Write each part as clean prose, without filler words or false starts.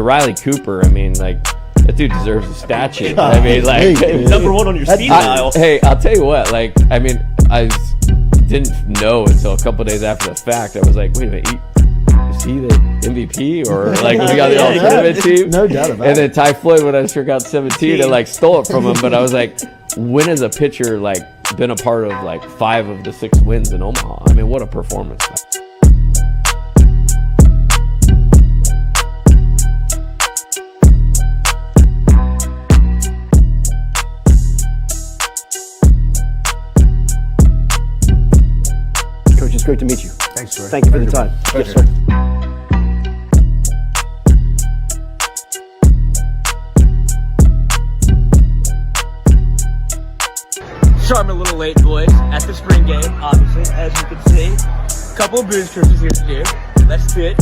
to Riley Cooper, I mean, like, that dude deserves a statue. I mean, like, number one on your speed dial. Hey, I'll tell you what, like, I mean, I didn't know until a couple days after the fact. I was like, wait a minute, is he the MVP or like we got the alternative team? No doubt about it. And then Ty Floyd, when I struck out 17, and like stole it from him. But I was like, when has a pitcher like been a part of like 5 of the 6 wins in Omaha? I mean, what a performance! Coach, it's great to meet you. Thanks, Jordy. Thank you for the time. Pleasure. Yes, sir. Sure, I'm a little late, boys. At the spring game, obviously, as you can see. Couple of booze cruises here to do. Let's pit,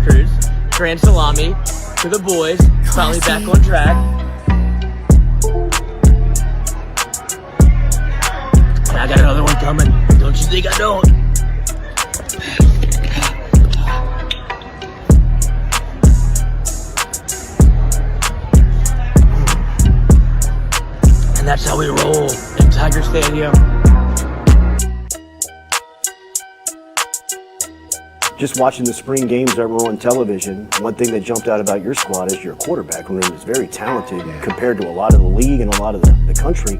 cruise, grand salami to the boys. Finally back on track. And I got another one coming. Don't you think I don't? And that's how we roll in Tiger Stadium. Just watching the spring games that were on television, one thing that jumped out about your squad is your quarterback room is very talented compared to a lot of the league and a lot of the country.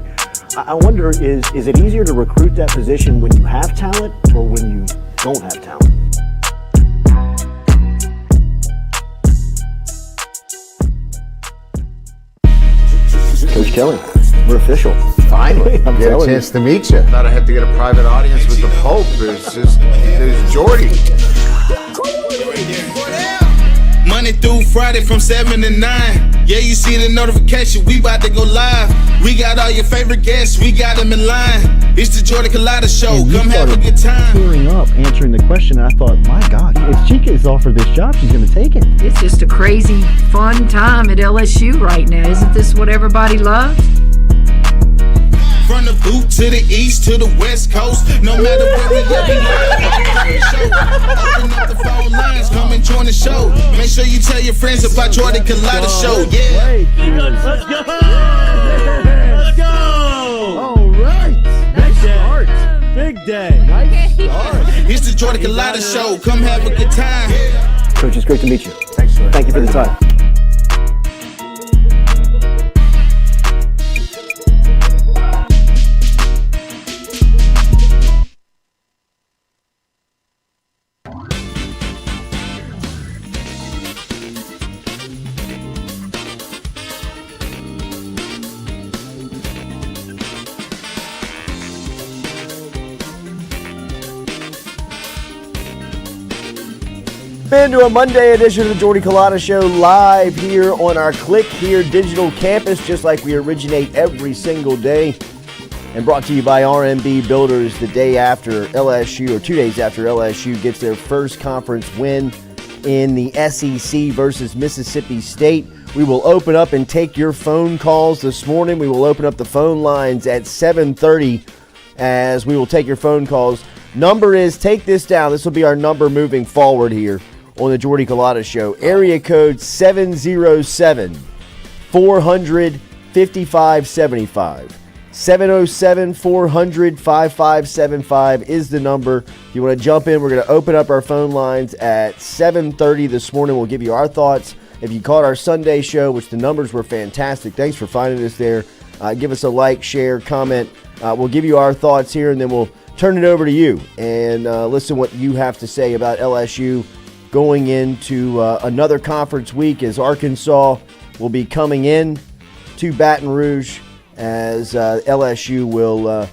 I wonder, is it easier to recruit that position when you have talent or when you don't have talent? Coach Kelly, we're official. Finally, I'm get a telling chance to meet you. Thought I had to get a private audience with the Pope. There's Jordy. Monday through Friday from 7 to 9. Yeah, you see the notification, we about to go live. We got all your favorite guests, we got them in line. It's the Jordy Culotta Show, And come have a good time. Tearing up, answering the question, and I thought, my God, if Chica is offered this job, she's going to take it. It's just a crazy, fun time at LSU right now. Isn't this what everybody loves? From the boot to the east to the west coast, no matter where we at, we open up the phone lines, come and join the show. Make sure you tell your friends about Jordy Culotta Show, yeah. Let's go! Let's go! All right. Big start. Big day. Nice start. It's the Jordy Culotta Show, come have a good time. Coach, it's great to meet you. Thanks, Jordy. Thank you for the time. Into a Monday edition of the Jordy Culotta Show live here on our Click Here digital campus, just like we originate every single day, and brought to you by RMB Builders the day after LSU, or 2 days after LSU gets their first conference win in the SEC versus Mississippi State. We will open up and take your phone calls this morning. We will open up the phone lines at 7:30 as we will take your phone calls. Number is, take this down, this will be our number moving forward here on the Jordy Culotta Show. Area code 707-400-5575. 707-400-5575 is the number. If you want to jump in, we're going to open up our phone lines at 7:30 this morning. We'll give you our thoughts. If you caught our Sunday show, which the numbers were fantastic, thanks for finding us there. Give us a like, share, comment. We'll give you our thoughts here, and then we'll turn it over to you and listen what you have to say about LSU going into another conference week, as Arkansas will be coming in to Baton Rouge as LSU will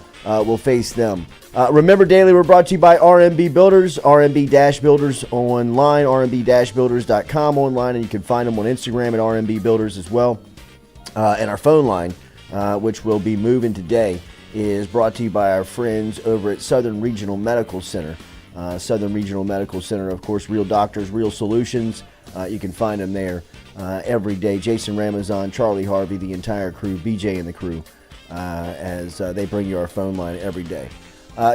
face them. Remember, daily, we're brought to you by RMB Builders, RMB-Builders online, RMB-Builders.com online, and you can find them on Instagram at RMB Builders as well. And our phone line, which will be moving today, is brought to you by our friends over at Southern Regional Medical Center. Southern Regional Medical Center, of course, real doctors, real solutions. You can find them there every day. Jason Ramazan, Charlie Harvey, the entire crew, BJ and the crew, as they bring you our phone line every day.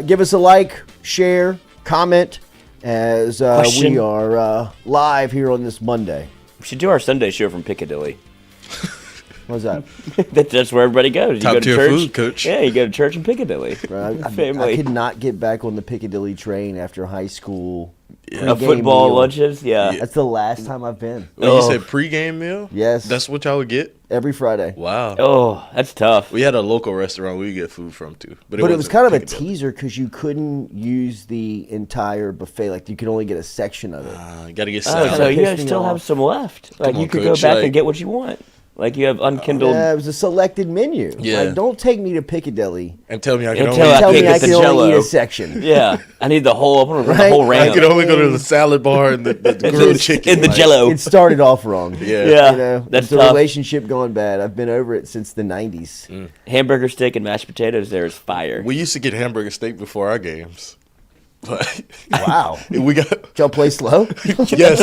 Give us a like, share, comment, as we are live here on this Monday. We should do our Sunday show from Piccadilly. What's that? That's where everybody goes. You Top go to tier church. food, coach. Yeah, you go to church in Piccadilly. Bro, I Family. could not get back on the Piccadilly train after high school. A Pregame football meal. lunches, yeah. That's the last time I've been. When you said pregame meal? Yes. That's what y'all would get? Every Friday. Wow. Oh, that's tough. We had a local restaurant we get food from, too. But it was wasn't kind of a Piccadilly. teaser because you couldn't use the entire buffet. Like, you could only get a section of it. You got to get Oh, salad. so you pissed guys me still off. have some left. Like, Come you on, could Coach, go back like- and get what you want. Like, you have unkindled. Yeah, it was a selected menu. Yeah. Like, don't take me to Piccadilly And tell me I can Until only I tell can't me I get the can only eat Jell-O. a section. Yeah, I need the whole. I want Right? the whole I round. could only go to the salad bar and the grilled chicken. in the like- Jell-O. It started off wrong. Yeah. Yeah, You know, that's it's the tough. relationship gone bad. I've been over it since the 90s. Hamburger steak and mashed potatoes. There is fire. We used to get hamburger steak before our games. But Wow. we got Did y'all play slow? yes,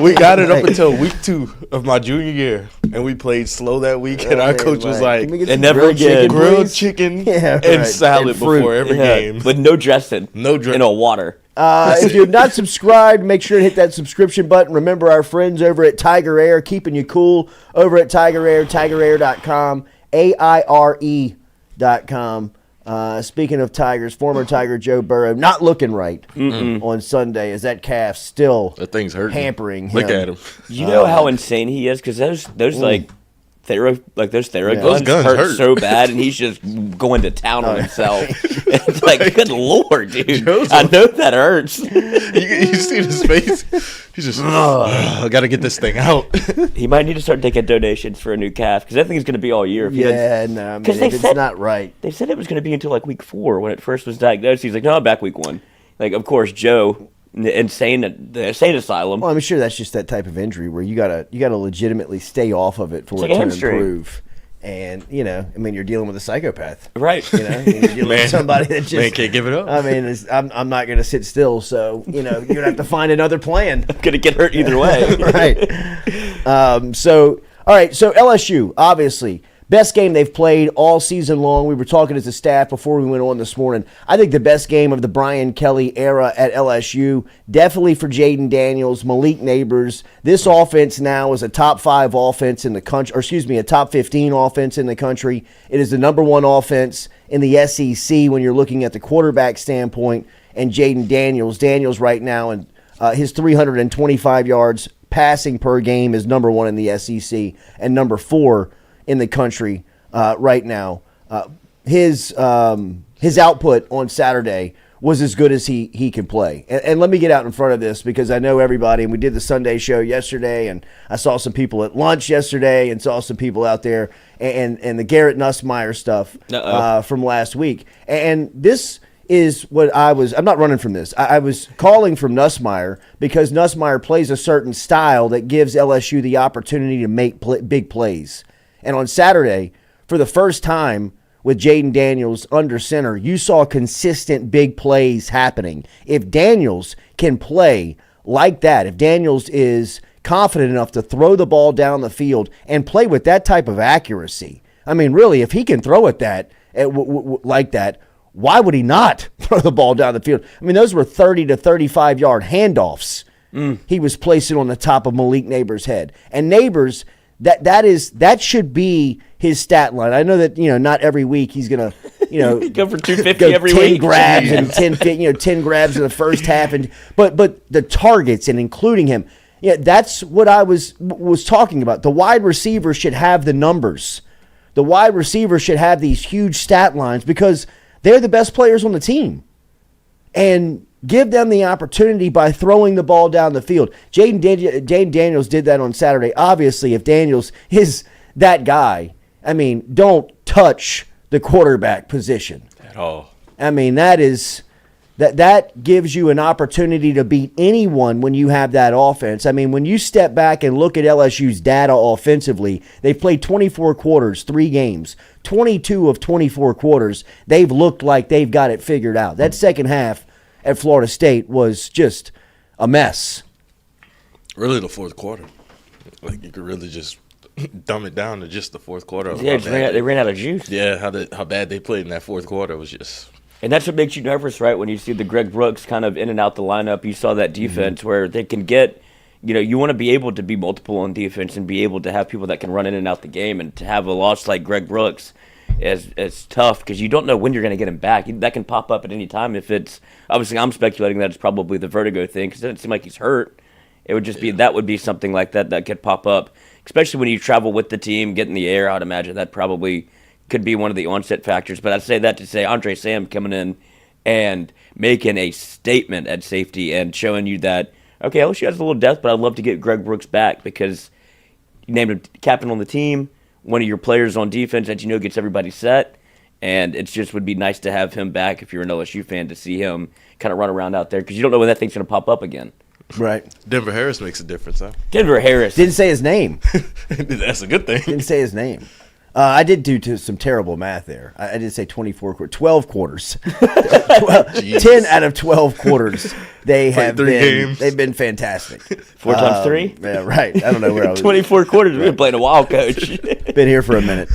we got it up until week 2 of my junior year, and we played slow that week. And our coach was like, "Can we get And some never grilled again. chicken, grilled please?" chicken Yeah, and right. salad And fruit. before every Yeah, game. with no dressing. No dressing. In a water. If you're not subscribed, make sure to hit that subscription button. Remember our friends over at Tiger Air, keeping you cool over at Tiger Air, TigerAir.com, AIRE.com. Speaking of Tigers, former Tiger Joe Burrow not looking right on Sunday as that calf still That thing's hurting. hampering him. Look at him. You know how insane he is because those like those thorough Yeah. guns, Those guns hurt. so bad, and he's just going to town on himself. It's like, good lord, dude! Joe's I know that hurts. You see his face? He's just, I got to get this thing out. He might need to start taking donations for a new calf because that thing's going to be all year. If he doesn't- Yeah, no, I mean, 'Cause they if it's said- not right. They said it was going to be until like week 4 when it first was diagnosed. He's like, no, I'm back week 1. Like, of course, Joe, the insane asylum. Well, I'm sure that's just that type of injury where you gotta legitimately stay off of it for It's it like a to hamstring. improve. And you're dealing with a psychopath. Right. You're dealing with somebody that just Man can't give it up. I mean, I'm not going to sit still, so you're going to have to find another plan. Going to get hurt either way. Right. All right. So LSU, obviously, best game they've played all season long. We were talking as a staff before we went on this morning. I think the best game of the Brian Kelly era at LSU, definitely for Jaden Daniels, Malik Neighbors. This offense now is a top 5 offense in the country, or excuse me, a top 15 offense in the country. It is the number 1 offense in the SEC when you're looking at the quarterback standpoint. And Jaden Daniels right now, and his 325 yards passing per game is number 1 in the SEC and number 4 in the country right now. His output on Saturday was as good as he could play. And let me get out in front of this because I know everybody, and we did the Sunday show yesterday, and I saw some people at lunch yesterday and saw some people out there and the Garrett Nussmeier stuff from last week. And this is what I'm not running from this. I was calling from Nussmeier because Nussmeier plays a certain style that gives LSU the opportunity to make big plays. And on Saturday, for the first time with Jaden Daniels under center, you saw consistent big plays happening. If Daniels can play like that, if Daniels is confident enough to throw the ball down the field and play with that type of accuracy, I mean, really, if he can throw it like that, why would he not throw the ball down the field? I mean, those were 30 to 35-yard handoffs he was placing on the top of Malik Neighbors' head. And Neighbors, that should be his stat line. I know that, not every week he's going to, Go for 250 go every 10 week. grabs and 10 grabs in the first half, but the targets and including him, that's what I was talking about. The wide receiver should have the numbers. The wide receiver should have these huge stat lines because they're the best players on the team. And give them the opportunity by throwing the ball down the field. Jaden Daniels did that on Saturday. Obviously, if Daniels is that guy, I mean, don't touch the quarterback position At all. I mean, that gives you an opportunity to beat anyone when you have that offense. I mean, when you step back and look at LSU's data offensively, they've played 24 quarters, 3 games. 22 of 24 quarters, they've looked like they've got it figured out. That second half at Florida State was just a mess. Really, the fourth quarter. Like, you could really just dumb it down to just the fourth quarter. Yeah, they ran out of juice. Yeah, how bad they played in that fourth quarter was just... And that's what makes you nervous, right? When you see the Greg Brooks kind of in and out the lineup, you saw that defense where they can get you want to be able to be multiple on defense and be able to have people that can run in and out the game, and to have a loss like Greg Brooks is tough because you don't know when you're going to get him back. That can pop up at any time. If it's obviously, I'm speculating that it's probably the vertigo thing because it doesn't seem like he's hurt. It would just be that would be something like that could pop up, especially when you travel with the team, get in the air. I'd imagine that probably could be one of the onset factors. But I'd say that to say Andre Sam coming in and making a statement at safety and showing you that, okay, LSU has a little depth, but I'd love to get Greg Brooks back because you named him captain on the team, one of your players on defense that gets everybody set, and it just would be nice to have him back if you're an LSU fan to see him kind of run around out there because you don't know when that thing's going to pop up again. Right. Denver Harris makes a difference, huh? Denver Harris. Didn't say his name. That's a good thing. Didn't say his name. I did do some terrible math there. I did say 12 quarters. 10 out of 12 quarters. They've been fantastic. 4 times 3? Yeah, right. I don't know where I was. 24 quarters. We've been playing a while, coach. Been here for a minute.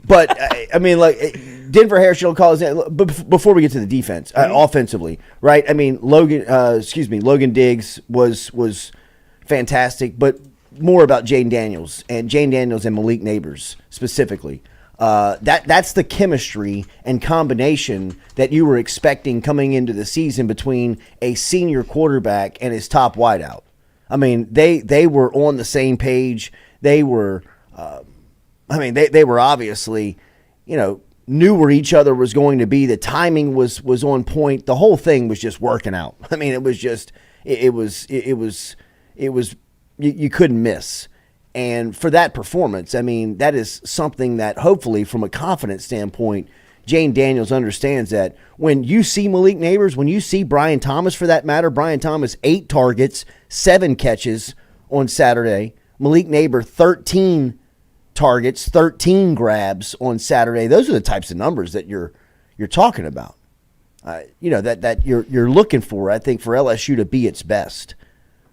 But I mean, like Denver Harris, you don't call his name. But before we get to the defense, offensively, right? I mean, Logan Diggs was fantastic, but more about Jane Daniels and Malik Neighbors specifically. That's the chemistry and combination that you were expecting coming into the season between a senior quarterback and his top wideout. I mean, they were on the same page. They were, they were obviously, knew where each other was going to be. The timing was on point. The whole thing was just working out. I mean, it was just, it was. You couldn't miss. And for that performance, I mean, that is something that hopefully from a confidence standpoint, Jane Daniels understands that when you see Malik Neighbors, when you see Brian Thomas for that matter, Brian Thomas 8 targets, 7 catches on Saturday, Malik Neighbor 13 targets, 13 grabs on Saturday. Those are the types of numbers that you're talking about. That you're looking for, I think, for LSU to be its best.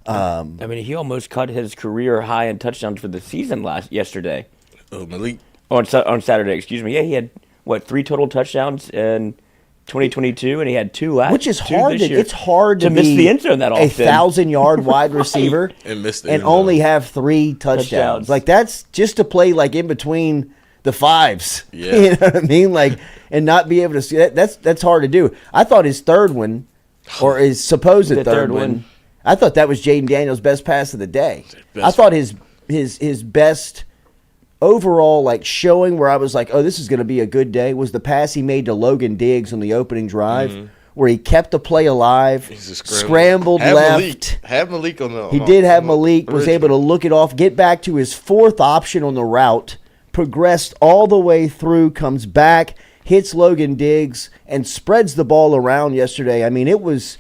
He almost cut his career high in touchdowns for the season yesterday. Oh, Malik. On Saturday, excuse me. Yeah, he had, 3 total touchdowns in 2022, and he had 2 last. Which is hard. It's hard to miss the end zone that often. A 1,000-yard wide receiver and only have 3 touchdowns. Like that's just to play like in between the fives. Yeah. You know what I mean? Like and not be able to see that. That's hard to do. I thought his third one, or his supposed third one. I thought that was Jaden Daniels' best pass of the day. I thought his best overall showing where I was like, oh, this is going to be a good day was the pass he made to Logan Diggs on the opening drive where he kept the play alive, scrambled left. Have Malik on the. He did have Malik, was able to look it off, get back to his 4th option on the route, progressed all the way through, comes back, hits Logan Diggs, and spreads the ball around yesterday. I mean, it was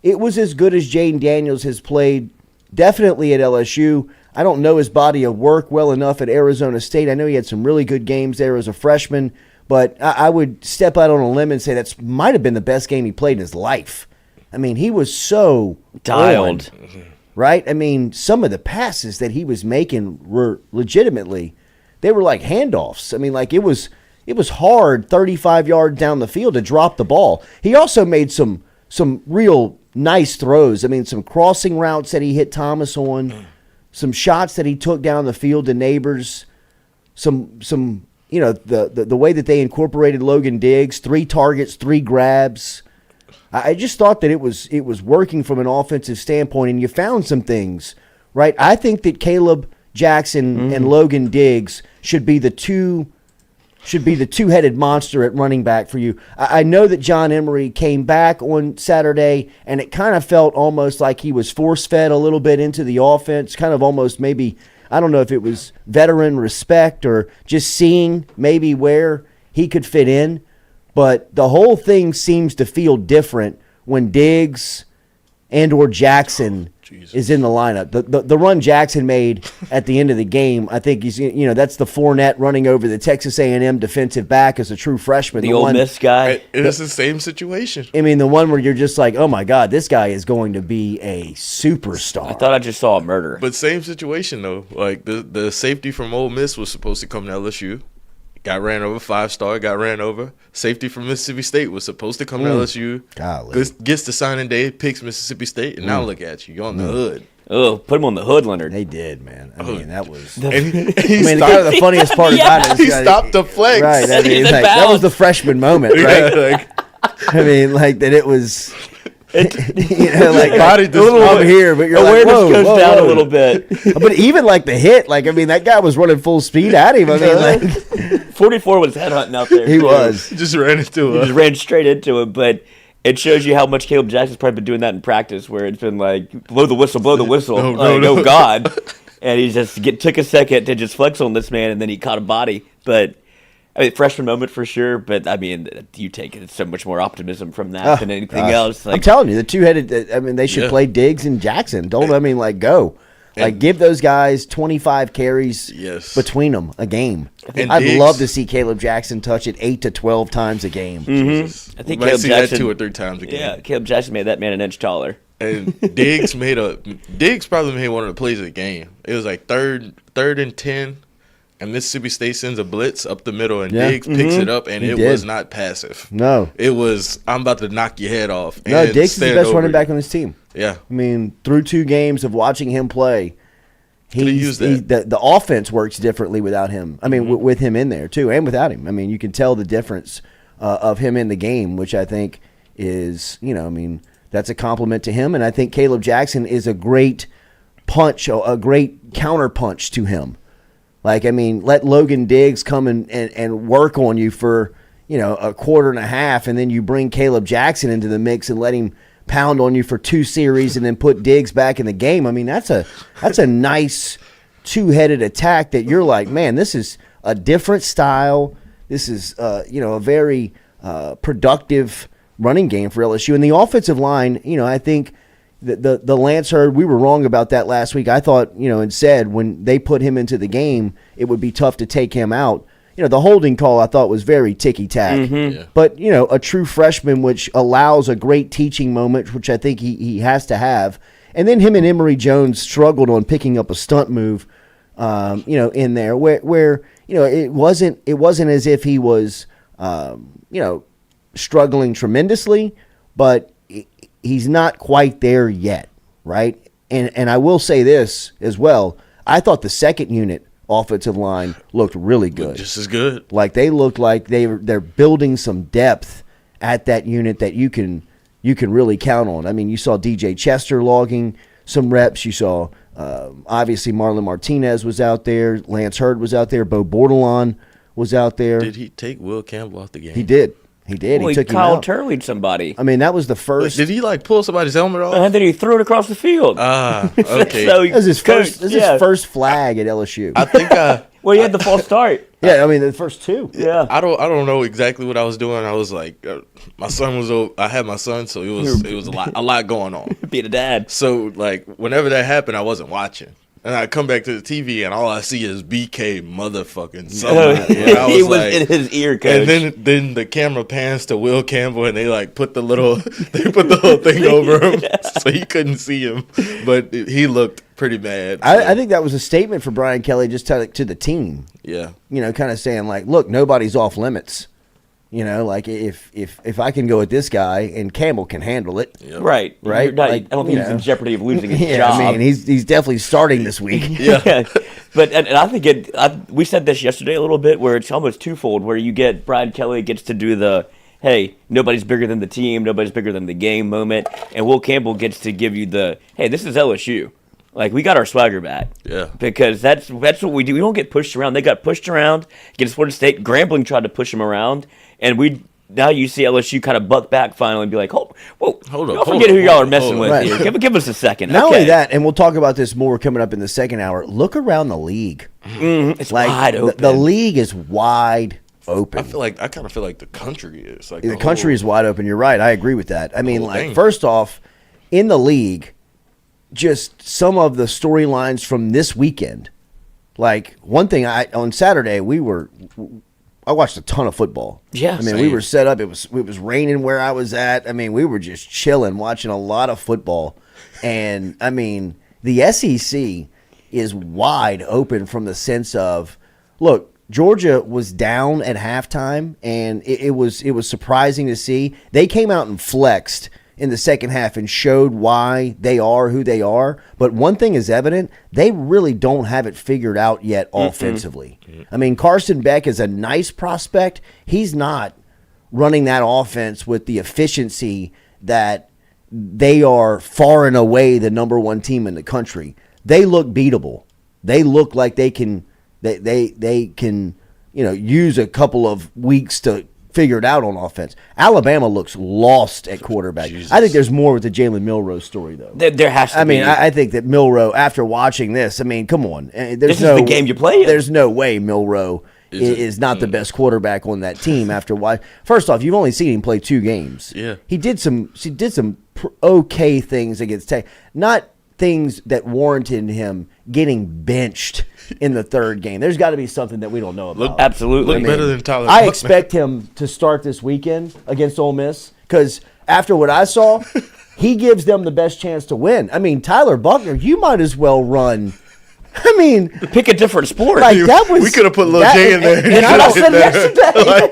as good as Jane Daniels has played, definitely at LSU. I don't know his body of work well enough at Arizona State. I know he had some really good games there as a freshman, but I would step out on a limb and say that might have been the best game he played in his life. I mean, he was so dialed, right? I mean, some of the passes that he was making were legitimately, they were like handoffs. I mean, like it was hard 35 yards down the field to drop the ball. He also made some real nice throws. I mean, some crossing routes that he hit Thomas on, some shots that he took down the field to Neighbors, some the way that they incorporated Logan Diggs, 3 targets, 3 grabs. I just thought that it was working from an offensive standpoint, and you found some things, right? I think that Caleb Jackson and Logan Diggs should be the two-headed monster at running back for you. I know that John Emery came back on Saturday, and it kind of felt almost like he was force-fed a little bit into the offense, kind of almost maybe, I don't know if it was veteran respect or just seeing maybe where he could fit in, but the whole thing seems to feel different when Diggs and or Jackson is in the lineup. The run Jackson made at the end of the game, I think he's that's the Fournette running over the Texas A&M defensive back as a true freshman. The Ole Miss guy. It is the same situation. I mean, the one where you're just like, oh my God, this guy is going to be a superstar. I thought I just saw a murder. But same situation though. Like the safety from Ole Miss was supposed to come to LSU. got ran over. 5-star, got ran over. Safety from Mississippi State was supposed to come to LSU. Golly. Gets the signing day, picks Mississippi State, and now look at you. You're on the hood. Oh, put him on the hood, Leonard. They did, man. I mean, that was. And I mean, kind of the funniest part about it is he stopped the flex. Right. I mean, like, that was the freshman moment, right? I mean, like that it was. Like body I'm here, but you're like, awareness goes whoa, down whoa. a little bit. But even like the hit, like I mean, that guy was running full speed at him. I mean, like 44 was headhunting out there. he too. was. Just ran into He him. just ran straight into it, but it shows you how much Caleb Jackson's probably been doing that in practice, where it's been like, blow the whistle, No. oh God. And he just took a second to just flex on this man, and then he caught a body. But, I mean, freshman moment for sure, but, I mean, you take it, so much more optimism from that than anything else. I'm telling you, the two-headed, I mean, they should play Diggs and Jackson. Don't, I mean, like, go. Like, give those guys 25 carries between them a game. I'd love to see Caleb Jackson touch it 8 to 12 times a game. I think Caleb Jackson that 2 or 3 times a game. Yeah, Caleb Jackson made that man an inch taller. And Diggs probably made one of the plays of the game. It was like third and 10, and Mississippi State sends a blitz up the middle, and Diggs picks it up, and it was not passive. No. It was, I'm about to knock your head off. No, Diggs is the best running back on his team. Yeah. I mean, through 2 games of watching him play, the offense works differently without him. I mean, with him in there, too, and without him. I mean, you can tell the difference of him in the game, which I think is, I mean, that's a compliment to him. And I think Caleb Jackson is a great punch, a great counter punch to him. Like, I mean, let Logan Diggs come and work on you for, a quarter and a half, and then you bring Caleb Jackson into the mix and let him pound on you for 2 series and then put Diggs back in the game. I mean, that's a nice 2-headed attack that you're like, man, this is a different style. This is, a very productive running game for LSU. And the offensive line, I think the Lance Hurd, we were wrong about that last week. I thought, and said when they put him into the game, it would be tough to take him out. The holding call I thought was very ticky-tack. Yeah. But, a true freshman, which allows a great teaching moment, which I think he has to have. And then him and Emory Jones struggled on picking up a stunt move, in there where it wasn't as if he was, struggling tremendously, but he's not quite there yet, right? And I will say this as well. I thought the second unit offensive line looked really good. Just as good. Like they looked like they're building some depth at that unit that you can really count on. I mean, you saw DJ Chester logging some reps. You saw obviously Marlon Martinez was out there. Lance Hurd was out there. Bo Bordelon was out there. Did he take Will Campbell off the game? He did. He Well, he took him Kyle out. Turley'd somebody. I mean, that was the first. Did he pull somebody's helmet off? And then he threw it across the field. Okay. So That was his first. This is yeah. his first flag at LSU. I think Well, he had the false start. Yeah, I mean the first 2. Yeah. I don't know exactly what I was doing. I was like, my son was. I had my son, so it was a lot going on. Being a dad. So whenever that happened, I wasn't watching, and I come back to the TV, and all I see is BK motherfucking something. And I He was like, in his ear, coach. and then the camera pans to Will Campbell, and they put the whole thing over him, so he couldn't see him, but he looked pretty bad. So. I think that was a statement for Brian Kelly just to the team. Yeah. Kind of saying look, nobody's off limits. If I can go at this guy and Campbell can handle it. Yep. Right. Right? You're not, Like, I don't think he's in jeopardy of losing his Yeah, job. I mean he's definitely starting this week. Yeah. But and I think we said this yesterday a little bit, where it's almost twofold, where you get Brian Kelly gets to do the, hey, nobody's bigger than the team, nobody's bigger than the game moment, and Will Campbell gets to give you the, hey, this is LSU. We got our swagger back. Yeah. Because that's what we do. We don't get pushed around. They got pushed around against Florida State. Grambling tried to push them around, and now you see LSU kind of buck back finally and be like, hold up. Don't forget who y'all are messing with Right. here. Give us a second. Not Okay. only that, and we'll talk about this more coming up in the second hour. Look around the league. It's wide open. The league is wide open. I kind of feel like the country is The country is wide open. You're right. I agree with that. I mean, whole thing. first off, in the league, just some of the storylines from this weekend. One thing on Saturday, I watched a ton of football. Yeah, I mean, same. we were set up. It was raining where I was at. I mean, we were just chilling, watching a lot of football. And I mean, the SEC is wide open from the sense of, look, Georgia was down at halftime, and it was surprising to see. They came out and flexed in the second half and showed why they are who they are. But one thing is evident, they really don't have it figured out yet offensively. I mean, Carson Beck is a nice prospect. He's not running that offense with the efficiency that they are far and away the number one team in the country. They look beatable. They look like they can use a couple of weeks to figure it out on offense. Alabama looks lost at quarterback. Jesus. I think there's more with the Jalen Milroe story, though. There has to be. I think that Milroe, after watching this, come on. This is the game you play in. There's no way Milroe is not the best quarterback on that team after why. First off, you've only seen him play 2 games. Yeah. He did some okay things against Tech. Not things that warranted him getting benched in the 3rd game. There's got to be something that we don't know about. Absolutely. Better than Tyler. I expect him to start this weekend against Ole Miss because after what I saw, he gives them the best chance to win. I mean, Tyler Buchner, you might as well run. I mean, pick a different sport. Like that was. We could have put Lil J in there. And I said yesterday.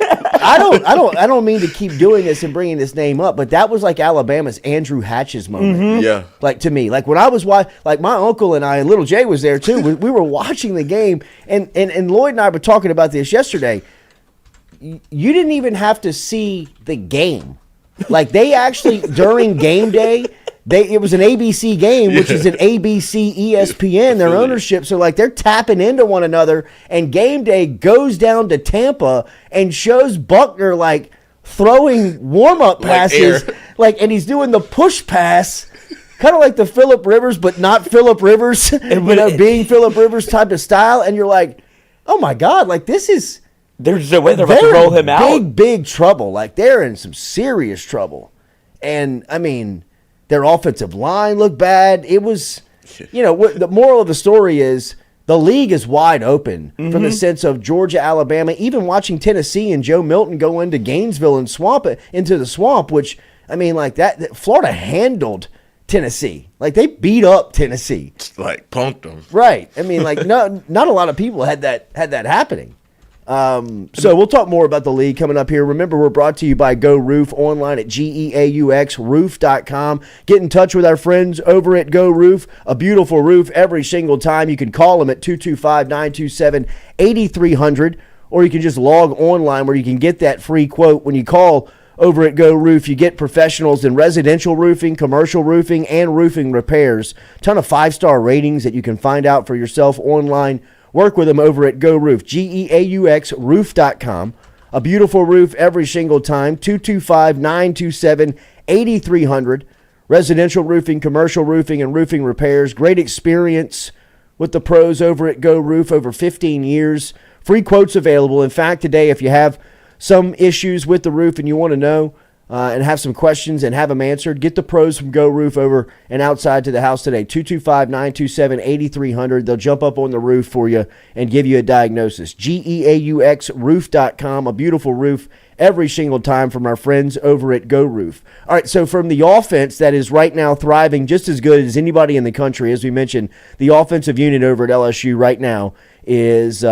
I don't mean to keep doing this and bringing this name up, but that was like Alabama's Andrew Hatch's moment. Mm-hmm. Yeah. Like to me, like when I was watching, like my uncle and I, and Little Jay was there too. We were watching the game, and Lloyd and I were talking about this yesterday. You didn't even have to see the game. Like they actually during game day. It was an ABC game, which is an ABC ESPN, their ownership. So, like, they're tapping into one another. And game day goes down to Tampa and shows Buchner, like, throwing warm-up passes. And he's doing the push pass, kind of like the Phillip Rivers, but not Phillip Rivers, being Phillip Rivers type of style. And you're like, oh, my God, like, this is... There's no way they're about to roll him out. Big trouble. Like, they're in some serious trouble. And, I mean... Their offensive line looked bad. It was, the moral of the story is the league is wide open from the sense of Georgia, Alabama, even watching Tennessee and Joe Milton go into Gainesville and into the swamp, which, I mean, like that Florida handled Tennessee. Like they beat up Tennessee. Like punked them. Right. I mean, like not a lot of people had that happening. So we'll talk more about the league coming up here. Remember, we're brought to you by Go Roof online at GEAUXroof.com. Get in touch with our friends over at Go Roof. A beautiful roof every single time. You can call them at 225-927-8300, or you can just log online where you can get that free quote. When you call over at Go Roof, you get professionals in residential roofing, commercial roofing, and roofing repairs. Ton of 5-star ratings that you can find out for yourself online. Work with them over at Go Roof, GEAUXroof.com. A beautiful roof every single time, 225-927-8300. Residential roofing, commercial roofing, and roofing repairs. Great experience with the pros over at Go Roof, over 15 years. Free quotes available. In fact, today, if you have some issues with the roof and you want to know and have some questions and have them answered, get the pros from Go Roof over and outside to the house today. 225-927-8300. They'll jump up on the roof for you and give you a diagnosis. GEAUXroof.com. A beautiful roof every single time from our friends over at Go Roof. All right, so from the offense that is right now thriving just as good as anybody in the country, as we mentioned, the offensive unit over at LSU right now is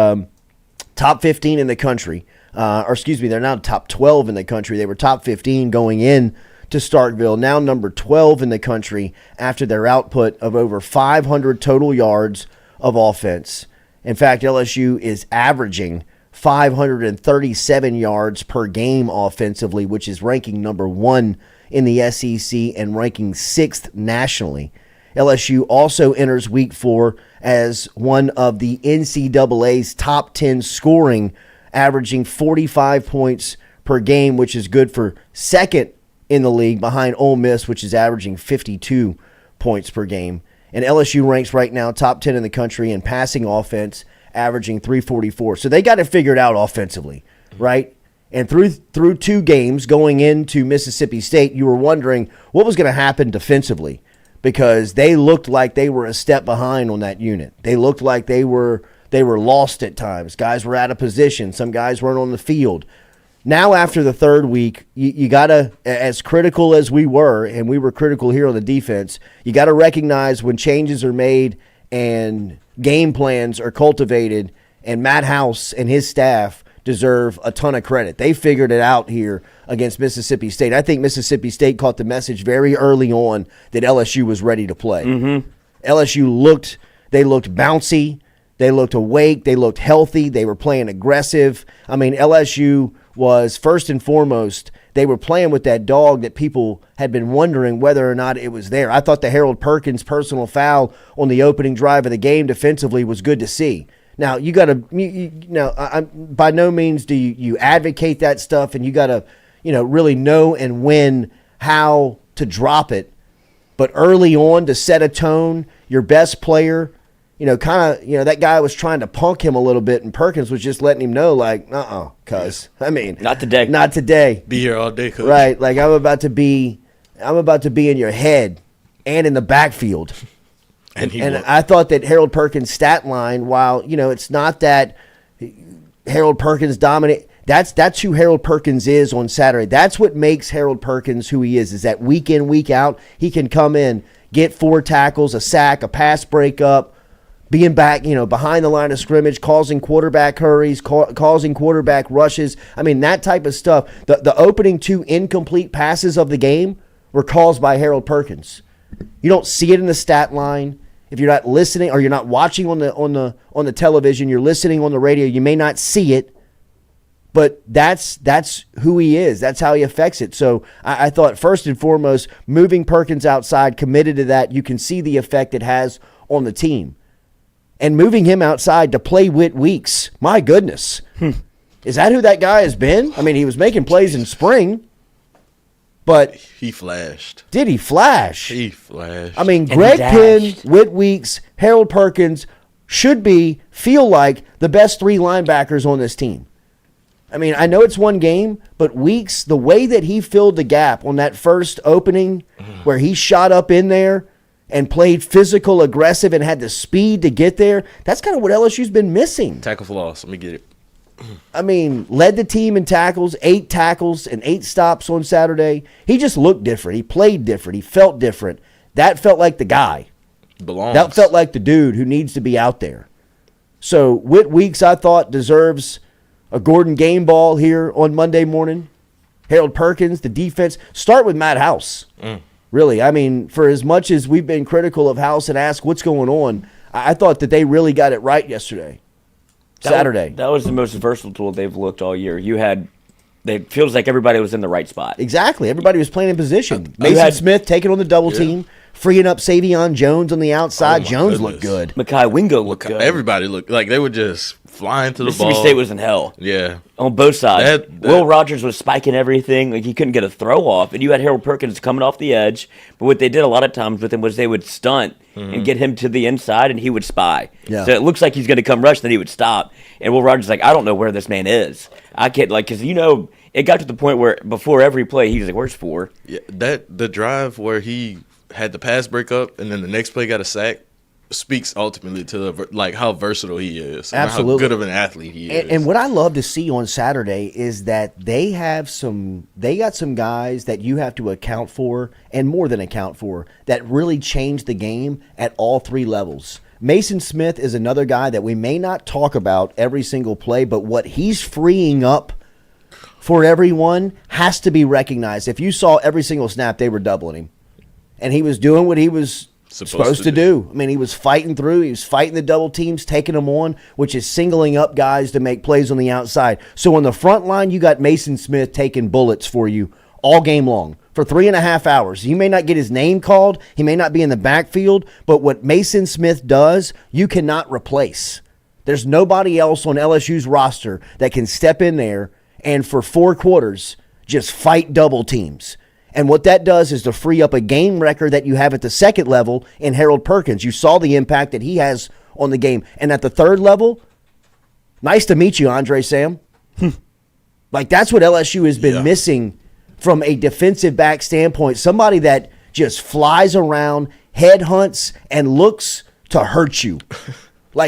top 15 in the country. They're now top 12 in the country. They were top 15 going in to Starkville, now number 12 in the country after their output of over 500 total yards of offense. In fact, LSU is averaging 537 yards per game offensively, which is ranking number 1 in the SEC and ranking 6th nationally. LSU also enters week 4 as one of the NCAA's top 10 scoring, averaging 45 points per game, which is good for second in the league behind Ole Miss, which is averaging 52 points per game. And LSU ranks right now top 10 in the country in passing offense, averaging 344. So they got it figured out offensively, right? And through 2 games going into Mississippi State, you were wondering what was going to happen defensively because they looked like they were a step behind on that unit. They looked like they were lost at times. Guys were out of position. Some guys weren't on the field. Now, after the 3rd week, you got to, as critical as we were, and we were critical here on the defense, you got to recognize when changes are made and game plans are cultivated And Matt House and his staff deserve a ton of credit. They figured it out here against Mississippi State. I think Mississippi State caught the message very early on that LSU was ready to play. LSU looked bouncy. They looked awake. They looked healthy. They were playing aggressive. I mean, LSU was, first and foremost, they were playing with that dog that people had been wondering whether or not it was there. I thought the Harold Perkins personal foul on the opening drive of the game defensively was good to see. Now, you got to, by no means do you advocate that stuff, and you got to, really know and when, how to drop it. But early on, to set a tone, your best player, that guy was trying to punk him a little bit, and Perkins was just letting him know, like, cuz. I mean, not today. Not today. Be here all day, coach. Right. Like, I'm about to be in your head and in the backfield. And I thought that Harold Perkins' stat line, while, it's not that Harold Perkins dominant, that's who Harold Perkins is on Saturday. That's what makes Harold Perkins who he is that week in, week out, he can come in, get 4 tackles, a sack, a pass breakup, being back, behind the line of scrimmage, causing quarterback hurries, causing quarterback rushes. I mean, that type of stuff. The opening 2 incomplete passes of the game were caused by Harold Perkins. You don't see it in the stat line. If you're not listening or you're not watching on the television, you're listening on the radio, you may not see it. But that's who he is. That's how he affects it. So I thought, first and foremost, moving Perkins outside, committed to that, you can see the effect it has on the team. And moving him outside to play Whit Weeks, my goodness. Is that who that guy has been? I mean, he was making plays in spring, but he flashed. Did he flash? He flashed. I mean, Greg Penn, Whit Weeks, Harold Perkins should feel like the best 3 linebackers on this team. I mean, I know it's one game, but Weeks, the way that he filled the gap on that first opening where he shot up in there and played physical, aggressive, and had the speed to get there, that's kind of what LSU's been missing. Tackle for loss. Let me get it. I mean, led the team in tackles, 8 tackles and 8 stops on Saturday. He just looked different. He played different. He felt different. That felt like the guy. Belongs. That felt like the dude who needs to be out there. So Whit Weeks, I thought, deserves a Gordon game ball here on Monday morning. Harold Perkins, the defense. Start with Matt House. Really, I mean, for as much as we've been critical of House and asked what's going on, I thought that they really got it right yesterday. Saturday. That was the most versatile they've looked all year. It feels like everybody was in the right spot. Exactly. Everybody was playing in position. Mason Smith taking on the double team, freeing up Savion Jones on the outside. Jones looked good. Mekhi Wingo looked good. Everybody looked like they were just flying to the ball. Mississippi State was in hell. Yeah. On both sides. Will Rogers was spiking everything. Like, he couldn't get a throw off. And you had Harold Perkins coming off the edge. But what they did a lot of times with him was they would stunt and get him to the inside, and he would spy. Yeah. So it looks like he's going to come rush, then he would stop. And Will Rogers is like, I don't know where this man is. I can't, because it got to the point where before every play, he was like, where's 4? Yeah, the drive where he had the pass breakup and then the next play got a sack speaks ultimately to how versatile he is. Absolutely. And how good of an athlete he is. And what I love to see on Saturday is that they got some guys that you have to account for, and more than account for, that really change the game at all 3 levels. Mason Smith is another guy that we may not talk about every single play, but what he's freeing up for everyone has to be recognized. If you saw every single snap, they were doubling him. And he was doing what he was supposed to do. I mean, he was fighting through. He was fighting the double teams, taking them on, which is singling up guys to make plays on the outside. So on the front line, you got Mason Smith taking bullets for you all game long for 3.5 hours. You may not get his name called. He may not be in the backfield. But what Mason Smith does, you cannot replace. There's nobody else on LSU's roster that can step in there and for 4 quarters just fight double teams. And what that does is to free up a game record that you have at the second level in Harold Perkins. You saw the impact that he has on the game. And at the third level, nice to meet you, Andre Sam. That's what LSU has been missing from a defensive back standpoint. Somebody that just flies around, headhunts, and looks to hurt you.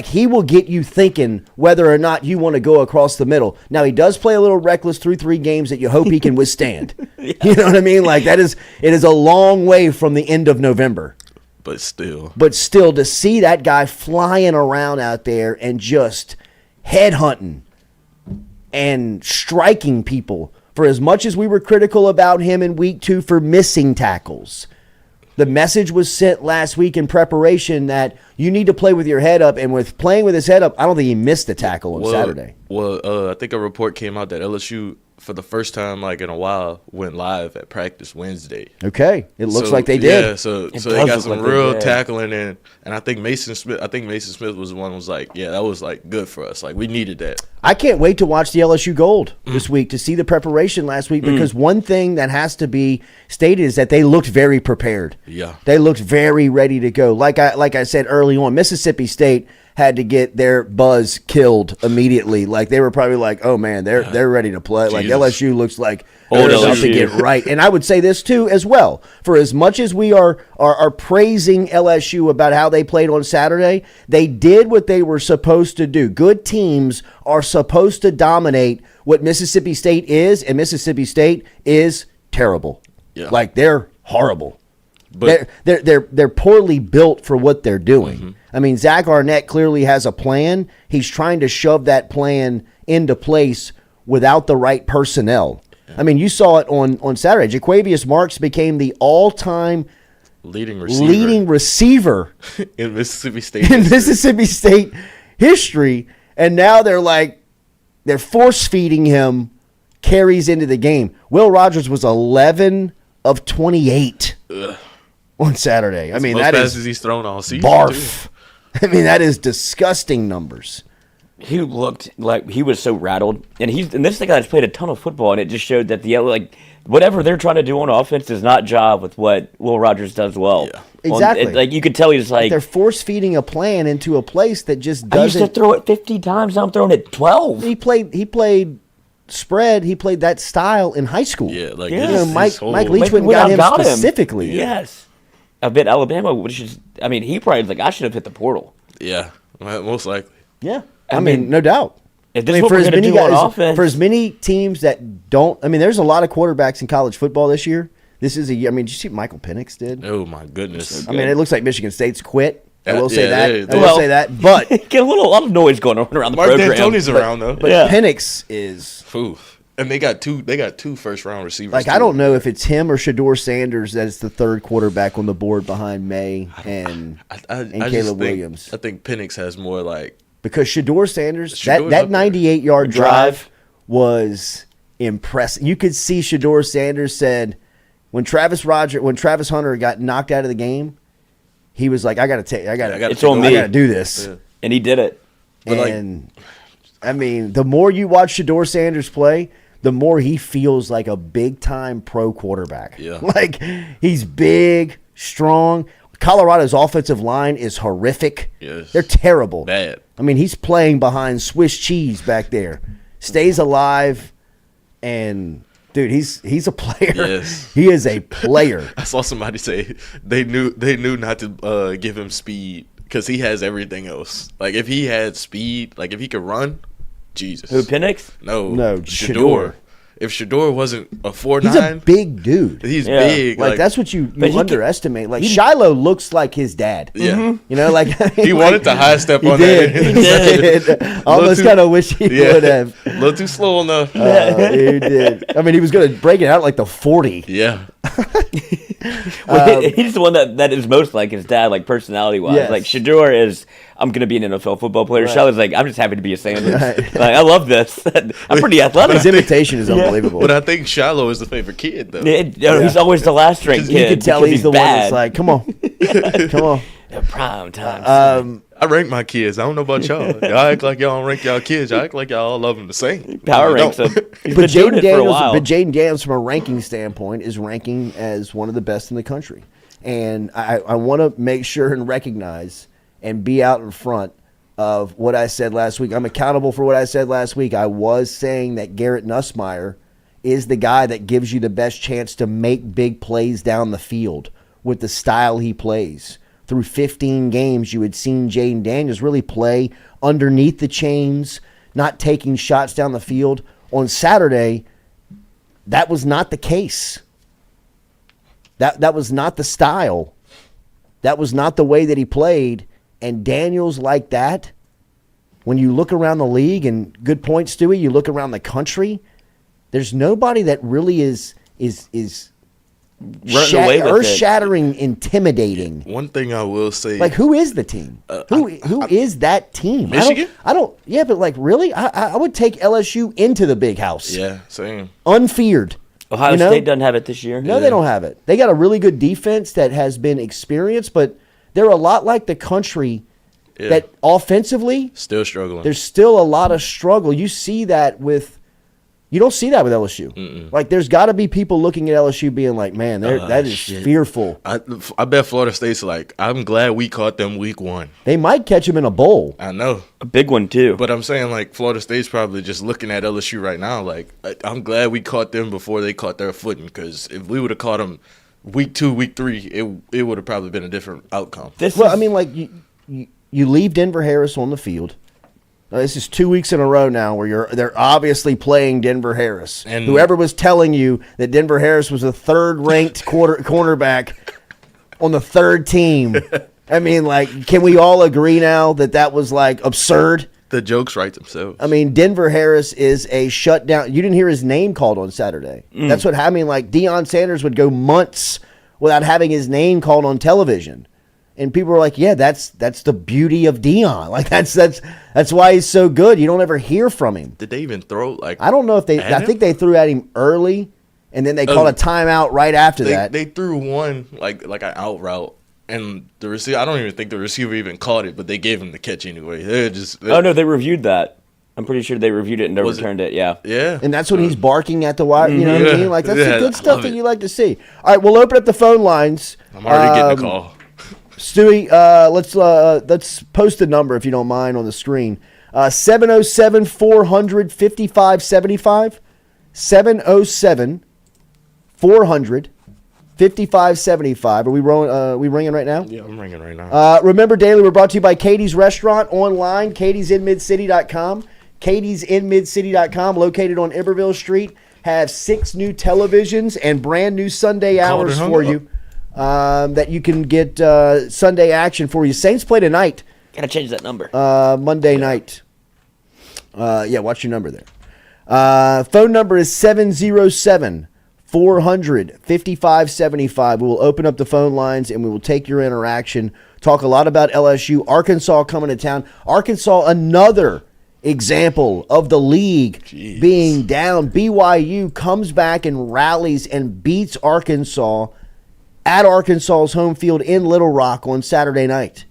He will get you thinking whether or not you want to go across the middle. Now, he does play a little reckless through 3 games that you hope he can withstand. You know what I mean? It is a long way from the end of November. But still, to see that guy flying around out there and just headhunting and striking people. For as much as we were critical about him in week 2 for missing tackles, the message was sent last week in preparation that you need to play with your head up. And with playing with his head up, I don't think he missed the tackle on Saturday. Well, I think a report came out that LSU, for the first time in a while, went live at practice Wednesday. Okay, it looks like they did. Yeah, so they got some real tackling in, and I think Mason Smith was the one who was like, yeah, that was good for us. We needed that. I can't wait to watch the LSU Gold this week to see the preparation last week, because one thing that has to be stated is that they looked very prepared. Yeah, they looked very ready to go. Like I said early on, Mississippi State had to get their buzz killed immediately. They were probably like, oh man, they're ready to play. Jesus. LSU looks like they're about to get right. And I would say this too as well. For as much as we are praising LSU about how they played on Saturday, they did what they were supposed to do. Good teams are supposed to dominate what Mississippi State is, and Mississippi State is terrible. Yeah. They're horrible. But they're poorly built for what they're doing. I mean, Zach Arnett clearly has a plan. He's trying to shove that plan into place without the right personnel. I mean, you saw it on Saturday. Jaquavius Marks became the all-time leading receiver in Mississippi State history, and now they're force-feeding him carries into the game. Will Rogers was 11 of 28 on Saturday. I mean, that is he's thrown all season. Barf. I mean, that is disgusting numbers. He looked like he was so rattled, and this is the guy that's played a ton of football, and it just showed that whatever they're trying to do on offense does not jive with what Will Rogers does well. Yeah. Exactly. You could tell he's they're force feeding a plan into a place that just doesn't. I used to throw it 50 times. Now I'm throwing it 12. He played spread. He played that style in high school. Yeah, Mike Leachman got him specifically. Yes. I bet Alabama, he probably I should have hit the portal. Yeah, most likely. Yeah, I mean, no doubt. If this is what we're going to do on offense. For as many teams that don't, there's a lot of quarterbacks in college football this year. This is a year. Did you see what Michael Penix did? Oh my goodness. It looks like Michigan State's quit. I will say that. But get a lot of noise going on around the Mark program. D'Antoni's around though. But Penix is. Oof. And they got two first round receivers. I don't know if it's him or Shador Sanders that is the third quarterback on the board behind May and Caleb Williams. I think Penix has more because Shador Sanders, that 98-yard drive was impressive. You could see Shador Sanders said when Travis Hunter got knocked out of the game, he was like, I got to do this. Yeah. And he did it. The more you watch Shador Sanders play, the more he feels like a big-time pro quarterback. Yeah. He's big, strong. Colorado's offensive line is horrific. Yes. They're terrible. Bad. He's playing behind Swiss cheese back there. Stays alive, and dude, he's a player. Yes. He is a player. I saw somebody say they knew not to give him speed because he has everything else. If he had speed, if he could run, Jesus. Who, Penix? No, Shador. If Shador wasn't a 4'9", he's a big dude. He's big. That's what you underestimate. Shiloh looks like his dad. Yeah. He wanted to high step on that. He did. Almost kind of wish he would have. A little too slow enough. He did. He was going to break it out like the 40. Yeah. He's the one that is most like his dad, personality-wise. Yes. Shador is, I'm going to be an NFL football player. Right. Shiloh's I'm just happy to be a Sanders. I love this. I'm pretty athletic. His imitation is unbelievable. But I think Shiloh is the favorite kid, though. He's always the last-ranked kid. You can tell he's the bad. one that's come on. Come on. Prime time. I rank my kids. I don't know about y'all. Y'all act like y'all don't rank y'all kids. Y'all act like y'all all love them the same. Power ranks them. But Jaden Daniels, from a ranking standpoint, is ranking as one of the best in the country. And I want to make sure and recognize and be out in front of what I said last week. I'm accountable for what I said last week. I was saying that Garrett Nussmeier is the guy that gives you the best chance to make big plays down the field with the style he plays. Through 15 games, you had seen Jaden Daniels really play underneath the chains, not taking shots down the field. On Saturday, that was not the case. That was not the style. That was not the way that he played. And Daniels like that, when you look around the league, and good point, Stewie, you look around the country, there's nobody that really is earth-shattering, intimidating. One thing I will say, like, who is the team? Who is that team? Michigan? I don't. Yeah, but like, really, I would take LSU into the big house. Yeah, same. Unfeared. Ohio State doesn't have it this year. No, they don't have it. They got a really good defense that has been experienced, but they're a lot like the country that offensively still struggling. There's still a lot of struggle. You see that with. You don't see that with LSU. Mm-mm. Like, there's got to be people looking at LSU being like, man, that is fearful. I bet Florida State's like, I'm glad we caught them week 1. They might catch them in a bowl. I know. A big one, too. But I'm saying, like, Florida State's probably just looking at LSU right now like, I'm glad we caught them before they caught their footing, because if we would have caught them week 2, week 3, it would have probably been a different outcome. I mean, like, you leave Denver Harris on the field. This is 2 weeks in a row now where they're obviously playing Denver Harris. And whoever was telling you that Denver Harris was a third-ranked cornerback on the third team, I mean, like, can we all agree now that was, like, absurd? The jokes write themselves. I mean, Denver Harris is a shutdown. You didn't hear his name called on Saturday. That's what happened. Like, Deion Sanders would go months without having his name called on television. And people were like, yeah, that's the beauty of Deion. Like, that's why he's so good. You don't ever hear from him. Did they even throw, like, I don't know if I think they threw at him early, and then they called a timeout right after that. They threw one, like an out route, and the receiver, I don't even think the receiver even caught it, but they gave him the catch anyway. Oh, no, they reviewed that. I'm pretty sure they reviewed it and returned it. Yeah. Yeah. And that's when he's barking at the wire. You know what I mean? Like, that's the good stuff that you like to see. All right, we'll open up the phone lines. I'm already getting a call. Stewie, let's post a number, if you don't mind, on the screen. 707-400-5575. 707-400-5575. Are we ringing right now? Yeah, I'm ringing right now. Remember, Daily, we're brought to you by Katie's Restaurant online, katie'sinmidcity.com. katie'sinmidcity.com, located on Iberville Street, have 6 new televisions and brand new Sunday hours for you. That you can get Sunday action for you. Saints play tonight. Gotta change that number. Monday night. Watch your number there. Phone number is 707-400-5575. We will open up the phone lines and we will take your interaction. Talk a lot about LSU. Arkansas coming to town. Arkansas, another example of the league being down. BYU comes back and rallies and beats Arkansas at Arkansas's home field in Little Rock on Saturday night.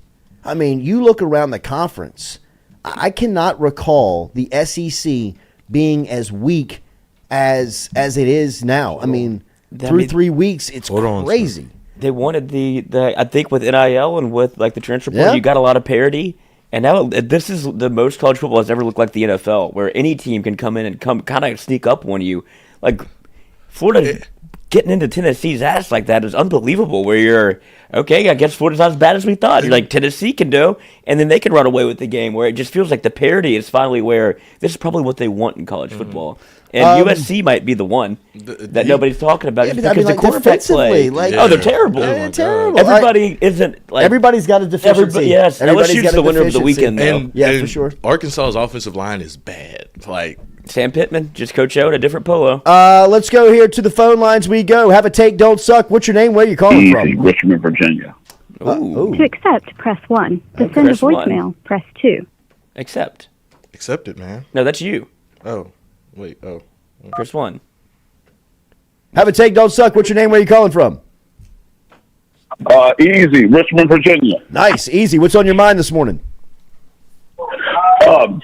I mean, you look around the conference, I cannot recall the SEC being as weak as it is now. I mean, through 3 weeks, it's crazy. They wanted the I think with NIL and with like the transfer portal, you got a lot of parity. And now this is the most college football has ever looked like the NFL, where any team can come in and kind of sneak up on you. Like Florida getting into Tennessee's ass like that is unbelievable, where you're, okay, I guess Florida's not as bad as we thought. Like Tennessee can do, and then they can run away with the game, where it just feels like the parity is finally where this is probably what they want in college football. And USC might be the one that nobody's talking about because the quarterback play. They're terrible. They're terrible. Everybody isn't like... Everybody's got a deficiency. Yes, LSU's the winner of the weekend, though. And for sure. Arkansas's offensive line is bad. Like... Sam Pittman, just coach out a different polo. Let's go here to the phone lines. We go. Have a take, don't suck. What's your name? Where are you calling from? Richmond, Virginia. Ooh. To accept, press 1. To send a voicemail, press 2. Accept. Accept it, man. No, that's you. Oh. Wait, Press 1. Have a take, don't suck. What's your name? Where are you calling from? Easy, Richmond, Virginia. Nice, easy. What's on your mind this morning?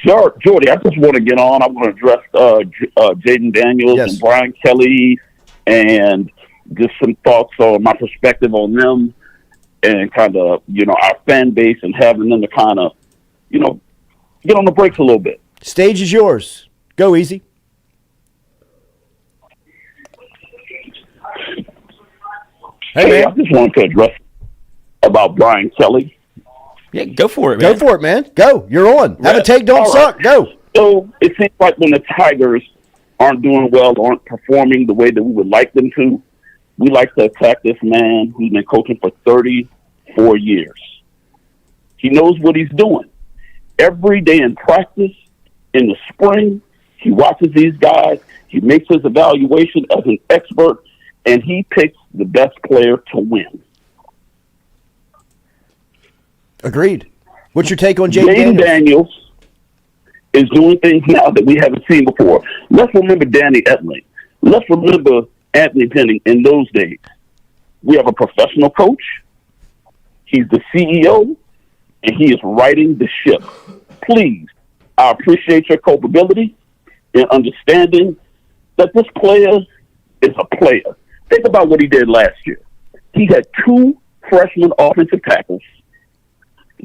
Jordy, I just want to get on. I want to address Jaden Daniels and Brian Kelly, and just some thoughts on my perspective on them, and kind of, our fan base, and having them to kind of, get on the brakes a little bit. Stage is yours. Go, Easy. Hey, I just wanted to address about Brian Kelly. Yeah, go for it, man. Go for it, man. Go. You're on. Have a take, don't suck. Go. So it seems like when the Tigers aren't doing well, aren't performing the way that we would like them to, we like to attack this man who's been coaching for 34 years. He knows what he's doing. every day in practice, in the spring. He watches these guys. He makes his evaluation as an expert, and he picks the best player to win. Agreed. What's your take on Jaden Daniels? Daniels is doing things now that we haven't seen before. Let's remember Danny Etling. Let's remember Anthony Penning in those days. We have a professional coach. He's the CEO, and he is riding the ship. Please, I appreciate your culpability in understanding that this player is a player. Think about what he did last year. He had 2 freshman offensive tackles,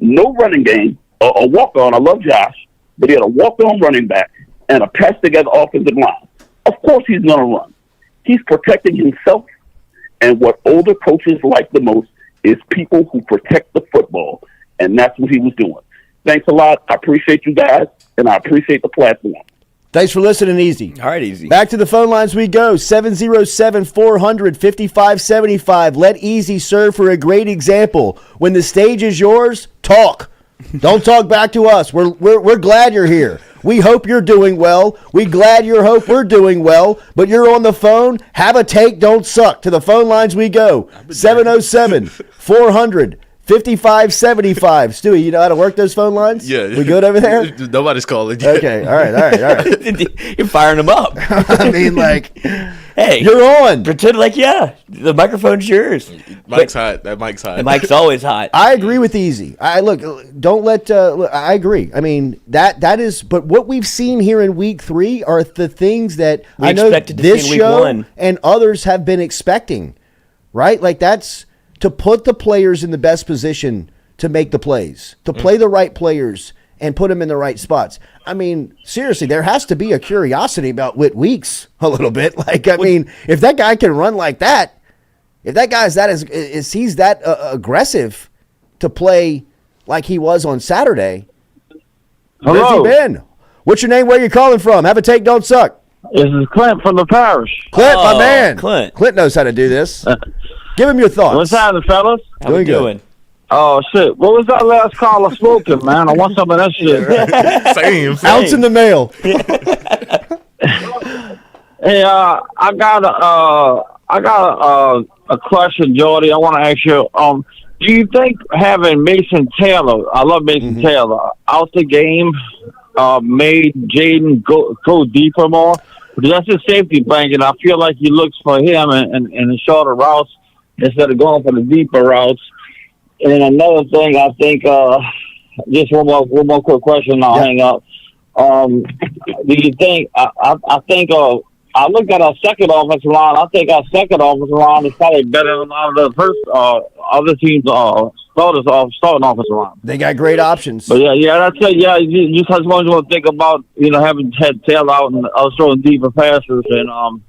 no running game, a walk-on. I love Josh, but he had a walk-on running back and a pass-together offensive line. Of course he's going to run. He's protecting himself, and what older coaches like the most is people who protect the football, and that's what he was doing. Thanks a lot. I appreciate you guys, and I appreciate the platform. Thanks for listening, Easy. All right, Easy. Back to the phone lines we go. 707-400-5575. Let Easy serve for a great example. When the stage is yours, talk. Don't talk back to us. We're glad you're here. We hope you're doing well. We glad you hope we're doing well. But you're on the phone. Have a take. Don't suck. To the phone lines we go. 707-400-5575. Stewie, you know how to work those phone lines? Yeah. We good over there? Nobody's calling yet. Okay. All right. You're firing them up. I mean, like, hey, you're on. Pretend like, the microphone's yours. Mike's hot. That mic's hot. The mic's always hot. I agree with Easy. I agree. I mean, that is, but what we've seen here in week 3 are the things that I know this show and others have been expecting, right? Like, that's to put the players in the best position to make the plays, to play the right players and put them in the right spots. I mean, seriously, there has to be a curiosity about Whit Weeks a little bit. Like, I mean, if that guy can run like that, if that guy's he's that aggressive to play like he was on Saturday, where's he been? What's your name? Where you calling from? Have a take, don't suck. This is Clint from the parish. Clint, my man. Clint knows how to do this. Give him your thoughts. What's happening, fellas? How we doing? Oh, shit. What was that last caller smoking, man? I want some of that shit. Same. Ounce in the mail. Hey, I got a question, Jordy. I want to ask you. Do you think having Mason Taylor, I love Mason Taylor, out the game made Jaden go deeper more? Because that's his safety blanket. I feel like he looks for him in the shorter routes instead of going for the deeper routes. And another thing, I think, just one more quick question, I'll hang up. Do you think, I think, I looked at our second offensive line. I think our second offensive line is probably better than a lot of the first other teams' starting offensive line. They got great options. But that's it. Yeah, you just want to think about, having had Taylor out and throwing deeper passes. And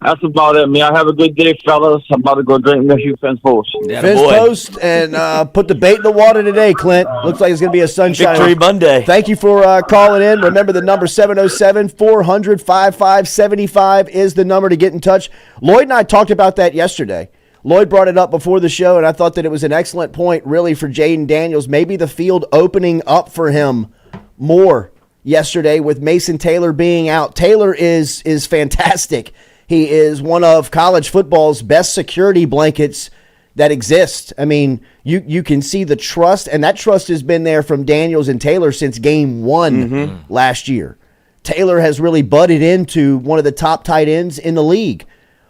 that's about it. I have a good day, fellas. I'm about to go drink Michigan Fence Post. Fence Post and put the bait in the water today, Clint. Looks like it's going to be a sunshine. Victory Monday. Thank you for calling in. Remember the number 707-400-5575 is the number to get in touch. Lloyd and I talked about that yesterday. Lloyd brought it up before the show, and I thought that it was an excellent point, really, for Jaden Daniels. Maybe the field opening up for him more yesterday with Mason Taylor being out. Taylor is fantastic. He is one of college football's best security blankets that exist. I mean, you can see the trust, and that trust has been there from Daniels and Taylor since game 1 last year. Taylor has really butted into one of the top tight ends in the league.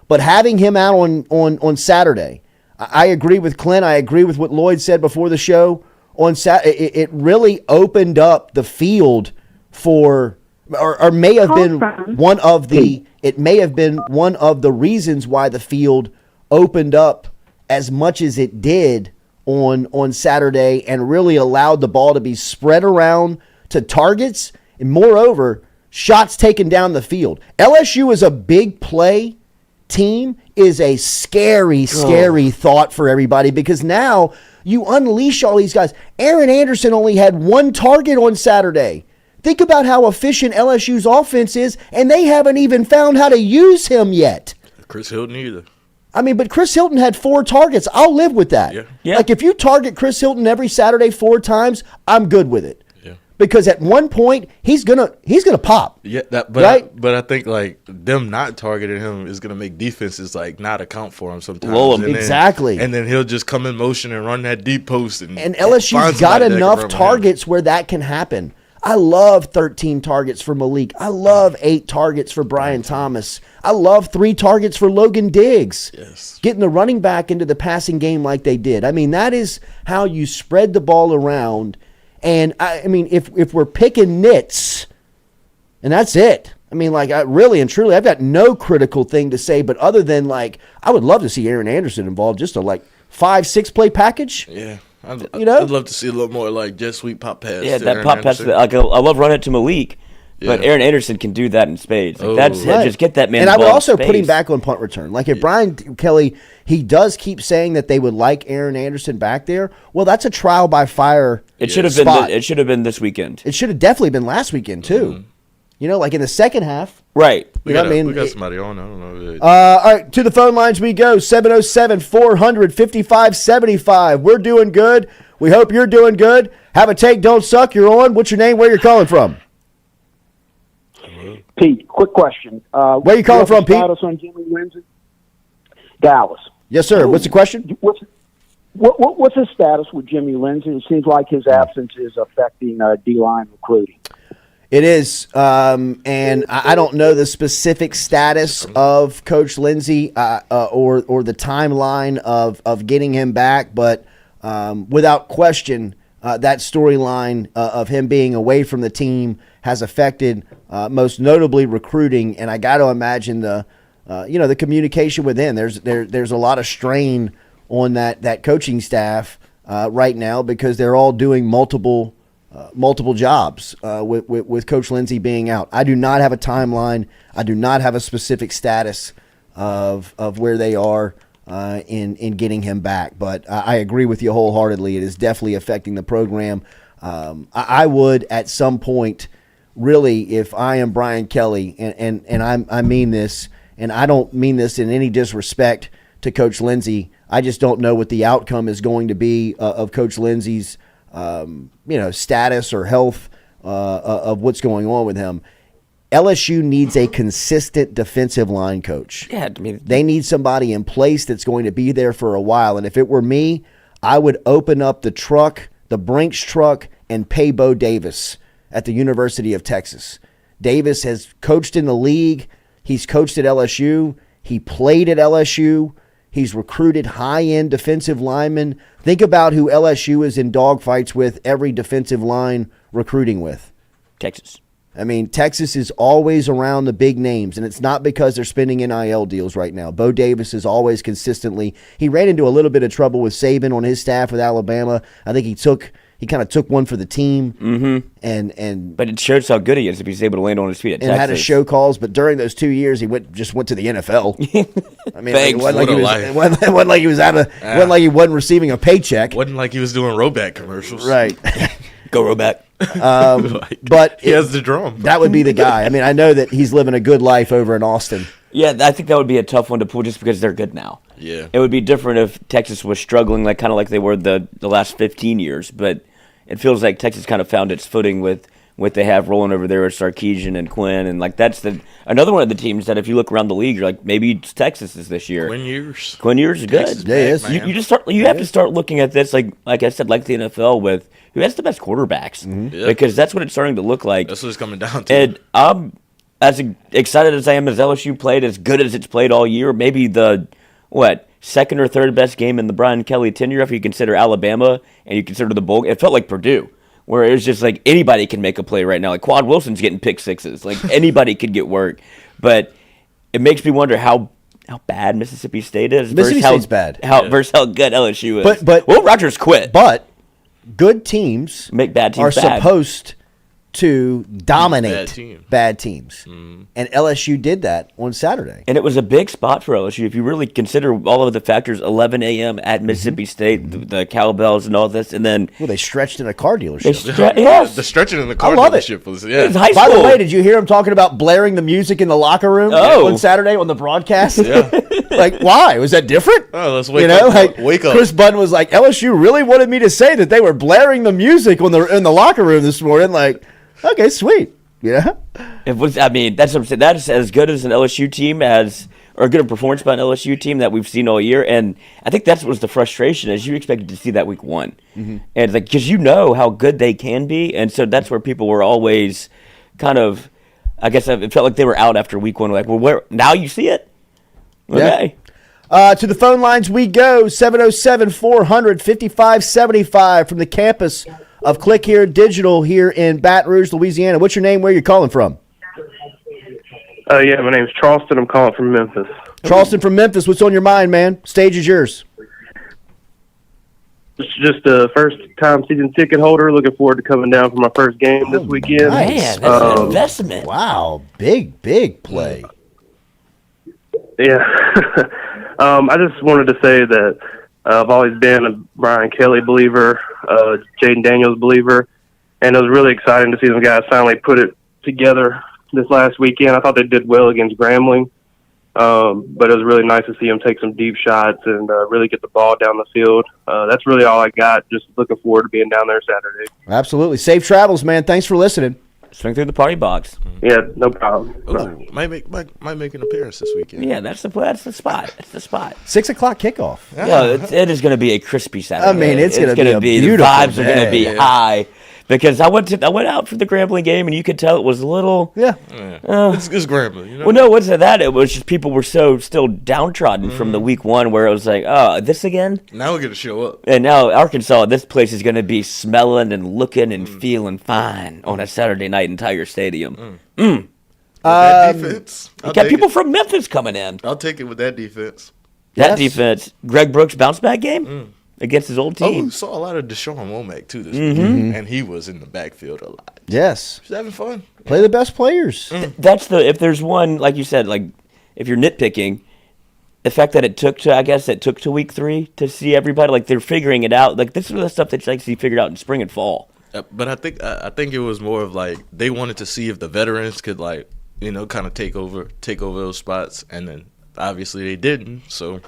But having him out on Saturday, I agree with Clint. I agree with what Lloyd said before the show. It really opened up the field for, or may have been one of the. It may have been one of the reasons why the field opened up as much as it did on Saturday and really allowed the ball to be spread around to targets and, moreover, shots taken down the field. LSU is a big play team, is a scary thought for everybody because now you unleash all these guys. Aaron Anderson only had 1 target on Saturday. Think about how efficient LSU's offense is, and they haven't even found how to use him yet. Chris Hilton either. I mean, but Chris Hilton had 4 targets. I'll live with that. Yeah. Like, if you target Chris Hilton every Saturday 4 times, I'm good with it. Yeah. because at one point he's gonna pop. Yeah, but I think like them not targeting him is gonna make defenses like not account for him sometimes. Well, exactly. And then he'll just come in motion and run that deep post. And LSU's got enough targets where that can happen. I love 13 targets for Malik. I love 8 targets for Brian Thomas. I love 3 targets for Logan Diggs. Yes. Getting the running back into the passing game like they did. I mean, that is how you spread the ball around. And, I mean, if we're picking nits, and that's it. I mean, like, really and truly, I've got no critical thing to say, but other than, like, I would love to see Aaron Anderson involved, just a, 5-6 play package. Yeah. I'd love to see a little more like jet sweep pop pass. Yeah, that pop pass. Like, I love running it to Malik, but Aaron Anderson can do that in spades. Like, that's right. Just get that man. And I would also put him back on punt return. Like if Brian Kelly, he does keep saying that they would like Aaron Anderson back there. Well, that's a trial by fire. It should have been. It should have been this weekend. It should have definitely been last weekend too. Mm-hmm. You know, like in the second half. Right. We got somebody on. I don't know. All right, to the phone lines we go. 707-400-5575. We're doing good. We hope you're doing good. Have a take, don't suck. You're on. What's your name? Where you're calling from? Pete, quick question. Where are you calling from, Pete? Status on Jimmy Lindsey? Dallas. Yes, sir. What's the question? What's his status with Jimmy Lindsey? It seems like his absence is affecting D-line recruiting. It is, and I don't know the specific status of Coach Lindsey or the timeline of getting him back, but without question, that storyline of him being away from the team has affected most notably recruiting, and I got to imagine the communication within. There's a lot of strain on that coaching staff right now because they're all doing multiple jobs with Coach Lindsey being out. I do not have a timeline. I do not have a specific status of where they are in getting him back. But I agree with you wholeheartedly. It is definitely affecting the program. I would at some point, really, if I am Brian Kelly, and I mean this, and I don't mean this in any disrespect to Coach Lindsey. I just don't know what the outcome is going to be of Coach Lindsey's status or health of what's going on with him. LSU needs a consistent defensive line coach. Yeah, I mean, they need somebody in place that's going to be there for a while. And if it were me, I would open up the Brinks truck, and pay Bo Davis at the University of Texas. Davis has coached in the league. He's coached at LSU. He played at LSU. He's recruited high-end defensive linemen. Think about who LSU is in dogfights with every defensive line recruiting with. Texas. I mean, Texas is always around the big names, and it's not because they're spending NIL deals right now. Bo Davis is always consistently. He ran into a little bit of trouble with Saban on his staff with Alabama. I think he kind of took one for the team. Mm-hmm. But it shows how good he is if he's able to land on his feet at Texas. And had his show calls, but during those 2 years, he just went to the NFL. I mean, it wasn't like he was out of. It wasn't like he wasn't receiving a paycheck. Wasn't like he was doing Roback commercials. Right. Go Roback. But he has the drum. That would be the guy. I mean, I know that he's living a good life over in Austin. Yeah, I think that would be a tough one to pull just because they're good now. Yeah. It would be different if Texas was struggling, kind of like they were the last 15 years. But it feels like Texas kind of found its footing with what they have rolling over there with Sarkisian and Quinn. And that's another one of the teams that if you look around the league, you're like, maybe Texas is this year. Quinn Ewers is good. Yeah, yes. You have to start looking at this like I said, like the NFL with who has the best quarterbacks. Mm-hmm. Yeah. Because that's what it's starting to look like. That's what it's coming down to. And I'm as excited as I am as LSU played, as good as it's played all year, maybe the second or third best game in the Brian Kelly tenure if you consider Alabama and you consider the bowl. It felt like Purdue, where it was just like anybody can make a play right now. Like Quad Wilson's getting pick sixes. Like anybody could get work. But it makes me wonder how bad Mississippi State is State's bad. Versus how good LSU is. But Will Rogers quit. But good teams make bad teams are bad. supposed to dominate bad teams. Mm-hmm. And LSU did that on Saturday. And it was a big spot for LSU. If you really consider all of the factors, 11 a.m. at Mississippi State, the cowbells and all this, and then... Well, they stretched in a car dealership. Yes. The stretching in the car I love dealership was, yeah. It's high By the school. way, did you hear him talking about blaring the music in the locker room on Saturday on the broadcast? Yeah. Like, why? Was that different? Oh, let's wake up. Like, wake up. Chris Budden was like, LSU really wanted me to say that they were blaring the music in the locker room this morning. Like, okay, sweet. Yeah. It was. I mean, that's what I'm saying. That's as good as an LSU team or good a performance by an LSU team that we've seen all year. And I think that was the frustration, as you expected to see that week one. Mm-hmm. And like, because you know how good they can be, and so that's where people were always kind of. I guess it felt like they were out after week one. Like, well, where now you see it? Okay. Yeah. To the phone lines we go. 707-400-5575 from the campus of Click Here Digital here in Baton Rouge, Louisiana. What's your name? Where are you calling from? Yeah, my name's Charleston. I'm calling from Memphis. Charleston from Memphis. What's on your mind, man? Stage is yours. It's just a first-time season ticket holder. Looking forward to coming down for my first game this weekend. Nice. Man, that's an investment. Wow, big play. Yeah. I just wanted to say that I've always been a Brian Kelly believer, Jaden Daniels believer, and it was really exciting to see them guys finally put it together this last weekend. I thought they did well against Grambling, but it was really nice to see them take some deep shots and really get the ball down the field. That's really all I got. Just looking forward to being down there Saturday. Absolutely. Safe travels, man. Thanks for listening. Swing through the party box. Yeah, no problem. Ooh, might make an appearance this weekend. Yeah, that's the spot. That's the spot. 6 o'clock kickoff. Yeah, it is going to be a crispy Saturday. I mean, it's going to be a the beautiful vibes are going to day. be high because I went out for the Grambling game and you could tell it was a little. It's Grambling. You know? Well, no, it wasn't that. It was just people were so still downtrodden from the week one where it was like, oh, this again. Now we're gonna show up. And now Arkansas, this place is going to be smelling and looking and feeling fine on a Saturday night in Tiger Stadium. That defense. You got people from Memphis coming in. I'll take it with that defense. That defense. Greg Brooks bounce back game against his old team. Oh, we saw a lot of Deshaun Womack too this week, and he was in the backfield a lot. Yes. He's having fun. Play the best players. That's if there's one, like you said, like if you're nitpicking, the fact that it took to week 3 to see everybody, like they're figuring it out. Like this is the stuff that you like to see figured out in spring and fall. But I think it was more of like they wanted to see if the veterans could kind of take over those spots, and then obviously they didn't. So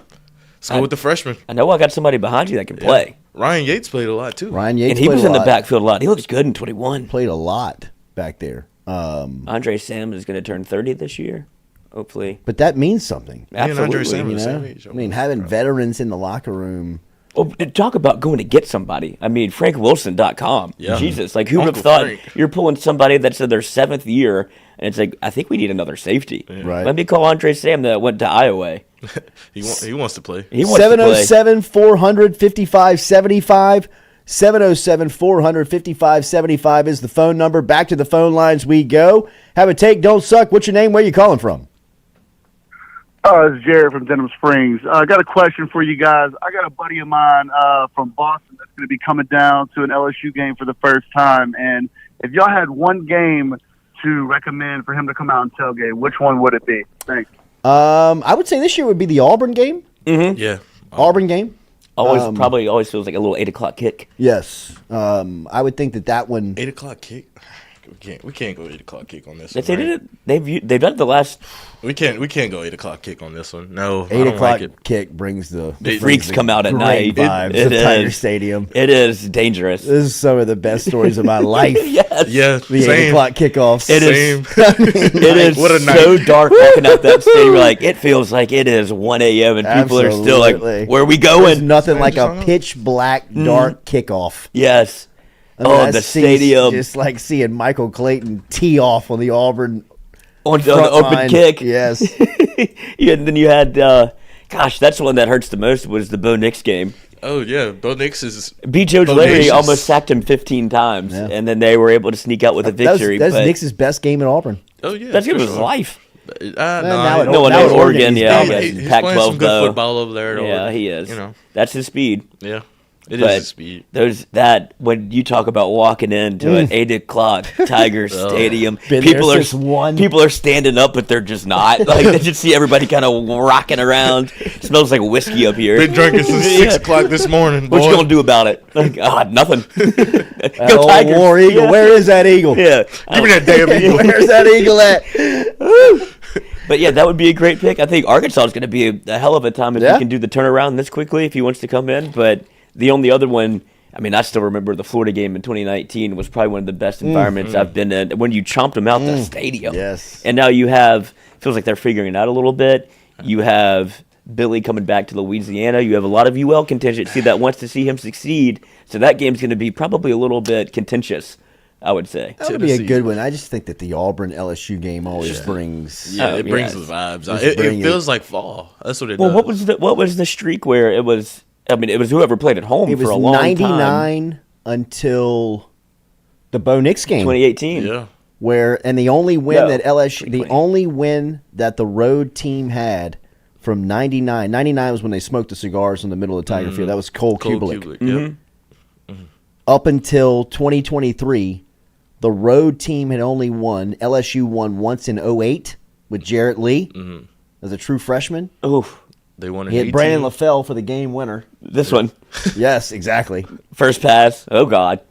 let's go with the freshmen. I know I got somebody behind you that can play. Ryan Yates played a lot too. Ryan Yates and he played was a in the lot. backfield a lot. He looks good in 21. Played a lot back there. Andre Sam is going to turn 30 this year, hopefully. But that means something. Absolutely. Andre Sam are the same age. I mean, having veterans in the locker room. Well, talk about going to get somebody. I mean, FrankWilson.com. Yeah. Jesus, like who would have Uncle thought Frank. you're pulling somebody that's in their 7th year, and it's like, I think we need another safety. Yeah. Right. Let me call Andre Sam that went to Iowa. He wants to play. He wants to play. 707-400-5575. 707-400-5575 is the phone number. Back to the phone lines we go. Have a take, don't suck. What's your name? Where you calling from? It's Jared from Denham Springs. I got a question for you guys. I got a buddy of mine from Boston that's going to be coming down to an LSU game for the first time. And if y'all had one game to recommend for him to come out and tailgate, which one would it be? Thanks. I would say this year would be the Auburn game. Mm-hmm. Yeah. Auburn game. Probably always feels like a little 8 o'clock kick. Yes. I would think that one. 8 o'clock kick. We can't go 8 o'clock kick on this They one. did it. They've done it the last. We can't go 8 o'clock kick on this one. No, 8 I don't o'clock like it. kick brings the freaks come out at night. Vibes It of Tiger is. Stadium. It is dangerous. This is some of the best stories of my life. Yes. Yeah, The 8 same. o'clock kickoffs. It is. Same. It is What a so night. dark walking out that stadium. Like it feels like it is 1 a.m. and people are still Absolutely. like, "Where are we There's going?" nothing like a pitch black dark kickoff. Yes. I mean, Oh, that the seems stadium. just like seeing Michael Clayton tee off on the Auburn On the front open line. kick. Yes. And then you had, gosh, that's the one that hurts the most was the Bo Nix game. Oh yeah, Bo Nix is. B. Joe Larry bodacious. almost sacked him 15 times, and then they were able to sneak out with a victory. That's but Nix's best game in Auburn. Oh yeah, that's for it was sure. life. now at No, Oregon, Oregon, he's yeah, I dominant. guess. He's Pac-12 playing some good though. football over there. Yeah, he is. That's his speed. Yeah. It is a speed. There's that when you talk about walking into an 8 o'clock Tiger Stadium, people are standing up, but they're just not. Like they just see everybody kind of rocking around. It smells like whiskey up here. Been drinking since 6 o'clock this morning. What you gonna do about it? Like, nothing. Go Tigers. War Eagle. Yeah. Where is that eagle? Yeah, give me that damn eagle. Where's that eagle at? But yeah, that would be a great pick. I think Arkansas is going to be a hell of a time if he can do the turnaround this quickly if he wants to come in. But the only other one, I mean, I still remember the Florida game in 2019 was probably one of the best environments I've been in. When you chomped them out the stadium. Yes. And now you have, feels like they're figuring it out a little bit. You have Billy coming back to Louisiana. You have a lot of UL contingency that wants to see him succeed. So that game's going to be probably a little bit contentious, I would say. That would be a good one. I just think that the Auburn LSU game always brings. Yeah, it brings the vibes. It feels like fall. That's what it does. What was the streak where it was? I mean, it was whoever played at home for a long time. It was 99 until the Bo Nix game, 2018. Yeah. And the only win that LSU, the only win that the road team had from 99 was when they smoked the cigars in the middle of Tiger Field. That was Cole Kubelik. Yep. Up until 2023. The road team had only won. LSU won once in 2008 with Jarrett Lee as a true freshman. Oof. They won in He had 18. Brandon LaFell for the game winner. This one. Yes, exactly. First pass. Oh, God.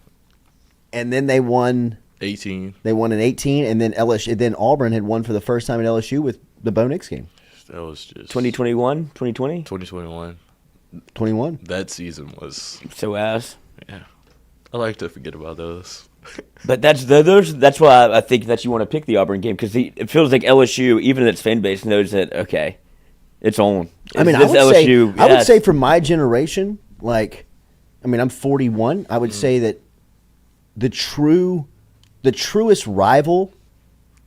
And then they won 18. They won in 18, and then LSU. Then Auburn had won for the first time at LSU with the Bo Nix game. That was just 2021, 2020, 2021. 21. That season was so ass. Yeah, I like to forget about those. But that's why I think that you want to pick the Auburn game because it feels like LSU, even its fan base, knows that it's on. I mean, I would say for my generation, like, I mean, I'm 41. I would say that the truest rival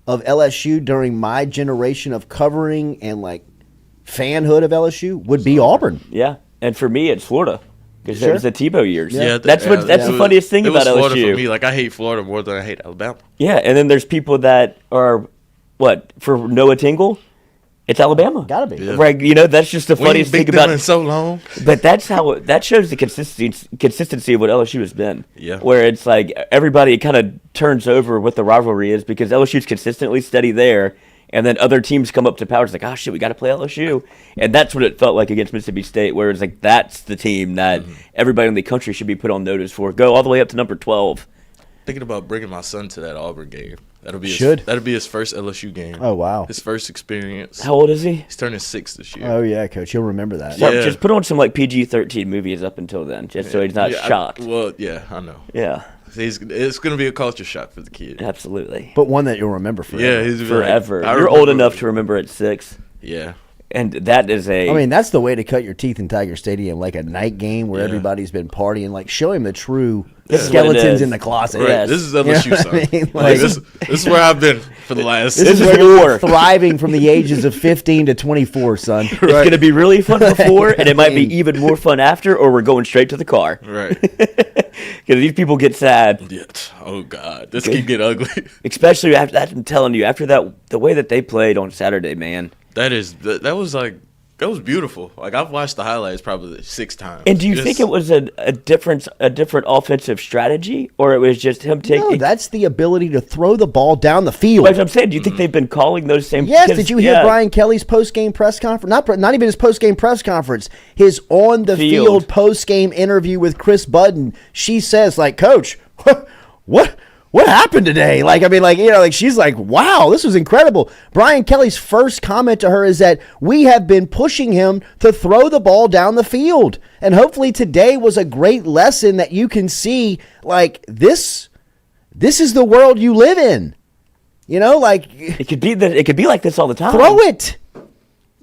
of LSU during my generation of covering and like fanhood of LSU would be Auburn. Yeah, and for me, it's Florida. Because it was the Tebow years. Yeah, that's the funniest thing about Florida LSU. For me, like I hate Florida more than I hate Alabama. Yeah, and then there's people that are for Noah Tingle, it's Alabama. Gotta be. Yeah. Right, that's just the funniest thing about it. In so long. But that's how that shows the consistency of what LSU has been. Yeah. Where it's like everybody kind of turns over what the rivalry is because LSU's consistently steady there. And then other teams come up to power. It's like, oh, shit, we got to play LSU. And that's what it felt like against Mississippi State, where it's like that's the team that everybody in the country should be put on notice for. Go all the way up to number 12. Thinking about bringing my son to that Auburn game. That'll be his first LSU game. Oh, wow. His first experience. How old is he? He's turning 6 this year. Oh, yeah, Coach. He'll remember that. Yeah. Just put on some like PG-13 movies up until then, just so he's not shocked. I know. Yeah. It's going to be a culture shock for the kid. Absolutely. But one that you'll remember forever. Yeah, forever. You're old enough to remember at 6. Yeah. And that is I mean, that's the way to cut your teeth in Tiger Stadium, like a night game where everybody's been partying. Like, show him the true skeletons in the closet. Right. Yes. This is LSU, son. I mean? This is where I've been for the last. This is where you're thriving from the ages of 15 to 24, son. It's going to be really fun before, and it might be even more fun after, or we're going straight to the car. Right. Because these people get sad. Yeah. Oh, God. This can get ugly. Especially after that, I'm telling you, after that, the way that they played on Saturday, man. That was beautiful. Like I've watched the highlights probably 6 times. And do you think it was a different offensive strategy, or it was just him taking? No, that's the ability to throw the ball down the field. Like I'm saying, do you think they've been calling those same? Yes. Did you hear Brian Kelly's post-game press conference? Not even his post-game press conference. His on the field post-game interview with Chris Budden. She says, like, Coach, what happened today? Like, I mean, like, she's like, wow, this was incredible. Brian Kelly's first comment to her is that we have been pushing him to throw the ball down the field. And hopefully today was a great lesson that you can see, like, this is the world you live in. Like, it could be like this all the time. Throw it.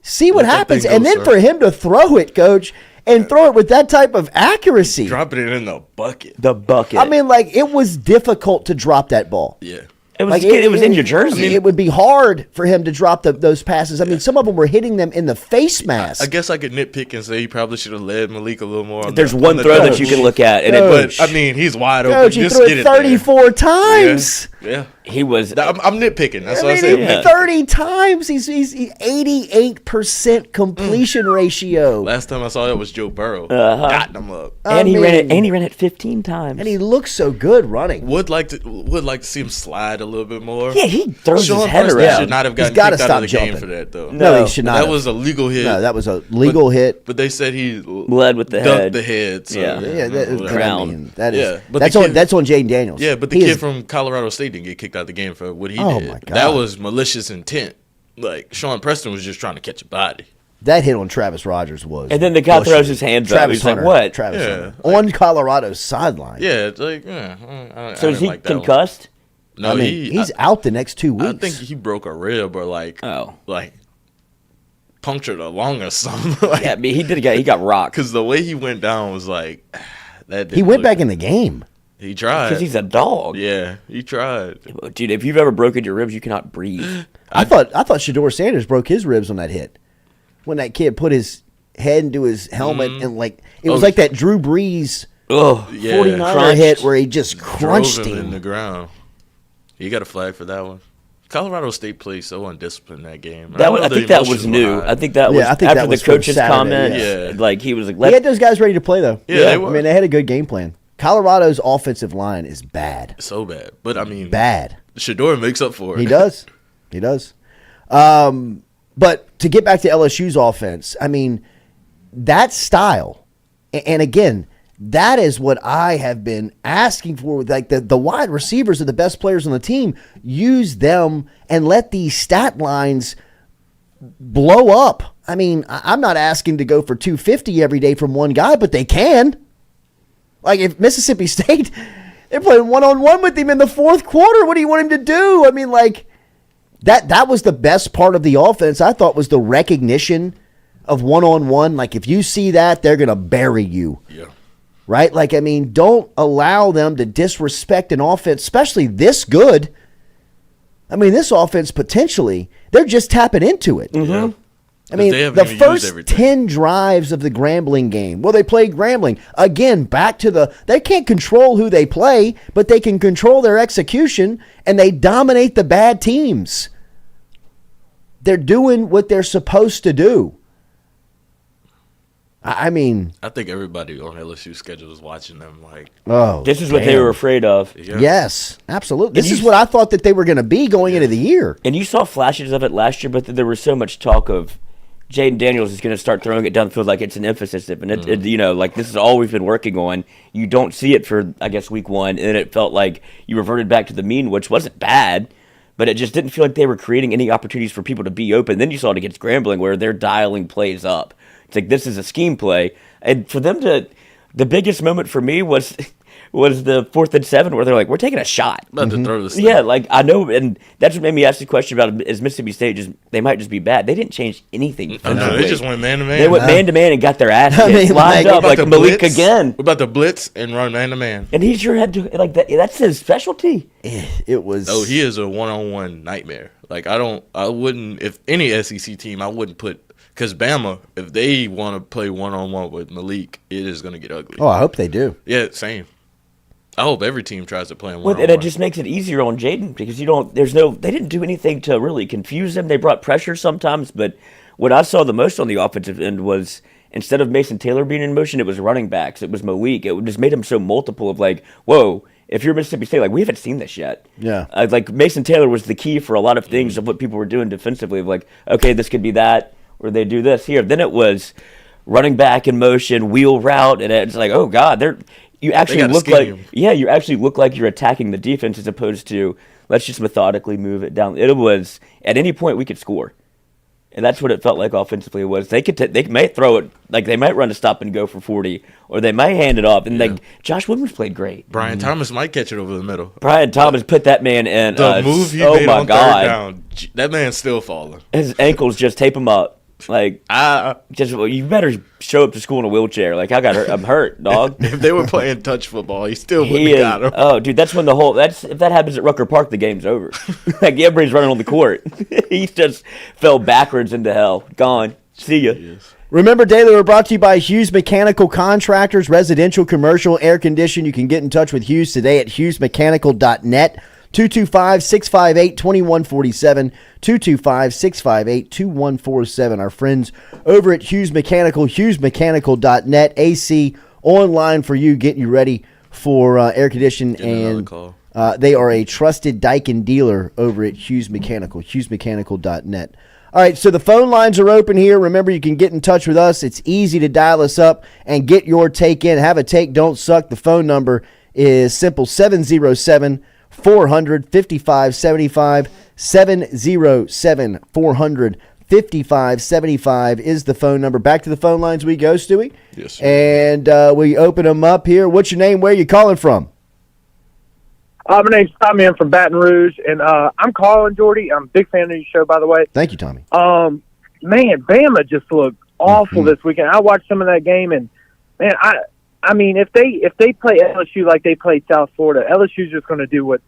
See what happens. And then for him to throw it, Coach, and throw it with that type of accuracy. Dropping it in the bucket. The bucket. I mean, like, it was difficult to drop that ball. Yeah. It was in your jersey. It would be hard for him to drop those passes. I mean, some of them were hitting them in the face mask. I guess I could nitpick and say he probably should have led Malik a little more. There's one throw that you can look at, but I mean, he's wide open. Coach, he threw it 34 times. Yeah. He was. I'm nitpicking. That's I what mean, I said. 30 times. He's 88% completion ratio. Last time I saw it was Joe Burrow. Got him up. And he ran it 15 times. And he looks so good running. Would like to see him slide a little bit more. Yeah, he throws Sean his head Preston around. should not have gotten He's gotta kicked out of the stop game jumping. for that, though. No, he should not. That have. was a legal hit. No, that was a legal hit. But they said he led with the dunked head. the head. So, That is, but that's on Jaden Daniels. Yeah, but the kid from Colorado State didn't get kicked out of the game for what he did. My God. That was malicious intent. Like, Sean Preston was just trying to catch a body. That hit on Travis Rogers was. And then the guy throws his hands up. He's Hunter, like, what? Travis Hunter. On Colorado's sideline. Yeah, it's like, so is he concussed? No, I mean, he's out the next 2 weeks. I think he broke a rib or like punctured a lung or something. Yeah, I mean, he got rocked. Because the way he went down was like that. He went back in the game. He tried. Because he's a dog. Yeah, he tried. Dude, if you've ever broken your ribs, you cannot breathe. I thought Shedeur Sanders broke his ribs on that hit. When that kid put his head into his helmet and it was like that Drew Brees 49er hit where he just crunched him him in the ground. You got a flag for that one. Colorado State plays so undisciplined that game. I think that was new. I think that was after the coach's comment. Yeah. Like he was like, he had those guys ready to play though. Yeah, they were. I mean, they had a good game plan. Colorado's offensive line is bad. So bad. But I mean, bad. Shedeur makes up for it. He does. He does. But to get back to LSU's offense, I mean, that style, and again, that is what I have been asking for. Like the wide receivers are the best players on the team. Use them and let these stat lines blow up. I mean, I'm not asking to go for 250 every day from one guy, but they can. Like if Mississippi State, they're playing one-on-one with him in the fourth quarter. What do you want him to do? I mean, like that was the best part of the offense, I thought, was the recognition of one-on-one. Like if you see that, they're going to bury you. Yeah. Right? Like, I mean, don't allow them to disrespect an offense, especially this good. I mean, this offense potentially, they're just tapping into it. Yeah. I mean, the first 10 drives of the Grambling game, well, they played Grambling. Again, back to they can't control who they play, but they can control their execution, and they dominate the bad teams. They're doing what they're supposed to do. I mean, I think everybody on LSU schedule is watching them like, this is what they were afraid of. Yeah. Yes, absolutely. This is what I thought that they were going to be going into the year. And you saw flashes of it last year, but there was so much talk of Jaden Daniels is going to start throwing it down the field like it's an emphasis. And like this is all we've been working on. You don't see it for, I guess, week one. And then it felt like you reverted back to the mean, which wasn't bad, but it just didn't feel like they were creating any opportunities for people to be open. Then you saw it against Grambling where they're dialing plays up. It's like this is a scheme play. And for them the biggest moment for me was the 4th and 7 where they're like, we're taking a shot. About to throw this thing. Yeah, like I know, and that's what made me ask the question about is Mississippi State they might just be bad. They didn't change anything. No, they just went man-to-man. They went man-to-man and got their ass lined up like Malik again. We're about to blitz and run man-to-man. And he's your head like that. That's his specialty. It was. Oh, he is a one-on-one nightmare. Like I wouldn't, if any SEC team, I wouldn't put. Because Bama, if they want to play one-on-one with Malik, it is going to get ugly. Oh, I hope they do. Yeah, same. I hope every team tries to play him one-on-one. And it just makes it easier on Jaden because they didn't do anything to really confuse him. They brought pressure sometimes, but what I saw the most on the offensive end was instead of Mason Taylor being in motion, it was running backs. It was Malik. It just made him so multiple of like, whoa, if you're Mississippi State, like we haven't seen this yet. Yeah. Like Mason Taylor was the key for a lot of things of what people were doing defensively. Of like, okay, this could be that. Or they do this here. Then it was running back in motion, wheel route, and it's like, oh God, you actually look like you're attacking the defense as opposed to let's just methodically move it down. It was at any point we could score, and that's what it felt like offensively. It was they might throw it like they might run a stop and go for 40, or they might hand it off. And like Josh Williams played great. Brian Thomas might catch it over the middle. Brian Thomas put that man in. The move he made on third down, that man's still falling. His ankles just tape him up. Like, you better show up to school in a wheelchair. Like, I'm hurt, dog. If they were playing touch football, he still wouldn't have got him. Oh, dude, that's when if that happens at Rucker Park, the game's over. Like, everybody's running on the court. He just fell backwards into hell. Gone. See ya. Remember, Daily, we're brought to you by Hughes Mechanical Contractors, residential, commercial, air conditioning. You can get in touch with Hughes today at hughesmechanical.net. 225-658-2147, 225-658-2147. Our friends over at Hughes Mechanical, hughesmechanical.net, AC online for you, getting you ready for air conditioning. And they are a trusted Daikin dealer over at Hughes Mechanical, hughesmechanical.net. All right, so the phone lines are open here. Remember, you can get in touch with us. It's easy to dial us up and get your take in. Have a take, don't suck. The phone number is simple, 707-400-5575, 707-400-5575 is the phone number. Back to the phone lines we go, Stewie. Yes, sir. And we open them up here. What's your name? Where are you calling from? My name's Tommy. I'm from Baton Rouge, and I'm calling, Jordy. I'm a big fan of your show, by the way. Thank you, Tommy. Man, Bama just looked awful this weekend. I watched some of that game, and man, I mean, if they play LSU like they played South Florida, LSU's just going to do what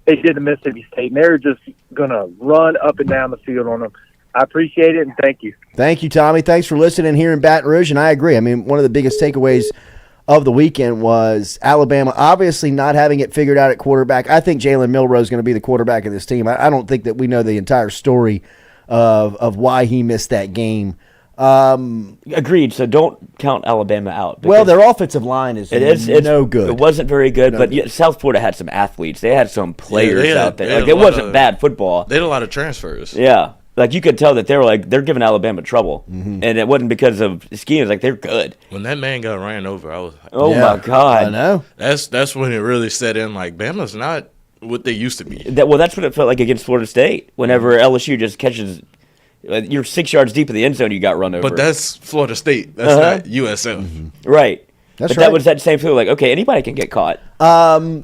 they did to Mississippi State, and they're just going to run up and down the field on them. I appreciate it, and thank you. Thank you, Tommy. Thanks for listening here in Baton Rouge, and I agree. I mean, one of the biggest takeaways of the weekend was Alabama obviously not having it figured out at quarterback. I think Jalen Milroe is going to be the quarterback of this team. I don't think that we know the entire story of why he missed that game. Agreed. So don't count Alabama out. Well, their offensive line is no good. It wasn't very good, but South Florida had some athletes. They had some players out there. Like, it wasn't bad football. They had a lot of transfers. Yeah. Like, you could tell that they're giving Alabama trouble. And it wasn't because of schemes. Like, they're good. When that man got ran over, I was like, oh, my God. I know. That's when it really set in. Like, Bama's not what they used to be. That's what it felt like against Florida State. Whenever LSU just catches, you're 6 yards deep in the end zone, you got run over. But that's Florida State. That's not USF. Right. That's but right. that was that same feeling. Like, okay, anybody can get caught.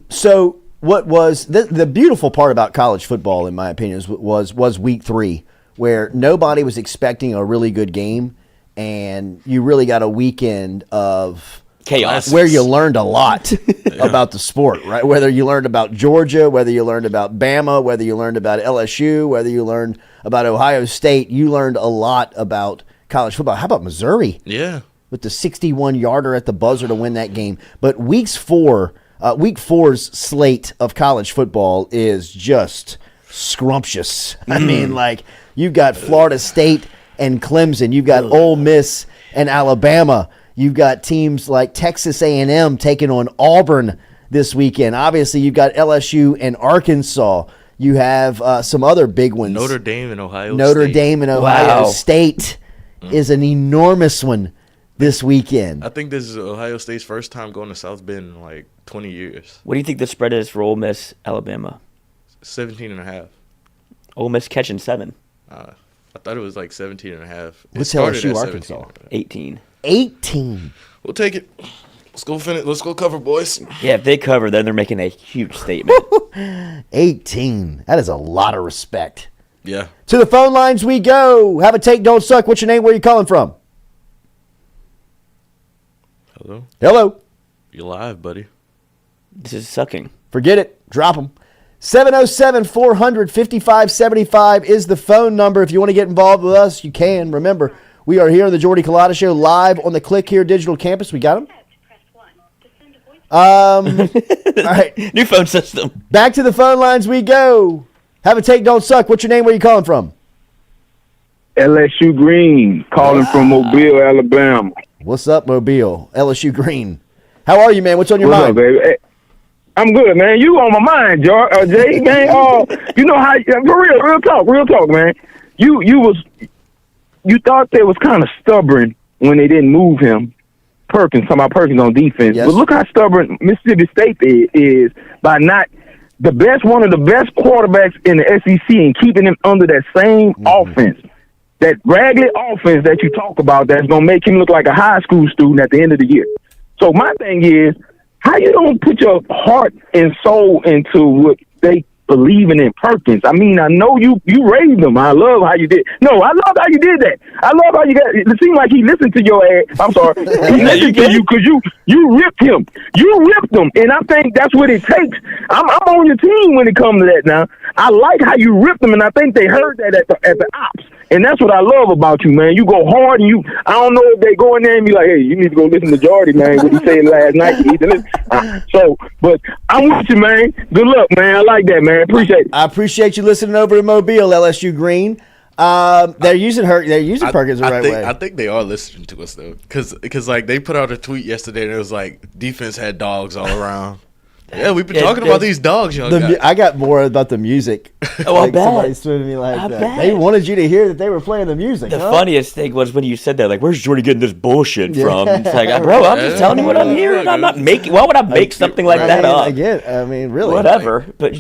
So what was the beautiful part about college football, in my opinion, was week 3, where nobody was expecting a really good game, and you really got a weekend of chaos where you learned a lot about the sport, right? Whether you learned about Georgia, whether you learned about Bama, whether you learned about LSU, whether you learned about Ohio State, you learned a lot about college football. How about Missouri? Yeah. With the 61-yarder at the buzzer to win that game. But week 4's slate of college football is just scrumptious. I mean, like, you've got Florida State and Clemson. You've got Ole Miss and Alabama. You've got teams like Texas A&M taking on Auburn this weekend. Obviously, you've got LSU and Arkansas. You have some other big ones. Notre Dame and Ohio State is an enormous one this weekend. I think this is Ohio State's first time going to South Bend in like 20 years. What do you think the spread is for Ole Miss, Alabama? 17.5. Ole Miss catching 7. I thought it was like 17.5. What's LSU, Arkansas? 18. 18. We'll take it. Let's go finish. Let's go cover, boys. Yeah, if they cover, then they're making a huge statement. 18. That is a lot of respect. Yeah. To the phone lines we go. Have a take, don't suck. What's your name? Where are you calling from? Hello. Hello. You're live, buddy. This is sucking. Forget it. Drop them. 707-400-5575 is the phone number. If you want to get involved with us, you can. Remember, we are here on the Jordy Culotta Show live on the Click Here digital campus. We got them? All right. New phone system. Back to the phone lines we go. Have a take, don't suck. What's your name? Where are you calling from? LSU Green, calling from Mobile, Alabama. What's up, Mobile? LSU Green. How are you, man? What's on your mind? Up, baby? Hey, I'm good, man. You on my mind, Jay, man. You know how? For real talk, man. You thought they was kind of stubborn when they didn't move him. Perkins on defense. Yes. But look how stubborn Mississippi State is by not one of the best quarterbacks in the SEC and keeping him under that same offense. That ragged offense that you talk about that's going to make him look like a high school student at the end of the year. So my thing is, how you don't put your heart and soul into what they believing in Perkins. I mean, I know you raised him. I love how you did. No, I love how you did that. I love how you got. It seemed like he listened to your ass. I'm sorry, he listened to you because you ripped him. You ripped him, and I think that's what it takes. I'm on your team when it comes to that. Now, I like how you ripped them, and I think they heard that at the ops. And that's what I love about you, man. You go hard, and I don't know if they go in there and be like, hey, you need to go listen to Jordy, man, what he said last night. You need to listen. But I'm with you, man. Good luck, man. I like that, man. Appreciate it. I appreciate you listening over in Mobile, LSU Green. They're using Perkins the right way. I think they are listening to us, though. Because like, they put out a tweet yesterday, and it was like, defense had dogs all around. Yeah, we've been talking about these dogs, y'all. I got more about the music. I bet. Somebody tweeted me like that. They wanted you to hear that they were playing the music. The funniest thing was when you said that, like, where's Jordy getting this bullshit from? It's like, bro, I'm just telling you what I'm hearing. I'm not making. Why would I make something like that up? Again, I mean, really. Whatever. But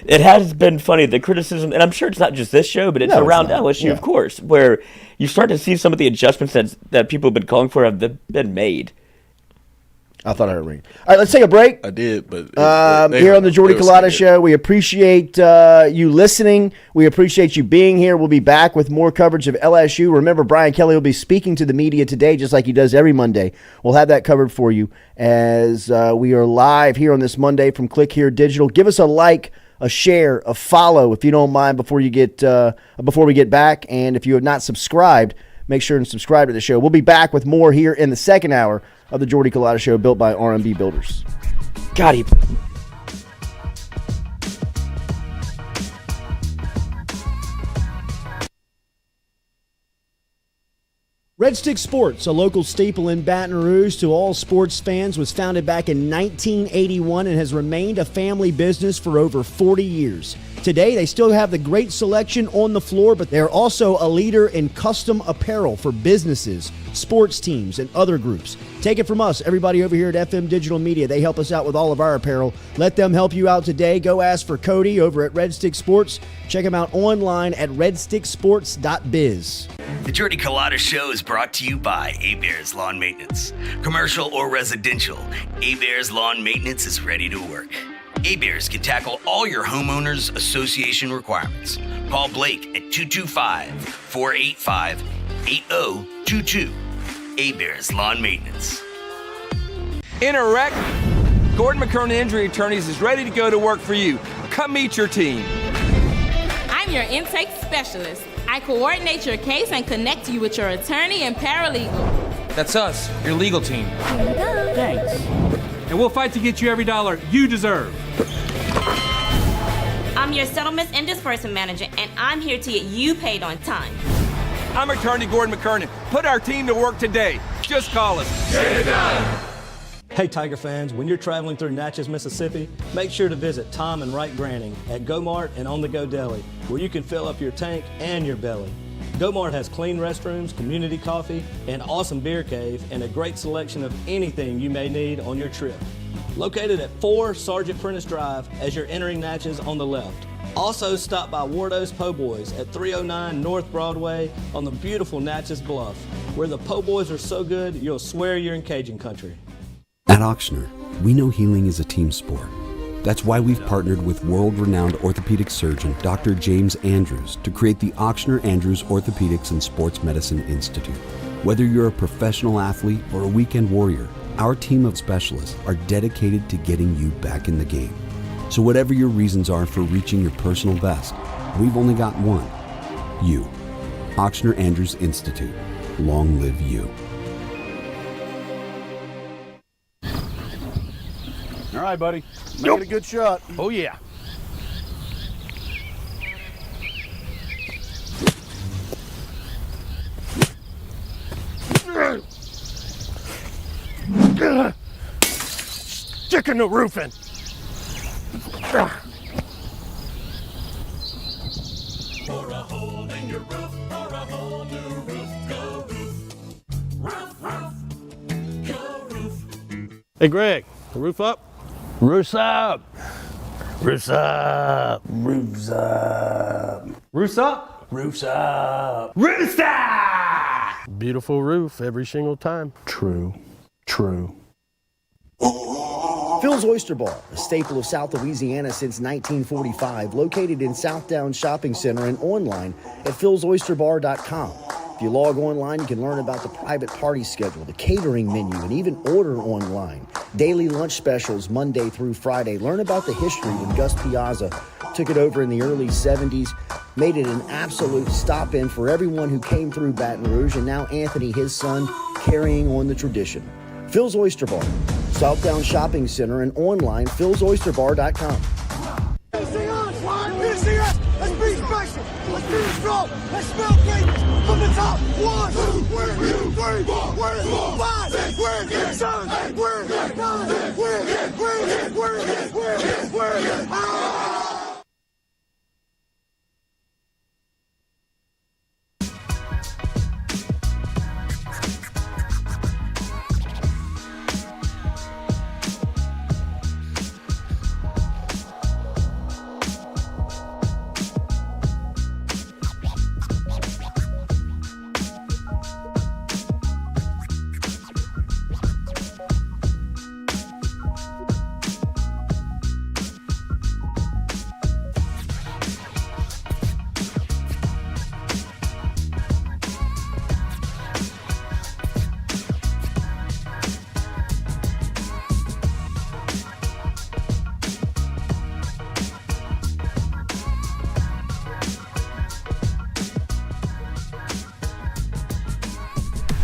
it has been funny, the criticism, and I'm sure it's not just this show, but it's around LSU, of course, where you start to see some of the adjustments that people have been calling for have been made. I thought I heard a ring. All right, let's take a break. I did, but here on the Jordy Culotta Show, we appreciate you listening. We appreciate you being here. We'll be back with more coverage of LSU. Remember, Brian Kelly will be speaking to the media today, just like he does every Monday. We'll have that covered for you as we are live here on this Monday from Click Here Digital. Give us a like, a share, a follow, if you don't mind, before we get back. And if you have not subscribed, make sure and subscribe to the show. We'll be back with more here in the second hour of the Jordy Culotta Show, built by RMB Builders. Got him. Red Stick Sports, a local staple in Baton Rouge to all sports fans, was founded back in 1981 and has remained a family business for over 40 years. Today, they still have the great selection on the floor, but they're also a leader in custom apparel for businesses, sports teams, and other groups. Take it from us, everybody over here at FM Digital Media. They help us out with all of our apparel. Let them help you out today. Go ask for Cody over at Red Stick Sports. Check him out online at redsticksports.biz. The Jordy Culotta Show is brought to you by A-Bears Lawn Maintenance. Commercial or residential, A-Bears Lawn Maintenance is ready to work. A-Bears can tackle all your homeowners association requirements. Call Blake at 225-485-8022. A-Bears Lawn Maintenance. In a wreck, Gordon McKernan Injury Attorneys is ready to go to work for you. Come meet your team. I'm your intake specialist. I coordinate your case and connect you with your attorney and paralegal. That's us, your legal team. Thanks. And we'll fight to get you every dollar you deserve. I'm your settlements and disbursement manager, and I'm here to get you paid on time. I'm attorney Gordon McKernan. Put our team to work today. Just call us. Get it done. Hey Tiger fans, when you're traveling through Natchez, Mississippi, make sure to visit Tom and Wright Granning at Go-Mart and On The Go Deli, where you can fill up your tank and your belly. Go-Mart has clean restrooms, community coffee, an awesome beer cave, and a great selection of anything you may need on your trip. Located at 4 Sergeant Prentice Drive as you're entering Natchez on the left. Also stop by Wardo's Po' Boys at 309 North Broadway on the beautiful Natchez Bluff, where the Po' Boys are so good you'll swear you're in Cajun country. At Ochsner, we know healing is a team sport. That's why we've partnered with world-renowned orthopedic surgeon Dr. James Andrews to create the Ochsner Andrews Orthopedics and Sports Medicine Institute. Whether you're a professional athlete or a weekend warrior, our team of specialists are dedicated to getting you back in the game. So whatever your reasons are for reaching your personal best, we've only got one. You. Ochsner Andrews Institute. Long live you. All right, buddy. Make it a good shot. Oh, yeah. Sticking the roof in. For a hole in your roof, for a whole new roof, go roof. Roof, roof, go roof. Hey, Greg, the roof up? Roof's up. Roof's up. Roof's up. Roof's up? Roof's up. Roof's up! Beautiful roof every single time. True. True. Phil's Oyster Bar, a staple of South Louisiana since 1945, located in Southdown Shopping Center and online at philsoysterbar.com. If you log online, you can learn about the private party schedule, the catering menu, and even order online. Daily lunch specials Monday through Friday. Learn about the history when Gus Piazza took it over in the early 70s, made it an absolute stop-in for everyone who came through Baton Rouge, and now Anthony, his son, carrying on the tradition. Phil's Oyster Bar, Southdown Shopping Center, and online, philsoysterbar.com. Let's be special. Let's be strong. Let's smell greatness from the top. 1, 2, 3, 4, 5, 6, 7, 8, 9,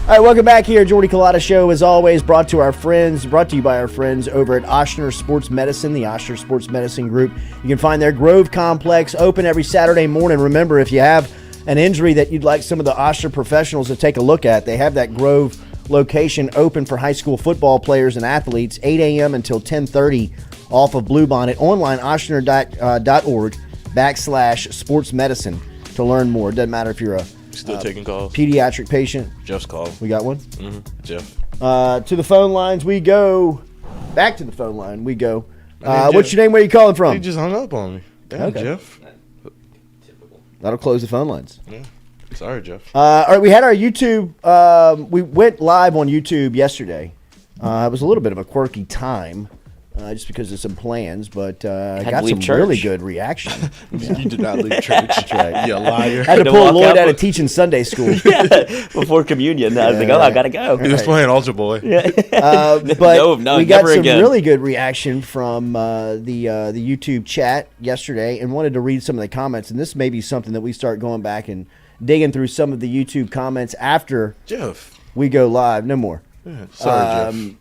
All right, welcome back here. Jordy Culotta Show, as always, brought to you by our friends over at Ochsner Sports Medicine, the Ochsner Sports Medicine Group. You can find their Grove Complex open every Saturday morning. Remember, if you have an injury that you'd like some of the Ochsner professionals to take a look at, they have that Grove location open for high school football players and athletes, 8 a.m. until 10:30 off of Bluebonnet. Online, ochsner.org/sports medicine to learn more. It doesn't matter if you're a Still taking calls. Pediatric patient. Jeff's call. We got one? Mm-hmm. Jeff. To the phone lines we go. Back to the phone line we go. Jeff. What's your name? Where are you calling from? He just hung up on me. Damn, Okay. Jeff. That'll close the phone lines. Yeah. Sorry, Jeff. All right, we had our YouTube. We went live on YouTube yesterday. It was a little bit of a quirky time. Just because of some plans, but I got some really good reaction. You did not leave church. That's right. You liar. I had to pull Lloyd out of teaching Sunday school. Before communion. I was like, I got to go. He was playing Ultra Boy. But no, we got some again. really good reaction from the YouTube chat yesterday and wanted to read some of the comments. And this may be something that we start going back and digging through some of the YouTube comments after Jeff. we go live. No more. Yeah, sorry, Jeff.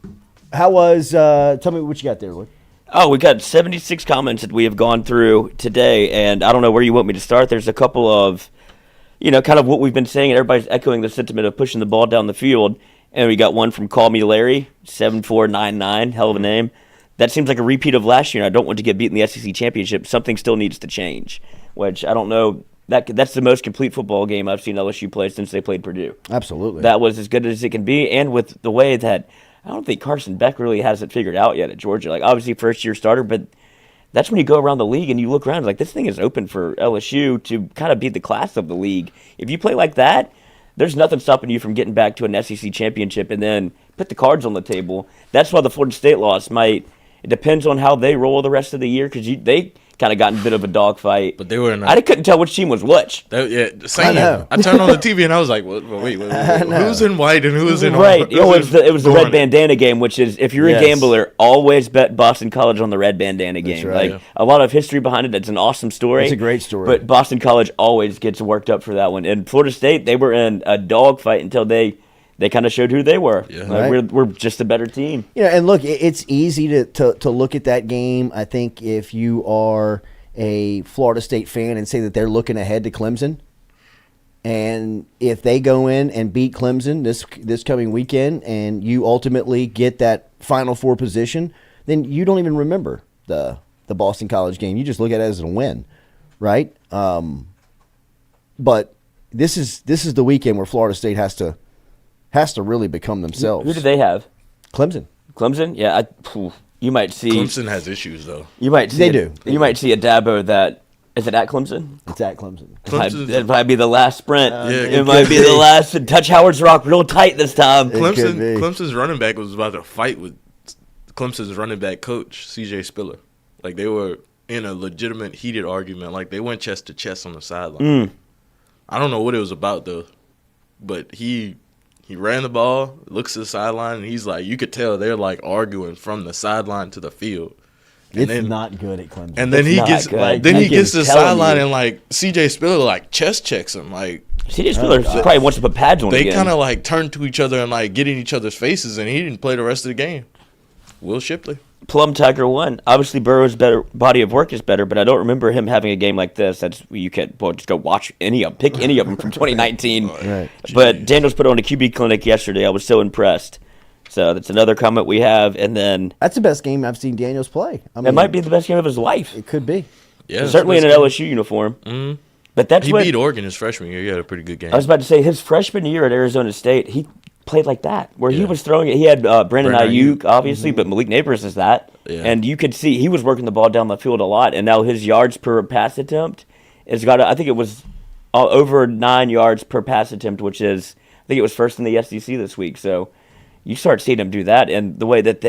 How was, tell me what you got there, Lloyd. Oh, we got 76 comments that we have gone through today, and I don't know where you want me to start. There's a couple of, kind of what we've been saying, and everybody's echoing the sentiment of pushing the ball down the field. And we got one from Call Me Larry, 7499, hell of a name. That seems like a repeat of last year, and I don't want to get beat in the SEC championship. Something still needs to change, which I don't know. That's the most complete football game I've seen LSU play since they played Purdue. Absolutely. That was as good as it can be, and with the way that I don't think Carson Beck really has it figured out yet at Georgia. Like, obviously, first-year starter, but that's when you go around the league and you look around, like, this thing is open for LSU to kind of be the class of the league. If you play like that, there's nothing stopping you from getting back to an SEC championship and then put the cards on the table. That's why the Florida State loss it depends on how they roll the rest of the year, because they kind of got in a bit of a dogfight. But they were in I couldn't tell which team was which. Same. I turned on the TV and I was like, wait, who's in white and who's in right? orange? It was the red bandana game, which is, if you're a gambler, always bet Boston College on the red bandana game. Right. Like, a lot of history behind it. It's an awesome story. It's a great story. But Boston College always gets worked up for that one. And Florida State, they were in a dogfight until they kind of showed who they were. Yeah. Like, Right. we're just a better team. And look, it's easy to look at that game. I think if you are a Florida State fan and say that they're looking ahead to Clemson, and if they go in and beat Clemson this coming weekend and you ultimately get that Final Four position, then you don't even remember the Boston College game. You just look at it as a win, right? But this is the weekend where Florida State has to really become themselves. Who do they have? Clemson. Clemson? Yeah, you might see. Clemson has issues, though. You might see. They do. You might see a Dabo that. Is it at Clemson? It's at Clemson. It might be the last sprint. Yeah, it might be the last. Touch Howard's Rock real tight this time. Clemson's running back was about to fight with Clemson's running back coach, C.J. Spiller. Like, they were in a legitimate heated argument. Like, they went chest to chest on the sideline. I don't know what it was about, though. But he ran the ball, looks to the sideline, and he's like, you could tell they're, like, arguing from the sideline to the field. It's not good at Clemson. And then he gets to the sideline and, like, C.J. Spiller, like, chest checks him. Like, C.J. Spiller probably wants to put pads on. They kind of, like, turned to each other and, like, get in each other's faces, and he didn't play the rest of the game. Will Shipley. Plum Tiger won. Obviously, Burrow's better body of work is better, but I don't remember him having a game like this. That's you can just go watch any of them, pick any of them from 2019. Right. But Daniels put on a QB clinic yesterday. I was so impressed. So that's another comment we have, and then that's the best game I've seen Daniels play. I mean, it might be the best game of his life. It could be. Yeah, certainly in an LSU uniform. Mm-hmm. But he beat Oregon his freshman year. He had a pretty good game. I was about to say his freshman year at Arizona State, he played like that, where he was throwing it. He had Brandon Ayuk, obviously, but Malik Neighbors is that. Yeah. And you could see he was working the ball down the field a lot, and now his yards per pass attempt has got, I think it was over 9 yards per pass attempt, which is, I think it was first in the SEC this week. So you start seeing him do that, and the way that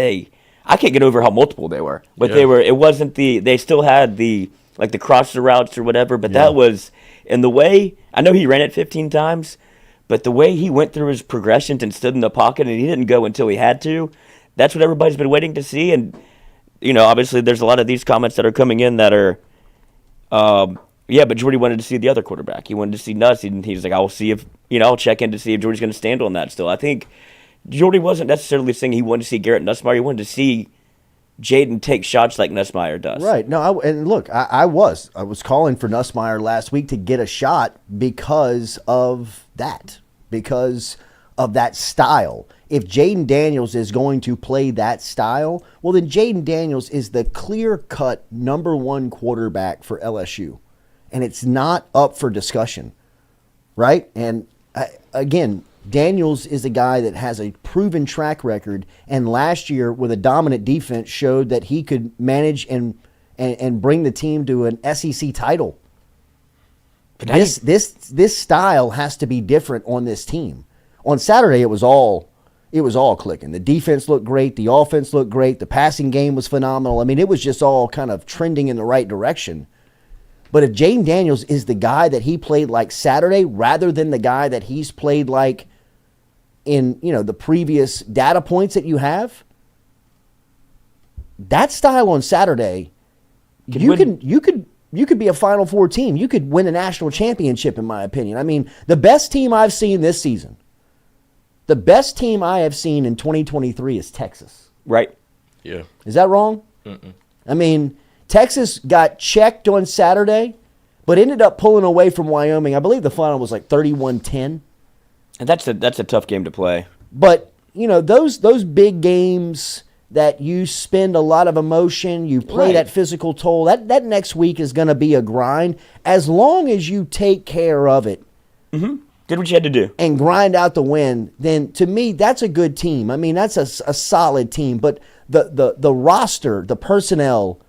I can't get over how multiple they were. But they still had the cross routes or whatever, but that was, in the way, I know he ran it 15 times, but the way he went through his progressions and stood in the pocket and he didn't go until he had to, that's what everybody's been waiting to see. And, obviously there's a lot of these comments that are coming in that are, but Jordy wanted to see the other quarterback. He wanted to see Nuss, and he's like, I'll see if, I'll check in to see if Jordy's going to stand on that still. I think Jordy wasn't necessarily saying he wanted to see Garrett Nussmeier. He wanted to see Jaden take shots like Nussmeier does. Right. No, and look, I was calling for Nussmeier last week to get a shot because of that style. If Jaden Daniels is going to play that style, well, then Jaden Daniels is the clear-cut number one quarterback for LSU. And it's not up for discussion, right? And again, Daniels is a guy that has a proven track record, and last year with a dominant defense showed that he could manage and bring the team to an SEC title. But this style has to be different on this team. On Saturday, it was all clicking. The defense looked great, the offense looked great, the passing game was phenomenal. I mean, it was just all kind of trending in the right direction. But if Jaden Daniels is the guy that he played like Saturday rather than the guy that he's played like in, the previous data points that you have, that style on Saturday, you could be a Final Four team. You could win a national championship, in my opinion. I mean, the best team I've seen this season, the best team I have seen in 2023 is Texas. Right. Yeah. Is that wrong? Mm-mm. I mean, Texas got checked on Saturday, but ended up pulling away from Wyoming. I believe the final was like 31-10. And that's a tough game to play. But, those big games that you spend a lot of emotion, you play that physical toll, that next week is going to be a grind. As long as you take care of it. Mm-hmm. Did what you had to do. And grind out the win, then to me, that's a good team. I mean, that's a solid team. But the roster, the personnel,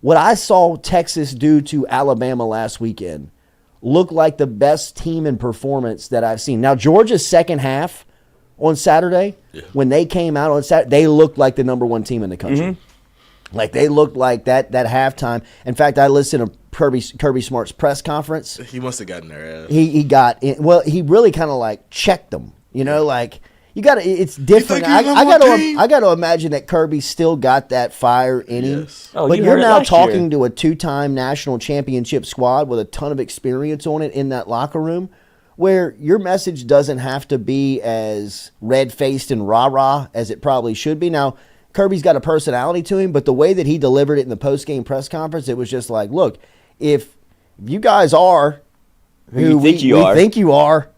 what I saw Texas do to Alabama last weekend looked like the best team in performance that I've seen. Now, Georgia's second half on Saturday, when they came out on Saturday, they looked like the number one team in the country. Mm-hmm. Like, they looked like that halftime. In fact, I listened to Kirby Smart's press conference. He must have gotten their ass. He got in. Well, he really kind of like checked them. Like, you got to. It's different. I got to imagine that Kirby still got that fire in him. Yes. But you're now talking to a two-time national championship squad with a ton of experience on it in that locker room, where your message doesn't have to be as red-faced and rah-rah as it probably should be. Now, Kirby's got a personality to him, but the way that he delivered it in the post-game press conference, it was just like, look, if you guys are who we think you are,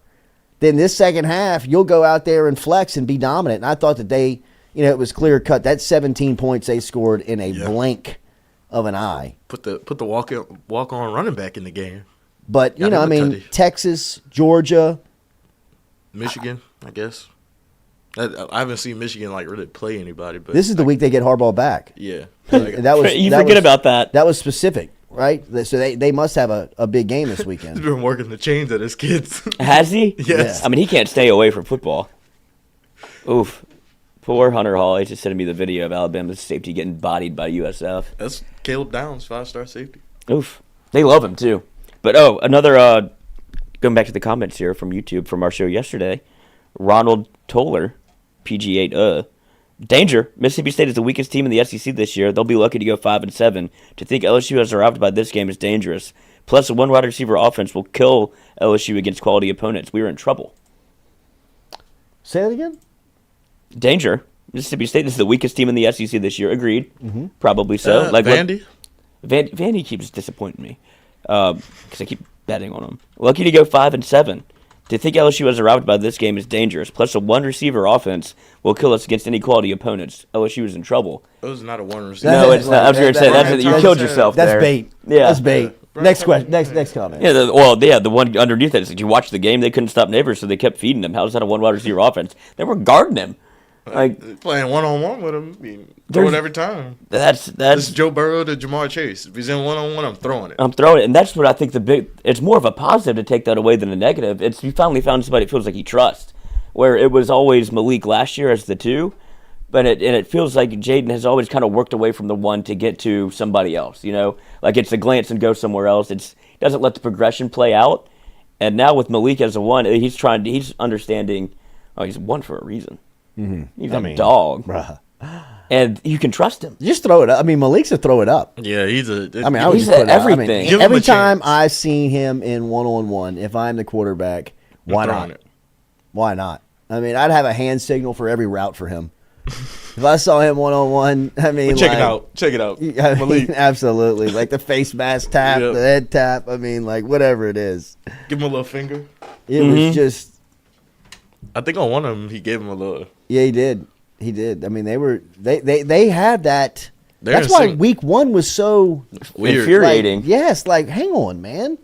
then this second half, you'll go out there and flex and be dominant. And I thought that they, it was clear cut. That 17 points they scored in a blink of an eye. Put the walk on running back in the game. But, Texas, Georgia. Michigan, I guess. I haven't seen Michigan really play anybody. But this is the week they get Harbaugh back. Yeah. You forget about that. That was specific. Right? So they must have a big game this weekend. He's been working the chains at his kids. Has he? Yes. I mean, he can't stay away from football. Oof. Poor Hunter Hall. He's just sending me the video of Alabama's safety getting bodied by USF. That's Caleb Downs, 5-star safety. Oof. They love him, too. But, another, going back to the comments here from YouTube from our show yesterday, Ronald Toller, PG8, danger. Mississippi State is the weakest team in the SEC this year. They'll be lucky to go 5-7. To think LSU has arrived by this game is dangerous. Plus, a one wide receiver offense will kill LSU against quality opponents. We are in trouble. Say that again? Danger. Mississippi State is the weakest team in the SEC this year. Agreed. Mm-hmm. Probably so. Vandy? Vandy keeps disappointing me because I keep betting on them. Lucky to go 5-7. To think LSU has arrived by this game is dangerous. Plus, a one receiver offense will kill us against any quality opponents. LSU is in trouble. It was not a one receiver. No, it's not. I was going to say you killed yourself. That's there. bait. Yeah, that's bait. Next question. Next comment. Yeah, the one underneath it is that you watch the game. They couldn't stop Neighbors, so they kept feeding him. How is that a one wide receiver offense? They were guarding him. Like playing one-on-one with him, throw it every time. That's It's Joe Burrow to Jamar Chase. If he's in one-on-one, I'm throwing it. And that's what I think it's more of a positive to take that away than a negative. It's you finally found somebody that feels like you trust, where it was always Malik last year as the 2, but it feels like Jaden has always kind of worked away from the 1 to get to somebody else. Like it's a glance and go somewhere else. He doesn't let the progression play out, and now with Malik as a 1, he's understanding. Oh, he's 1 for a reason. Mm-hmm. He's a dog, bruh. And you can trust him. Just throw it up. I mean, Malik's a throw it up. Yeah, he's a. I would just put everything. It out. Every time I've seen him in one-on-one, if I'm the quarterback, why not? Why not? I mean, I'd have a hand signal for every route for him. If I saw him one-on-one, I mean, check it out. Check it out. I mean, absolutely. Like the face mask tap, the head tap. I mean, like whatever it is. Give him a little finger. It was just. I think on one of them he gave him a little. Yeah, he did. He did. I mean, they had that. That's why week 1 was so weird, infuriating. Like, hang on, man.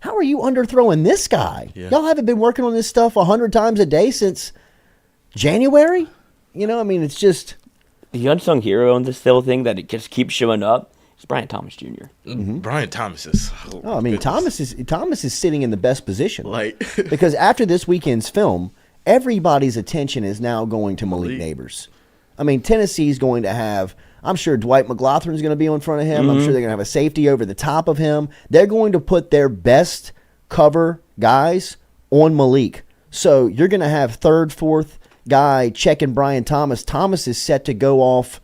How are you underthrowing this guy? Yeah. Y'all haven't been working on this stuff 100 times a day since January? I mean, it's just the unsung hero in this whole thing that it just keeps showing up. It's Brian Thomas Jr. Mm-hmm. Brian Thomas is. I mean, Thomas is sitting in the best position, because after this weekend's film, everybody's attention is now going to Malik Neighbors. I mean, Tennessee's going to have, I'm sure Dwight McLaughlin's going to be in front of him. I'm sure they're going to have a safety over the top of him. They're going to put their best cover guys on Malik. So you're going to have third, fourth guy checking Brian Thomas. Thomas is set to go off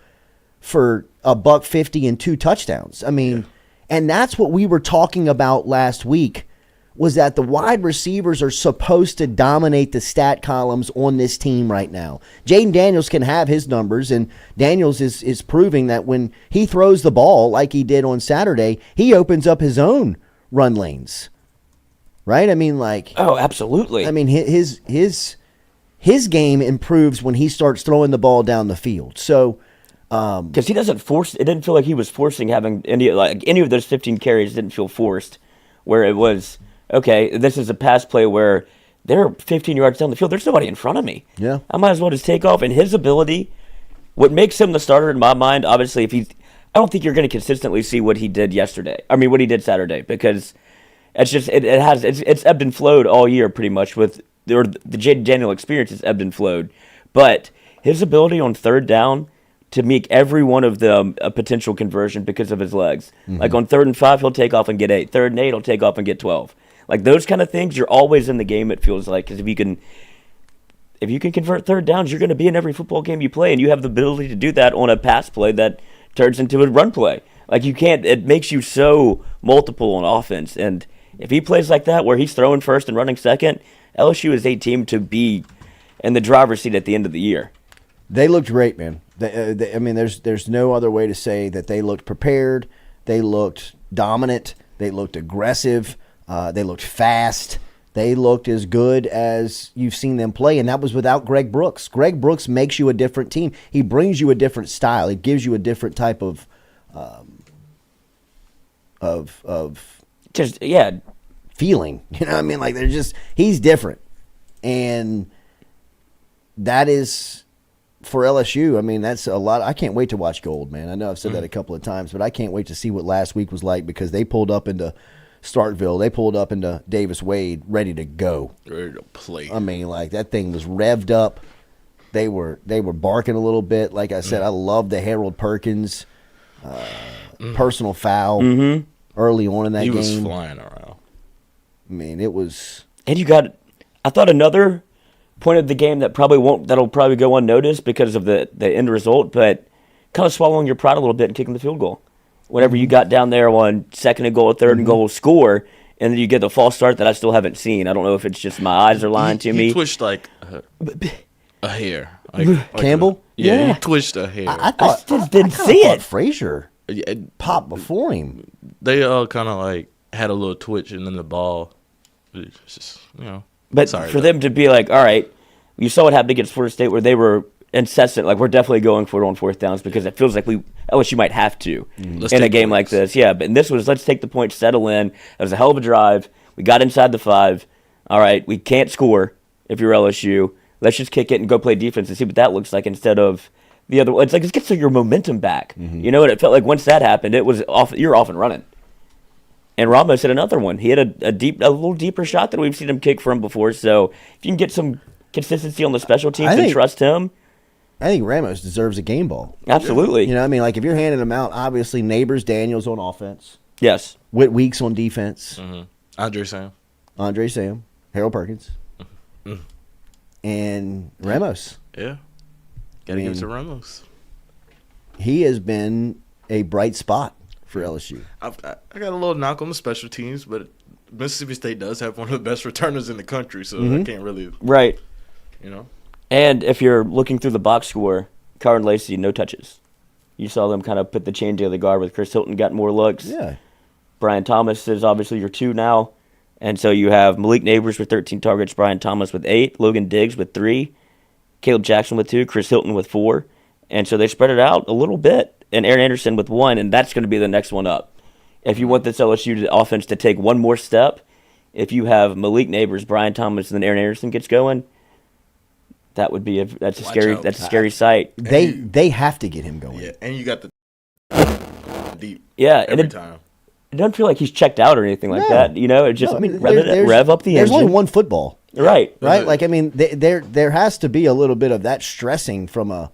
for $150 and 2 touchdowns. I mean, and that's what we were talking about last week, was that the wide receivers are supposed to dominate the stat columns on this team right now. Jaden Daniels can have his numbers, and Daniels is proving that when he throws the ball like he did on Saturday, he opens up his own run lanes. Right? I mean, like... Oh, absolutely. I mean, his game improves when he starts throwing the ball down the field. So... Because he doesn't force... It didn't feel like he was forcing having any of those 15 carries didn't feel forced, where it was... Okay, this is a pass play where they're 15 yards down the field. There's nobody in front of me. Yeah. I might as well just take off. And his ability, what makes him the starter in my mind, obviously, I don't think you're going to consistently see what he did what he did Saturday, because it's just, it's ebbed and flowed all year pretty much the Jaden Daniel experience is ebbed and flowed. But his ability on third down to make every one of them a potential conversion because of his legs. Mm-hmm. Like on 3rd and 5, he'll take off and get 8. 3rd and 8, he'll take off and get 12. Like those kind of things, you're always in the game, it feels like, because if you can convert third downs, you're going to be in every football game you play, and you have the ability to do that on a pass play that turns into a run play. Like it makes you so multiple on offense, and if he plays like that, where he's throwing first and running second, LSU is a team to be in the driver's seat at the end of the year. They looked great, man. I mean, there's no other way to say that they looked prepared, they looked dominant, they looked aggressive. They looked fast. They looked as good as you've seen them play, and that was without Greg Brooks. Greg Brooks makes you a different team. He brings you a different style. He gives you a different type of feeling. You know what I mean? Like he's different, and that is for LSU. I mean, that's a lot. I can't wait to watch Gold, man. I know I've said that a couple of times, but I can't wait to see what last week was like, because they pulled up into Starkville. They pulled up into Davis Wade ready to go. Ready to play. I mean, like, that thing was revved up. they were barking a little bit. Like I said, I love the Harold Perkins personal foul early on in that game. He was flying around. I mean, it was. And I thought another point of the game that'll probably go unnoticed because of the end result, but kind of swallowing your pride a little bit and kicking the field goal. Whenever you got down there on second and goal, third and goal, score, and then you get the false start that I still haven't seen. I don't know if it's just my eyes are lying to me. He twitched like a hair. Like Campbell? He twitched a hair. I thought just didn't see it. Frazier popped before him. They all kind of like had a little twitch, and then the ball, it's just, But for them to be like, all right, you saw what happened against Florida State where they were incessant, like we're definitely going for it on fourth downs because it feels like LSU might have to in a game like this. Yeah, but this was let's take the points, settle in. It was a hell of a drive. We got inside the 5. All right, we can't score if you're LSU. Let's just kick it and go play defense and see what that looks like instead of the other. It's like let's get your momentum back. You know what it felt like once that happened. It was off. You're off and running. And Ramos hit another one. He had a little deeper shot than we've seen him kick from before. So if you can get some consistency on the special teams and trust him. I think Ramos deserves a game ball. Absolutely. You know what I mean? Like, if you're handing him out, obviously, Neighbors, Daniels on offense. Yes. Whit Weeks on defense. Andre Sam. Harold Perkins. And Ramos. Yeah. Gotta give it to Ramos. He has been a bright spot for LSU. I got a little knock on the special teams, but Mississippi State does have one of the best returners in the country, so I can't really. Right. You know? And if you're looking through the box score, Carr and Lacey, no touches. You saw them kind of put the change of the guard with Chris Hilton got more looks. Yeah. Brian Thomas is obviously your 2 now. And so you have Malik Neighbors with 13 targets, Brian Thomas with 8, Logan Diggs with 3, Caleb Jackson with 2, Chris Hilton with 4. And so they spread it out a little bit. And Aaron Anderson with 1, and that's going to be the next one up. If you want this LSU offense to take one more step, if you have Malik Neighbors, Brian Thomas, and then Aaron Anderson gets going, that would be that's a scary sight. They have to get him going. Yeah, and you got the deep. Yeah, every and time. It doesn't feel like he's checked out or anything like that. You know, it just rev up the engine. There's only one football. Right. Like, I mean, there has to be a little bit of that stressing from a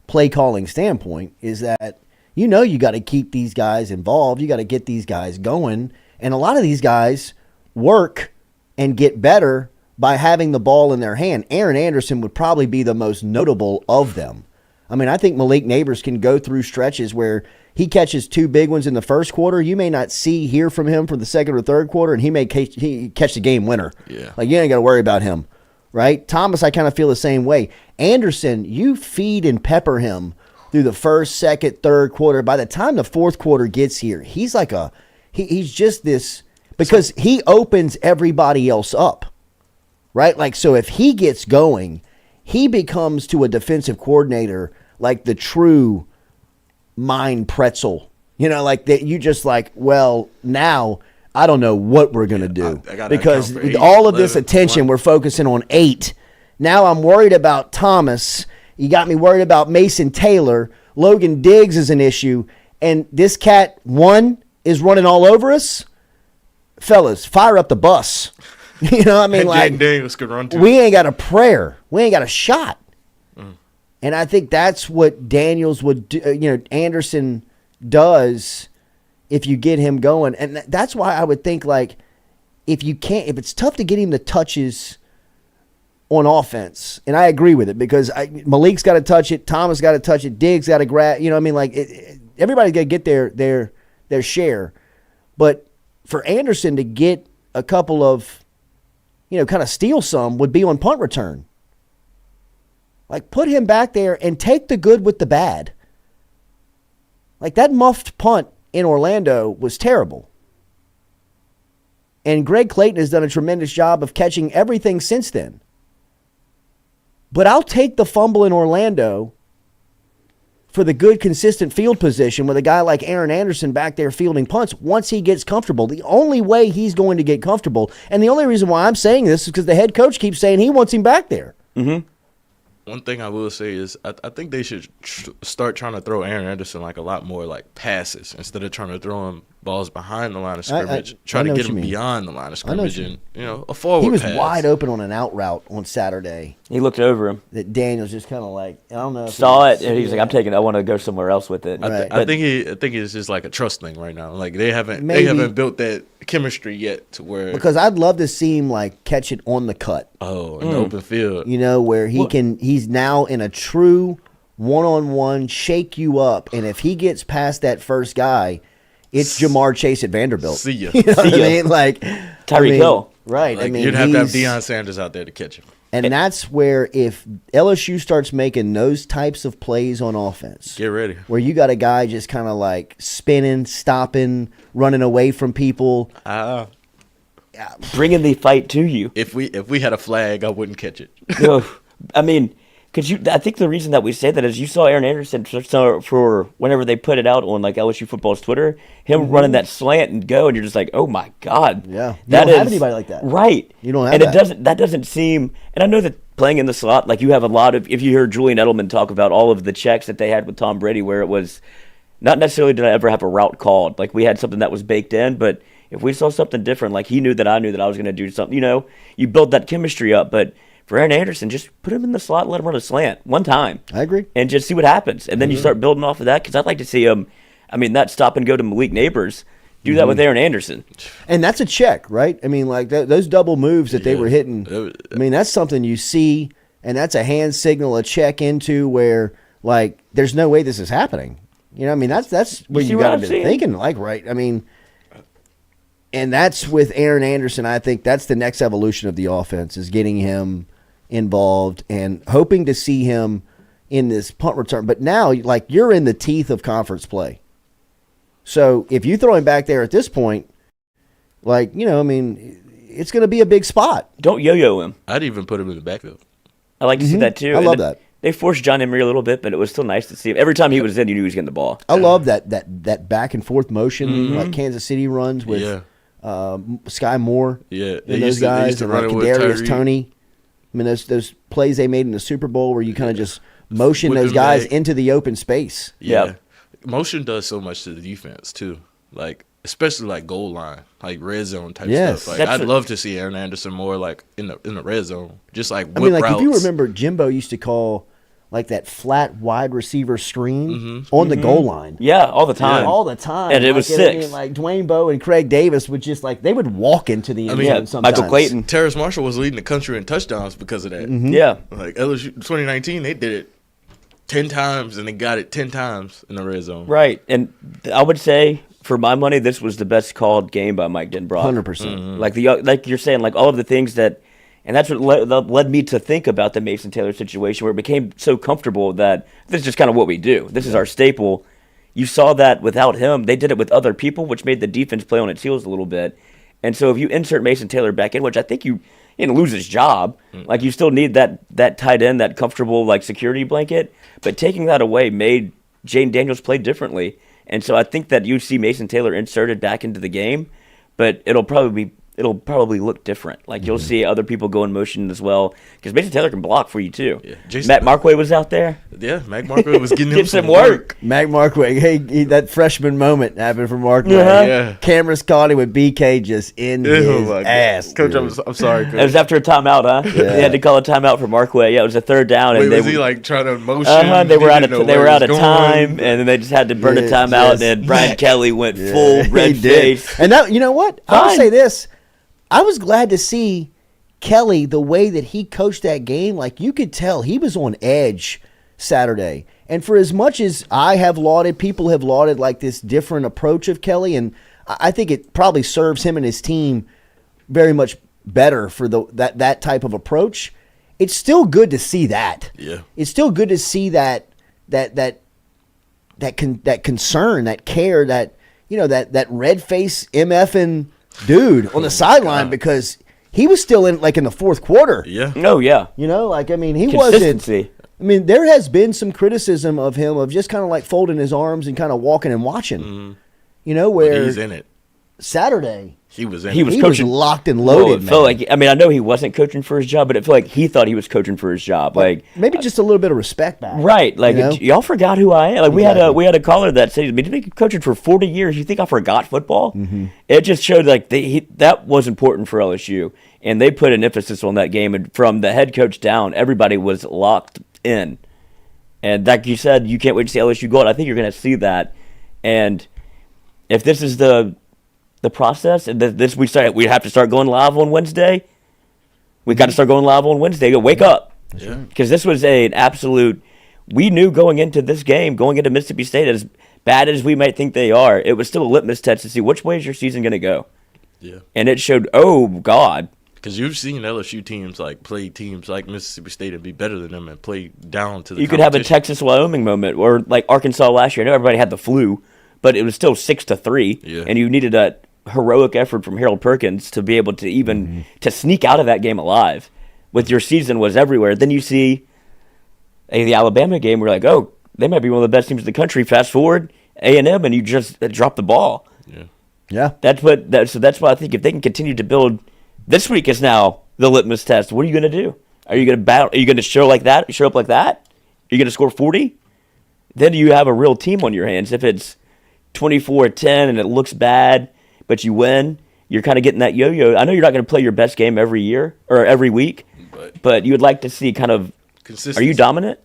play calling standpoint. Is that you got to keep these guys involved. You got to get these guys going, and a lot of these guys work and get better by having the ball in their hand. Aaron Anderson would probably be the most notable of them. I mean, I think Malik Neighbors can go through stretches where he catches 2 big ones in the first quarter. You may not hear from him for the second or third quarter, and he may catch the game winner. Yeah. Like, you ain't got to worry about him, right? Thomas, I kind of feel the same way. Anderson, you feed and pepper him through the first, second, third quarter. By the time the fourth quarter gets here, he's like he's just this, because he opens everybody else up. Right? Like, so if he gets going, he becomes to a defensive coordinator like the true mind pretzel. Like that you just like, well, now I don't know what we're going to do. Because all of this attention, we're focusing on 8. Now I'm worried about Thomas. You got me worried about Mason Taylor. Logan Diggs is an issue. And this cat, 1, is running all over us. Fellas, fire up the bus. You know what I mean? Like, Daniels could run too. We ain't got a prayer. We ain't got a shot. And I think that's what Daniels would do, Anderson does if you get him going. And that's why I would think, like, if it's tough to get him the touches on offense, and I agree with it, because Malik's got to touch it, Thomas got to touch it, Diggs got to grab, you know what I mean? Like, everybody's got to get their share. But for Anderson to get a couple of, kind of steal some would be on punt return. Like, put him back there and take the good with the bad. Like, that muffed punt in Orlando was terrible. And Greg Clayton has done a tremendous job of catching everything since then. But I'll take the fumble in Orlando for the good, consistent field position with a guy like Aaron Anderson back there fielding punts once he gets comfortable. The only way he's going to get comfortable, and the only reason why I'm saying this is because the head coach keeps saying he wants him back there. one thing I will say is I think they should start trying to throw Aaron Anderson like a lot more like passes instead of trying to throw him balls behind the line of scrimmage. Try to get him beyond the line of scrimmage and a forward. He was pass. wide open on an out route on Saturday. He looked over him. That Daniels just kind of like, I don't know. If saw it and he's like, I want to go somewhere else with it. I think it's just like a trust thing right now. Like they haven't built that chemistry yet to where, because I'd love to see him like catch it on the cut. Oh, in the open field. Where he's now in a true one-on-one shake you up, and if he gets past that first guy, it's Jamar Chase at Vanderbilt. See ya. You know what I mean? Like Tyreek Hill. Right. Like, you'd have to have Deion Sanders out there to catch him. And that's where if LSU starts making those types of plays on offense, get ready. Where you got a guy just kind of like spinning, stopping, running away from people. Bringing the fight to you. If we had a flag, I wouldn't catch it. I mean, I think the reason that we say that is you saw Aaron Anderson for whenever they put it out on like LSU football's Twitter, him running that slant and go, and you're just like, oh my god, yeah, you don't have anybody like that, right? You don't have, and that doesn't seem. And I know that playing in the slot, like you have a lot of. If you hear Julian Edelman talk about all of the checks that they had with Tom Brady, where it was not necessarily did I ever have a route called, like we had something that was baked in, but if we saw something different, like he knew that I knew that I was going to do something, you build that chemistry up, but. For Aaron Anderson, just put him in the slot and let him run a slant one time. I agree. And just see what happens. And then you start building off of that, because I'd like to see him, that stop and go to Malik Neighbors, do that with Aaron Anderson. And that's a check, right? I mean, like those double moves that they were hitting, that's something you see, and that's a hand signal, a check into where, like, there's no way this is happening. That's what you got to be thinking, like, right? And that's with Aaron Anderson. I think that's the next evolution of the offense, is getting him involved and hoping to see him in this punt return. But now, like, you're in the teeth of conference play. So if you throw him back there at this point, like, it's going to be a big spot. Don't yo-yo him. I'd even put him in the backfield. I like to see that too. I love that. They forced John Emery a little bit, but it was still nice to see him. Every time he was in, you knew he was getting the ball. I love that back and forth motion like Kansas City runs with Sky Moore. Yeah, and those guys, and like Kadarius Toney. Those plays they made in the Super Bowl where you kind of just motion those guys into the open space. Yeah. Motion does so much to the defense too. Like, especially like goal line, like red zone type stuff. Like, I'd love to see Aaron Anderson more like in the red zone, just like whip routes. If you remember, Jimbo used to call like that flat wide receiver screen on the goal line. Yeah, all the time. Yeah. All the time. And it was six. Like Dwayne Bowe and Craig Davis would just they would walk into the end zone sometimes. Michael Clayton. Terrace Marshall was leading the country in touchdowns because of that. Yeah. Like LSU 2019, they did it 10 times and they got it 10 times in the red zone. Right. And I would say, for my money, this was the best called game by Mike Denbrock. 100%. Like you're saying, like all of the things that. And that's what led me to think about the Mason Taylor situation, where it became so comfortable that this is just kind of what we do. This is our staple. You saw that without him. They did it with other people, which made the defense play on its heels a little bit. And so if you insert Mason Taylor back in, which I think you lose his job, like you still need that tight end, that comfortable like security blanket. But taking that away made Jaden Daniels play differently. And so I think that you see Mason Taylor inserted back into the game, but it'll probably look different. Like you'll see other people go in motion as well, because Mason Taylor can block for you too. Yeah. Matt Markway was out there. Yeah, Mac Markway was getting him some work. Mac Markway, hey, that freshman moment happened for Markway. Yeah. Cameras caught him with BK just in his ass. Coach, I'm sorry, Coach. It was after a timeout, huh? Yeah. They had to call a timeout for Markway. Yeah, it was a third down. Wait, and was he like trying to motion? They were out of time, and then they just had to burn a timeout. And Brian Kelly went full red face. And that, you know what? I will say this. I was glad to see Kelly, the way that he coached that game. Like, you could tell he was on edge Saturday. And for as much as people have lauded like this different approach of Kelly, and I think it probably serves him and his team very much better for that type of approach. It's still good to see that. Yeah, it's still good to see that concern, that care, that red face MFing dude on the sideline, because he was still in the fourth quarter. Yeah. Oh yeah. He wasn't. There has been some criticism of him of just kind of like folding his arms and kind of walking and watching. Where he's in it. Saturday he was coaching locked and loaded. It felt like, I mean, I know he wasn't coaching for his job, but it felt like he thought he was coaching for his job. Like maybe just a little bit of respect back. Right. Like, you know? y'all forgot who I am. Like, we had a caller that said, "You've been coaching for 40 years. You think I forgot football?" Mm-hmm. It just showed like that was important for LSU, and they put an emphasis on that game. And from the head coach down, everybody was locked in. And like you said, you can't wait to see LSU go out. I think you're going to see that. And if this is the process, and this we have to start going live on Wednesday. We got to start going live on Wednesday. Wake up, because this was an absolute. We knew going into this game, going into Mississippi State, as bad as we might think they are, it was still a litmus test to see which way is your season going to go. Yeah, and it showed. Oh God, because you've seen LSU teams like play teams like Mississippi State and be better than them and play down to the. You could have a Texas-Wyoming moment, or like Arkansas last year. I know everybody had the flu, but it was still 6-3, and you needed a heroic effort from Harold Perkins to be able to even to sneak out of that game alive. With your season was everywhere. Then you see the Alabama game. We're like, oh, they might be one of the best teams in the country. Fast forward, A&M, and you just drop the ball. Yeah. So that's why I think if they can continue to build. This week is now the litmus test. What are you going to do? Are you going to battle? Are you going to show up like that? Are you going to score 40? Then you have a real team on your hands. If it's 24-10 and it looks bad, but you win, you're kind of getting that yo-yo. I know you're not going to play your best game every year or every week, but you would like to see kind of consistency. Are you dominant?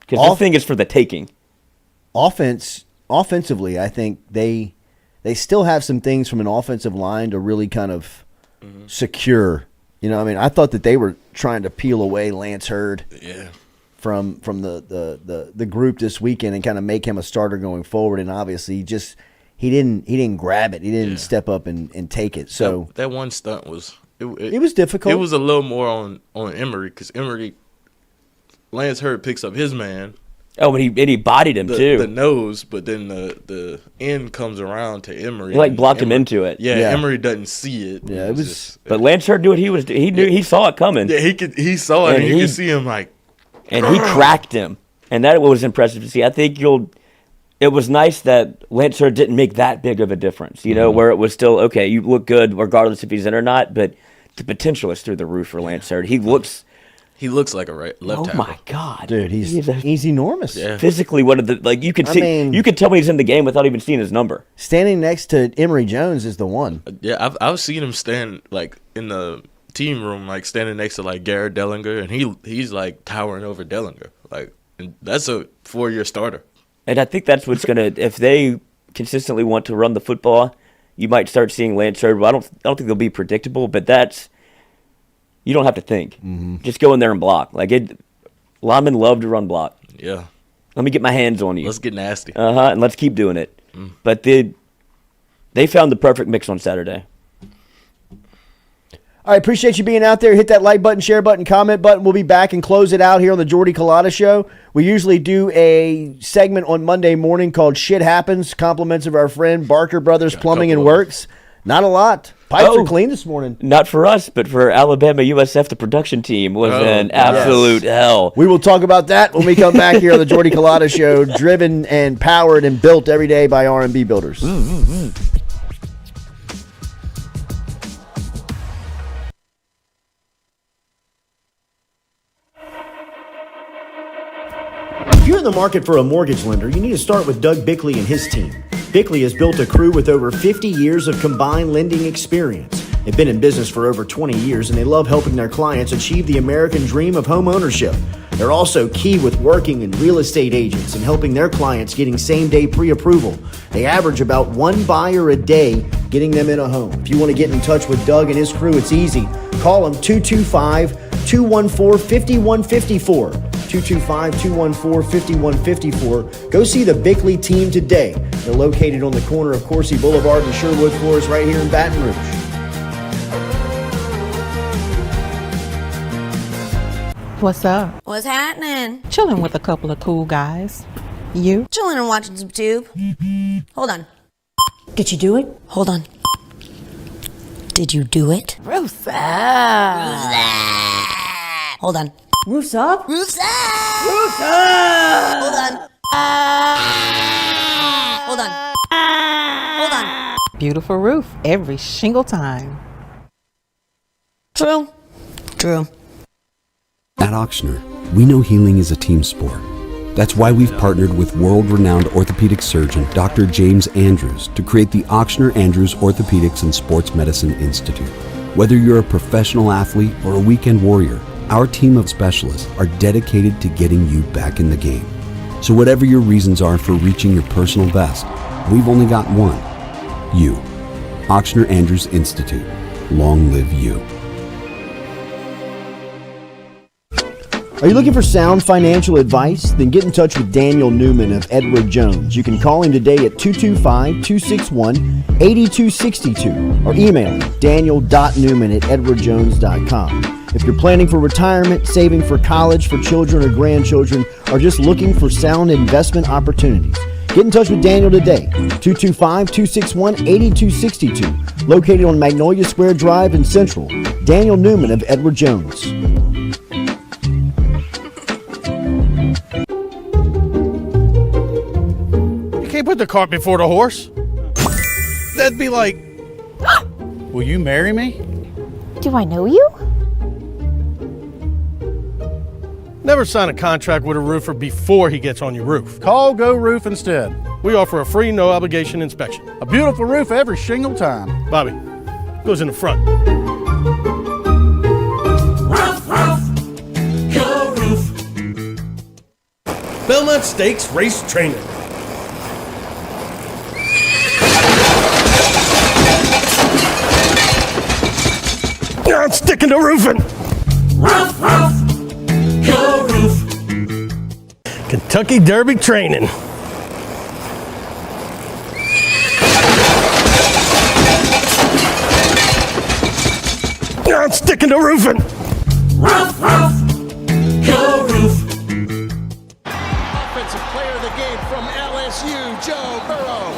Because this thing is for the taking. Offensively, I think they still have some things from an offensive line to really kind of secure. You know, I mean, I thought that they were trying to peel away Lance Hurd from the group this weekend and kind of make him a starter going forward. And obviously, he didn't grab it. He didn't step up and take it. So that one stunt was it was difficult. It was a little more on Emory, because Lance Hurd picks up his man. Oh, but he bodied him too. The nose, but then the end comes around to Emory. He blocked him into it. Yeah, Emory doesn't see it. Yeah, it was. But Lance Hurd knew what he knew. He saw it coming. Yeah, he saw it, and you could see him and he cracked him, and that was impressive to see. I think it was nice that Lance Hurd didn't make that big of a difference. You know, where it was still okay. You look good regardless if he's in or not, but the potential is through the roof for Lance Hurd. He looks like a left tackle. Oh my God, dude, he's enormous. Yeah. Physically, one of the you could see. You could tell when he's in the game without even seeing his number. Standing next to Emory Jones is the one. Yeah, I've seen him stand in the team room, standing next to Garrett Dellinger, and he's towering over Dellinger. And that's a 4-year starter. And I think that's what's gonna if they consistently want to run the football, you might start seeing Lance Hurd. Well, I don't think they'll be predictable, but that's. You don't have to think. Just go in there and block. Linemen love to run block. Yeah. Let me get my hands on you. Let's get nasty. And let's keep doing it. But they found the perfect mix on Saturday. All right, appreciate you being out there. Hit that like button, share button, comment button. We'll be back and close it out here on the Jordy Culotta Show. We usually do a segment on Monday morning called Shit Happens, compliments of our friend Barker Brothers Plumbing and Works. Not a lot. Pipes are clean this morning. Not for us, but for Alabama USF, the production team was an absolute hell. We will talk about that when we come back here on the Jordy Culotta Show, driven and powered and built every day by R&B Builders. If you're in the market for a mortgage lender, you need to start with Doug Bickley and his team. Bickley has built a crew with over 50 years of combined lending experience. They've been in business for over 20 years, and they love helping their clients achieve the American dream of home ownership. They're also key with working in real estate agents and helping their clients getting same-day pre-approval. They average about one buyer a day getting them in a home. If you want to get in touch with Doug and his crew, it's easy. Call them 225-214-5154. 225-214-5154. Go see the Bickley team today. They're located on the corner of Coursey Boulevard and Sherwood Forest right here in Baton Rouge. What's up? What's happening? Chilling with a couple of cool guys. You? Chilling and watching some tube. Hold on. Did you do it? Hold on. Did you do it? Roof's up. Hold on. Roof's up. Roof's up. Roof's up. Hold on. Hold on. Hold on. Beautiful roof every single time. True. At Auctioner, we know healing is a team sport. That's why we've partnered with world-renowned orthopedic surgeon Dr. James Andrews to create the Auctioner Andrews Orthopedics and Sports Medicine Institute. Whether you're a professional athlete or a weekend warrior, our team of specialists are dedicated to getting you back in the game. So whatever your reasons are for reaching your personal best, we've only got one. You. Auctioner Andrews Institute. Long live you. Are you looking for sound financial advice? Then get in touch with Daniel Newman of Edward Jones. You can call him today at 225-261-8262 or email him daniel.newman@edwardjones.com. If you're planning for retirement, saving for college for children or grandchildren, or just looking for sound investment opportunities, get in touch with Daniel today, 225-261-8262, located on Magnolia Square Drive in Central. Daniel Newman of Edward Jones. You can't put the cart before the horse. That'd be like, will you marry me? Do I know you? Never sign a contract with a roofer before he gets on your roof. Call Go Roof instead. We offer a free, no-obligation inspection. A beautiful roof every single time. Bobby, goes in the front. Roof, roof, go roof. Belmont Stakes Race Training. I'm sticking to roofing. Roof, roof, go roof. Kentucky Derby training. I'm sticking to roofing. Roof, roof, go roof. Offensive player of the game from LSU, Joe Burrow.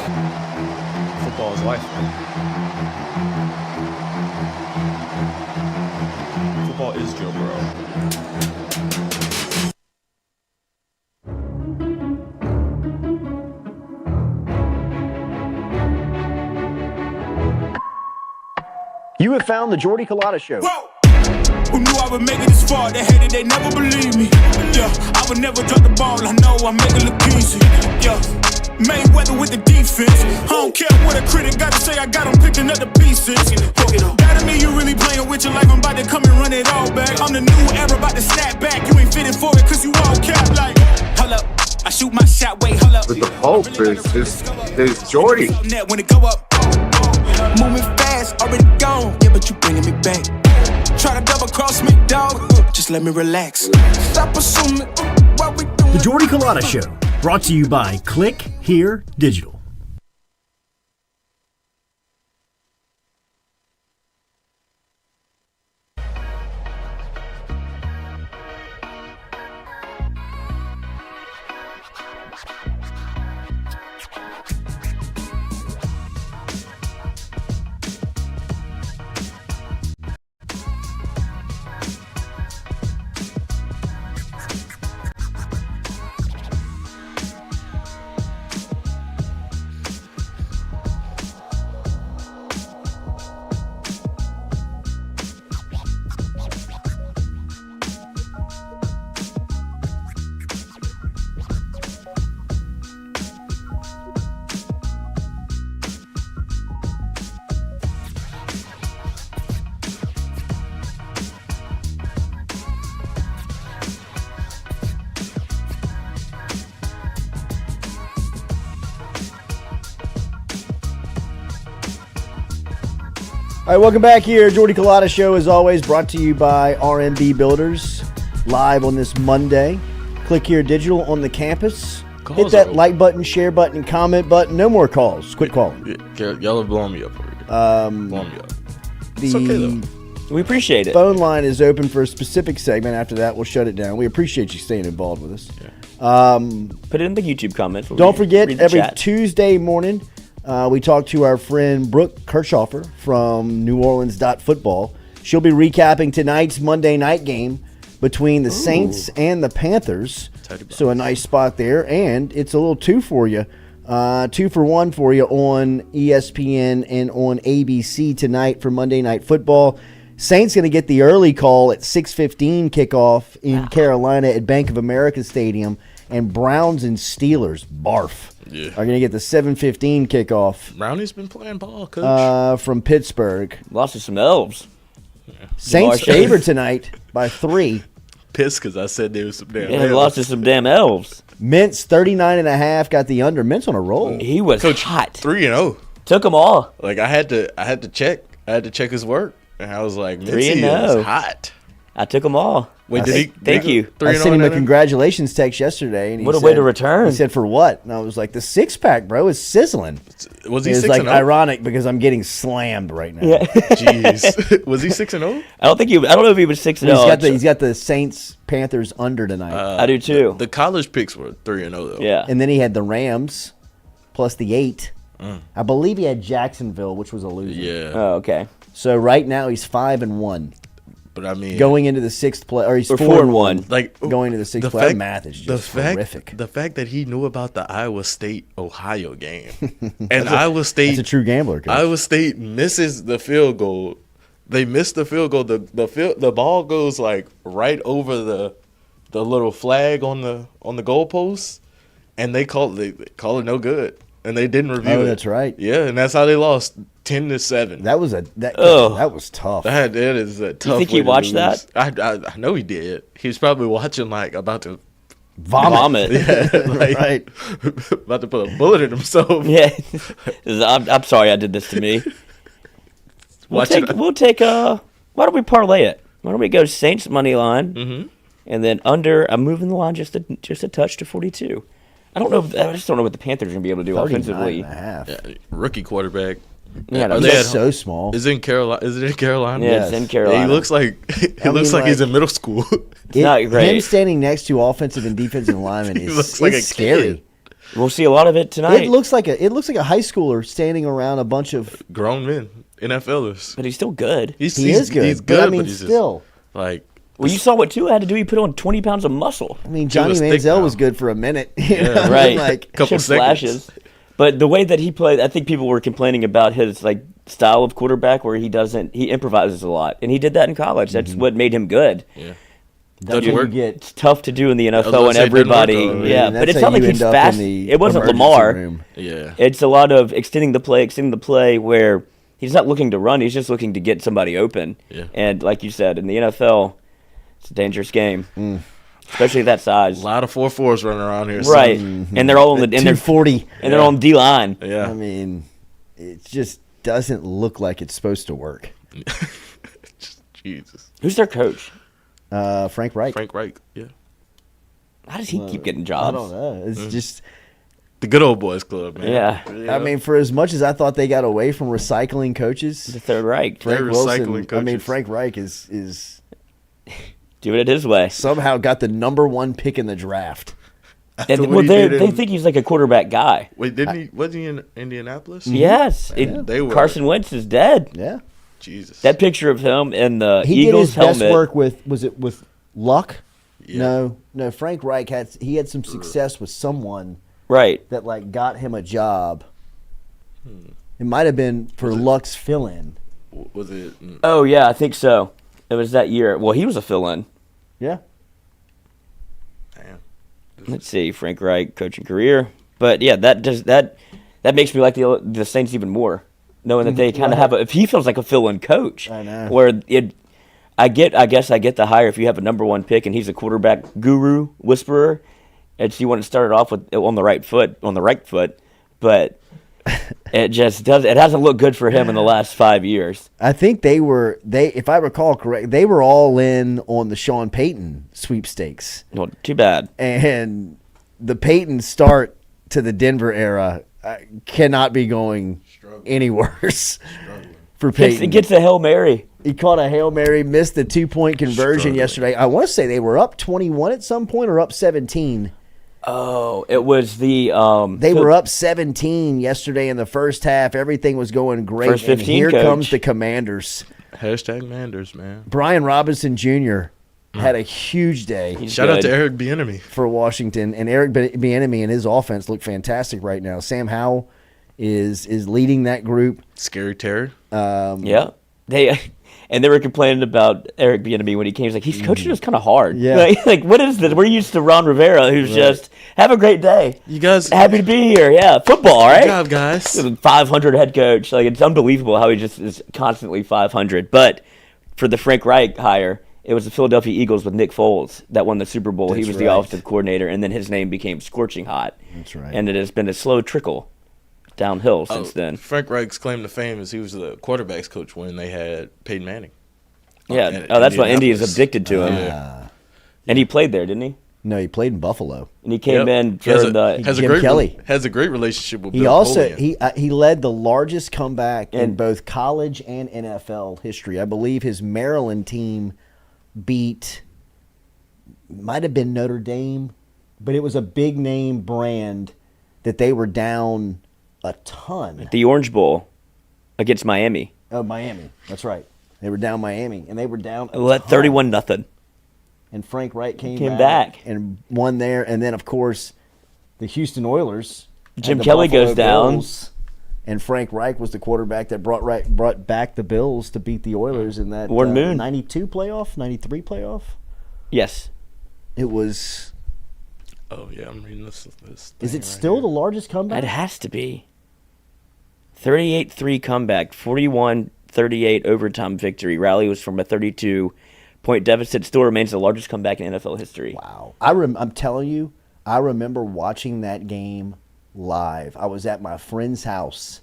Football is life. Football is Joe Burrow. You have found the Jordy Culotta Show. Who knew I would make it this far? They hated, they never believed me. Yeah, I would never drop the ball. I know I make it look easy. Yeah, Mayweather with the defense. I don't care what a critic got to say. I got them picking up the pieces. That to me, you really playing with your life. I'm about to come and run it all back. I'm the new era, about to snap back. You ain't fitting for it, cause you all cap like. Hold up, I shoot my shot, wait, hold up. But the Pope is Jordy. When it go up, moving fast, already gone. Yeah, but you bringing me back. Try to double cross me, dog. Just let me relax. Stop assuming what we doing. The Jordy Culotta Show, brought to you by Click Here Digital. All right, welcome back here. Jordy Culotta Show, as always, brought to you by RMB Builders, live on this Monday. Click Here Digital on the campus. Hit that like button, share button, comment button. No more calls. Quit calling. Y'all are blowing me up already. Blowing me up. It's okay, though. We appreciate it. Phone line is open for a specific segment. After that, we'll shut it down. We appreciate you staying involved with us. Put it in the YouTube comments. Don't forget, every chat. Tuesday morning, we talk to our friend Brooke Kirchhoffer from New Orleans Football. She'll be recapping tonight's Monday night game between the Saints and the Panthers. So a nice spot there. And it's a little two for you. 2 for 1 for you on ESPN and on ABC tonight for Monday Night Football. Saints going to get the early call at 6:15 kickoff in Carolina at Bank of America Stadium, and Browns and Steelers, barf, are going to get the 7:15 kickoff. Brownie's been playing ball, coach. From Pittsburgh. Lost to some elves. Saints favored tonight by 3. Pissed because I said there was some damn Yeah, lost to some damn elves. Mintz 39.5 got the under. Mintz on a roll. He was Coach, hot. 3-0. Took them all. Like I had to check his work, and I was like, Mitzi 3-0. is hot. I took them all. Wait, did he? Thank you. I sent him a congratulations text yesterday. And he What a said, way to return. He said, for what? And I was like, the 6-pack, bro, is sizzling. Was he It's 6-0? like ironic because I'm getting slammed right now. Yeah. Jeez. Was he 6-0? I don't know if he was 6-0. He's got the Saints Panthers under tonight. I do too. The college picks were 3-0 though. Yeah. And then he had the Rams plus the 8. I believe he had Jacksonville, which was a loser. Yeah. Oh, okay. So right now he's 5-1. But I mean, going into the 6th play, or he's 4-1. Like going to the 6th play. That math is just horrific. The fact that he knew about the Iowa State Ohio game, and Iowa State, that's a true gambler. Coach. Iowa State misses the field goal. They miss the field goal. The ball goes like right over the little flag on the goalpost, and they call it no good, and they didn't review it. Oh, that's right. Yeah, and that's how they lost 10-7. That was that was tough. That is a tough. You think way he to watched lose. that? I know he did. He was probably watching like about to Vomit. Yeah, like, right. About to put a bullet in himself. Yeah. I'm sorry I did this to me. We'll take why don't we parlay it? Why don't we go Saints money line, and then under? I'm moving the line just a touch to 42. I just don't know what the Panthers are gonna be able to do offensively. 39.5. Yeah, rookie quarterback. Yeah, he's so small. Is it in Carolina? Yeah, it's in Carolina. Yeah, he looks like he's in middle school. It's not great. Him standing next to offensive and defensive linemen is like a scary. kid. We'll see a lot of it tonight. It looks like a high schooler standing around a bunch of grown men, NFLers. But he's still good. He is good. He's But good. I mean, but he's still. just, like. Well, you saw what Tua had to do. He put on 20 pounds of muscle. I mean, Johnny Manziel was good for a minute. Yeah. Right. Like couple flashes. But the way that he played, I think people were complaining about his style of quarterback, where he improvises a lot, and he did that in college. That's what made him good. Yeah. Doesn't work. It's tough to do in the NFL, and everybody. Yeah, but it's not like he's fast. It wasn't Lamar. Room. Yeah. It's a lot of extending the play, where he's not looking to run. He's just looking to get somebody open. Yeah. And like you said, in the NFL, it's a dangerous game, especially that size. A lot of 4.4s running around here. Right, and they're all in the 240, and they're on D line. Yeah. I mean, it just doesn't look like it's supposed to work. Jesus. Who's their coach? Frank Reich. Frank Reich. Yeah. How does he keep getting jobs? I don't know. It's just the good old boys club, man. Yeah. I mean, for as much as I thought they got away from recycling coaches, The Third Reich. Frank They're Wilson. recycling I mean, coaches. Frank Reich is Doing it his way. somehow got the #1 pick in the draft. And, what well, he they did in- think he's like a quarterback guy. Wait, wasn't he in Indianapolis? Yes. They were. Carson Wentz is dead. Yeah, Jesus. That picture of him in the he Eagles did his best helmet. work with Luck. Yeah. No. Frank Reich had some success with someone Right. that got him a job. It might have been for Luck's fill-in. Was it? Oh, yeah, I think so. It was that year. Well, he was a fill-in. Yeah. Damn. Let's see, Frank Reich coaching career. But yeah, that makes me like the Saints even more, knowing that they kind of have if he feels like a fill-in coach. I know. Where I guess I get the hire if you have a #1 pick and he's a quarterback guru whisperer. It's you want to start it off with on the right foot, but it just does. It hasn't looked good for him in the last 5 years. I think they if I recall correct, they were all in on the Sean Payton sweepstakes. Well, too bad. And the Payton start to the Denver era cannot be going any worse for Payton. It gets a Hail Mary. He caught a Hail Mary, missed the 2-point conversion yesterday. I want to say they were up 21 at some point or up 17. Oh, it was the they were up 17 yesterday in the first half. Everything was going great. First 15 and here coach. comes the Commanders. Hashtag Manders, man. Brian Robinson Jr. had a huge day. Shout out to Eric Bieniemy for Washington, and Eric Bieniemy and his offense look fantastic right now. Sam Howell is leading that group. Scary Terry. Yeah, they were complaining about Eric Bieniemy when he came. He's like, he's coaching us kind of hard. Yeah, like what is this? We're used to Ron Rivera, who's just have a great day. You guys happy to be here? Yeah, football, right? Good job, guys. 500 head coach. Like it's unbelievable how he just is constantly 500. But for the Frank Reich hire, it was the Philadelphia Eagles with Nick Foles that won the Super Bowl. He was the offensive coordinator, and then his name became Scorching Hot. That's right. And it has been a slow trickle downhill since then. Frank Reich's claim to fame is he was the quarterback's coach when they had Peyton Manning. Yeah. That's why Indy is addicted to him. And he played there, didn't he? No, he played in Buffalo. And he came in during Jim Kelly. Has a great relationship with He Bill also Polian. he led the largest comeback in both college and NFL history. I believe his Maryland team might have been Notre Dame, but it was a big name brand that they were down a ton. The Orange Bowl against Miami. Oh, Miami. That's right. They were down Miami, and they were down 31-0. And Frank Reich came back and won there. And then, of course, the Houston Oilers. Jim Kelly goes down. And Frank Reich was the quarterback that brought back the Bills to beat the Oilers in that Warren Moon. 92 playoff, 93 playoff. Yes. It was. Oh, yeah, I'm reading this Is it still the largest comeback? It has to be. 38-3 comeback, 41-38 overtime victory. Rally was from a 32-point deficit. Still remains the largest comeback in NFL history. Wow. I'm telling you, I remember watching that game live. I was at my friend's house,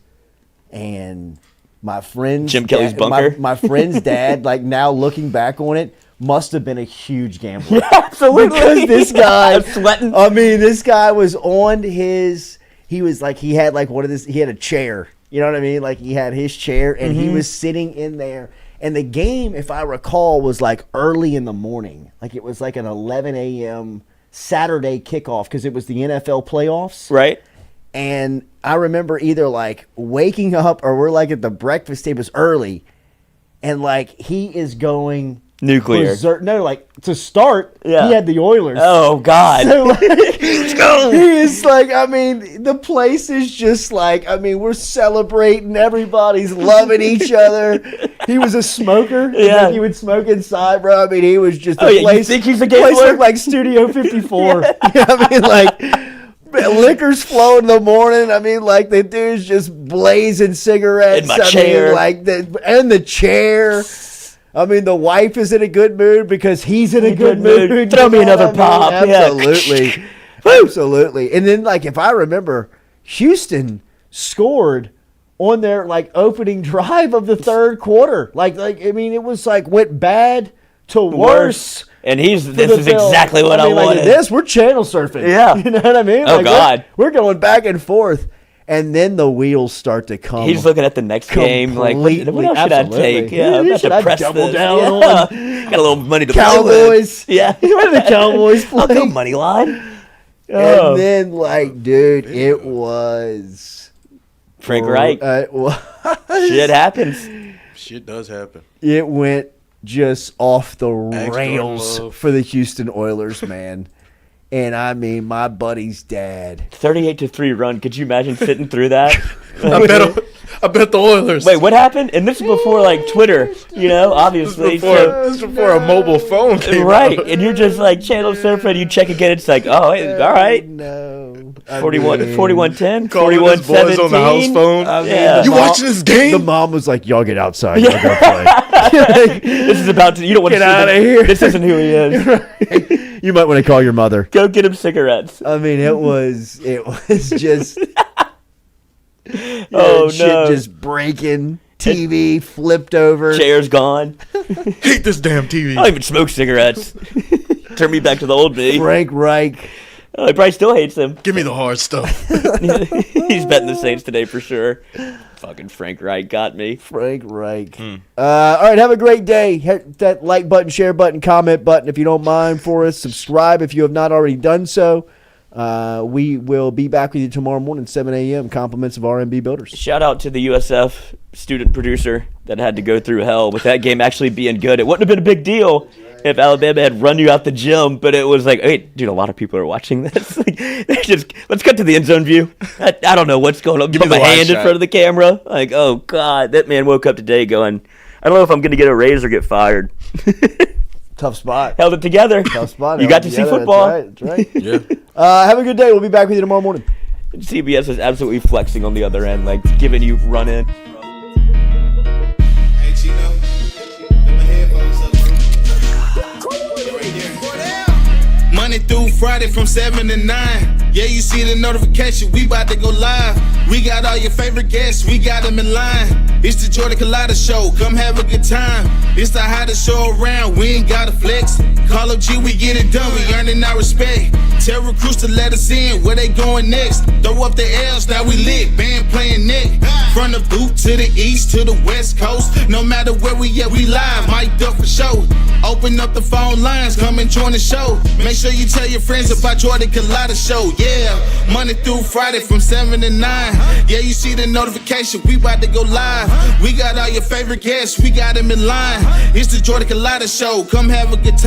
and my friend's Jim Kelly's bunker. My friend's dad, like now looking back on it, must have been a huge gambler. Yeah, absolutely. Because this guy, sweating. I mean, this guy was on his. He was like he had like one of this. He had a chair. You know what I mean? Like he had his chair, and he was sitting in there. And the game, if I recall, was like early in the morning. Like it was like an 11 a.m. Saturday kickoff because it was the NFL playoffs. Right. And I remember either like waking up or we're like at the breakfast table. It was early. And like he is going nuclear. Berserk. No, like to start, he Yeah. had the Oilers. Oh, God. So like, let's go. He is like, I mean, the place is just like, I mean, we're celebrating. Everybody's loving each other. He was a smoker. Yeah. Like he would smoke inside, bro. I mean, he was just Oh, a yeah, you place. think he's a place gambler? looked like Studio 54. Yeah. I mean, like liquor's flowing in the morning. I mean, like the dude's just blazing cigarettes. In my I chair. mean, like the chair. I mean, the wife is in a good mood because he's in a good mood. Throw me You know another what I mean? pop. Yeah. Absolutely. Absolutely. And then, like, if I remember, Houston scored on their, like, opening drive of the third quarter. Like I mean, it was, like, went bad to worse. And this for is the Bills. exactly what I mean, like, wanted. this, we're channel surfing. Yeah. You know what I mean? Oh, Like, God. We're going back and forth. And then the wheels start to come. He's looking at the next game, like, what else should Absolutely. I take? Yeah, I'm about Should to I press double this. down Yeah. on Got a little money to play Cowboys? with. Yeah. What did the Cowboys play? I'll go money line. And then, like, dude, it was Frank Reich. Shit happens. Shit does happen. It went just off the Jordan rails Love. for the Houston Oilers, man. And I mean, my buddy's dad. 38-3 run. Could you imagine sitting through that? I bet the Oilers. Wait, what happened? And this is before like Twitter, you know, obviously. This is before a mobile phone came right. out. And you're just like channel surfing, you check again, it's like, oh, hey, all right. No. 41-10, Calling his boys on the house phone. Yeah. You watching this game? The mom was like, y'all get outside. Y'all go play. This is about to, you don't want Get to see outta this. here. This isn't who he is. You might want to call your mother. Go get him cigarettes. I mean, it was just Oh, shit no. just breaking, TV flipped over. Chair's gone. Hate this damn TV. I don't even smoke cigarettes. Turn me back to the old me. Frank Reich. Oh, he probably still hates him. Give me the hard stuff. He's betting the Saints today for sure. Fucking Frank Reich got me. Frank Reich. All right, have a great day. Hit that like button, share button, comment button if you don't mind for us. Subscribe if you have not already done so. We will be back with you tomorrow morning, 7 a.m. Compliments of RMB Builders. Shout out to the USF student producer that had to go through hell with that game actually being good. It wouldn't have been a big deal if Alabama had run you out the gym, but it was like, hey, dude, a lot of people are watching this. Like, let's cut to the end zone view. I don't know what's going on. Put my hand in front of the camera. Like, oh God, that man woke up today going, I don't know if I'm going to get a raise or get fired. Tough spot. Held it together. Tough spot. You got to see football. That's right. Yeah. Have a good day. We'll be back with you tomorrow morning. CBS is absolutely flexing on the other end, like giving you run in. Hey, Chino. Put my headphones up, bro. Monday through Friday from 7 to 9. Yeah, you see the notification, we about to go live. We got all your favorite guests, we got them in line. It's the Jordy Culotta Show, come have a good time. It's the hottest show around, we ain't gotta flex. Call up G, we get it done, we earning our respect. Tell recruits to let us in, where they going next. Throw up the L's, now we lit, band playing neck. From the boot to the east, to the west coast. No matter where we at, we live, mic'd up for show. Open up the phone lines, come and join the show. Make sure you tell your friends about Jordy Culotta Show. Yeah, Monday through Friday from 7 to 9. Yeah, you see the notification, we about to go live. We got all your favorite guests, we got them in line. It's the Jordy Culotta Show, come have a good time.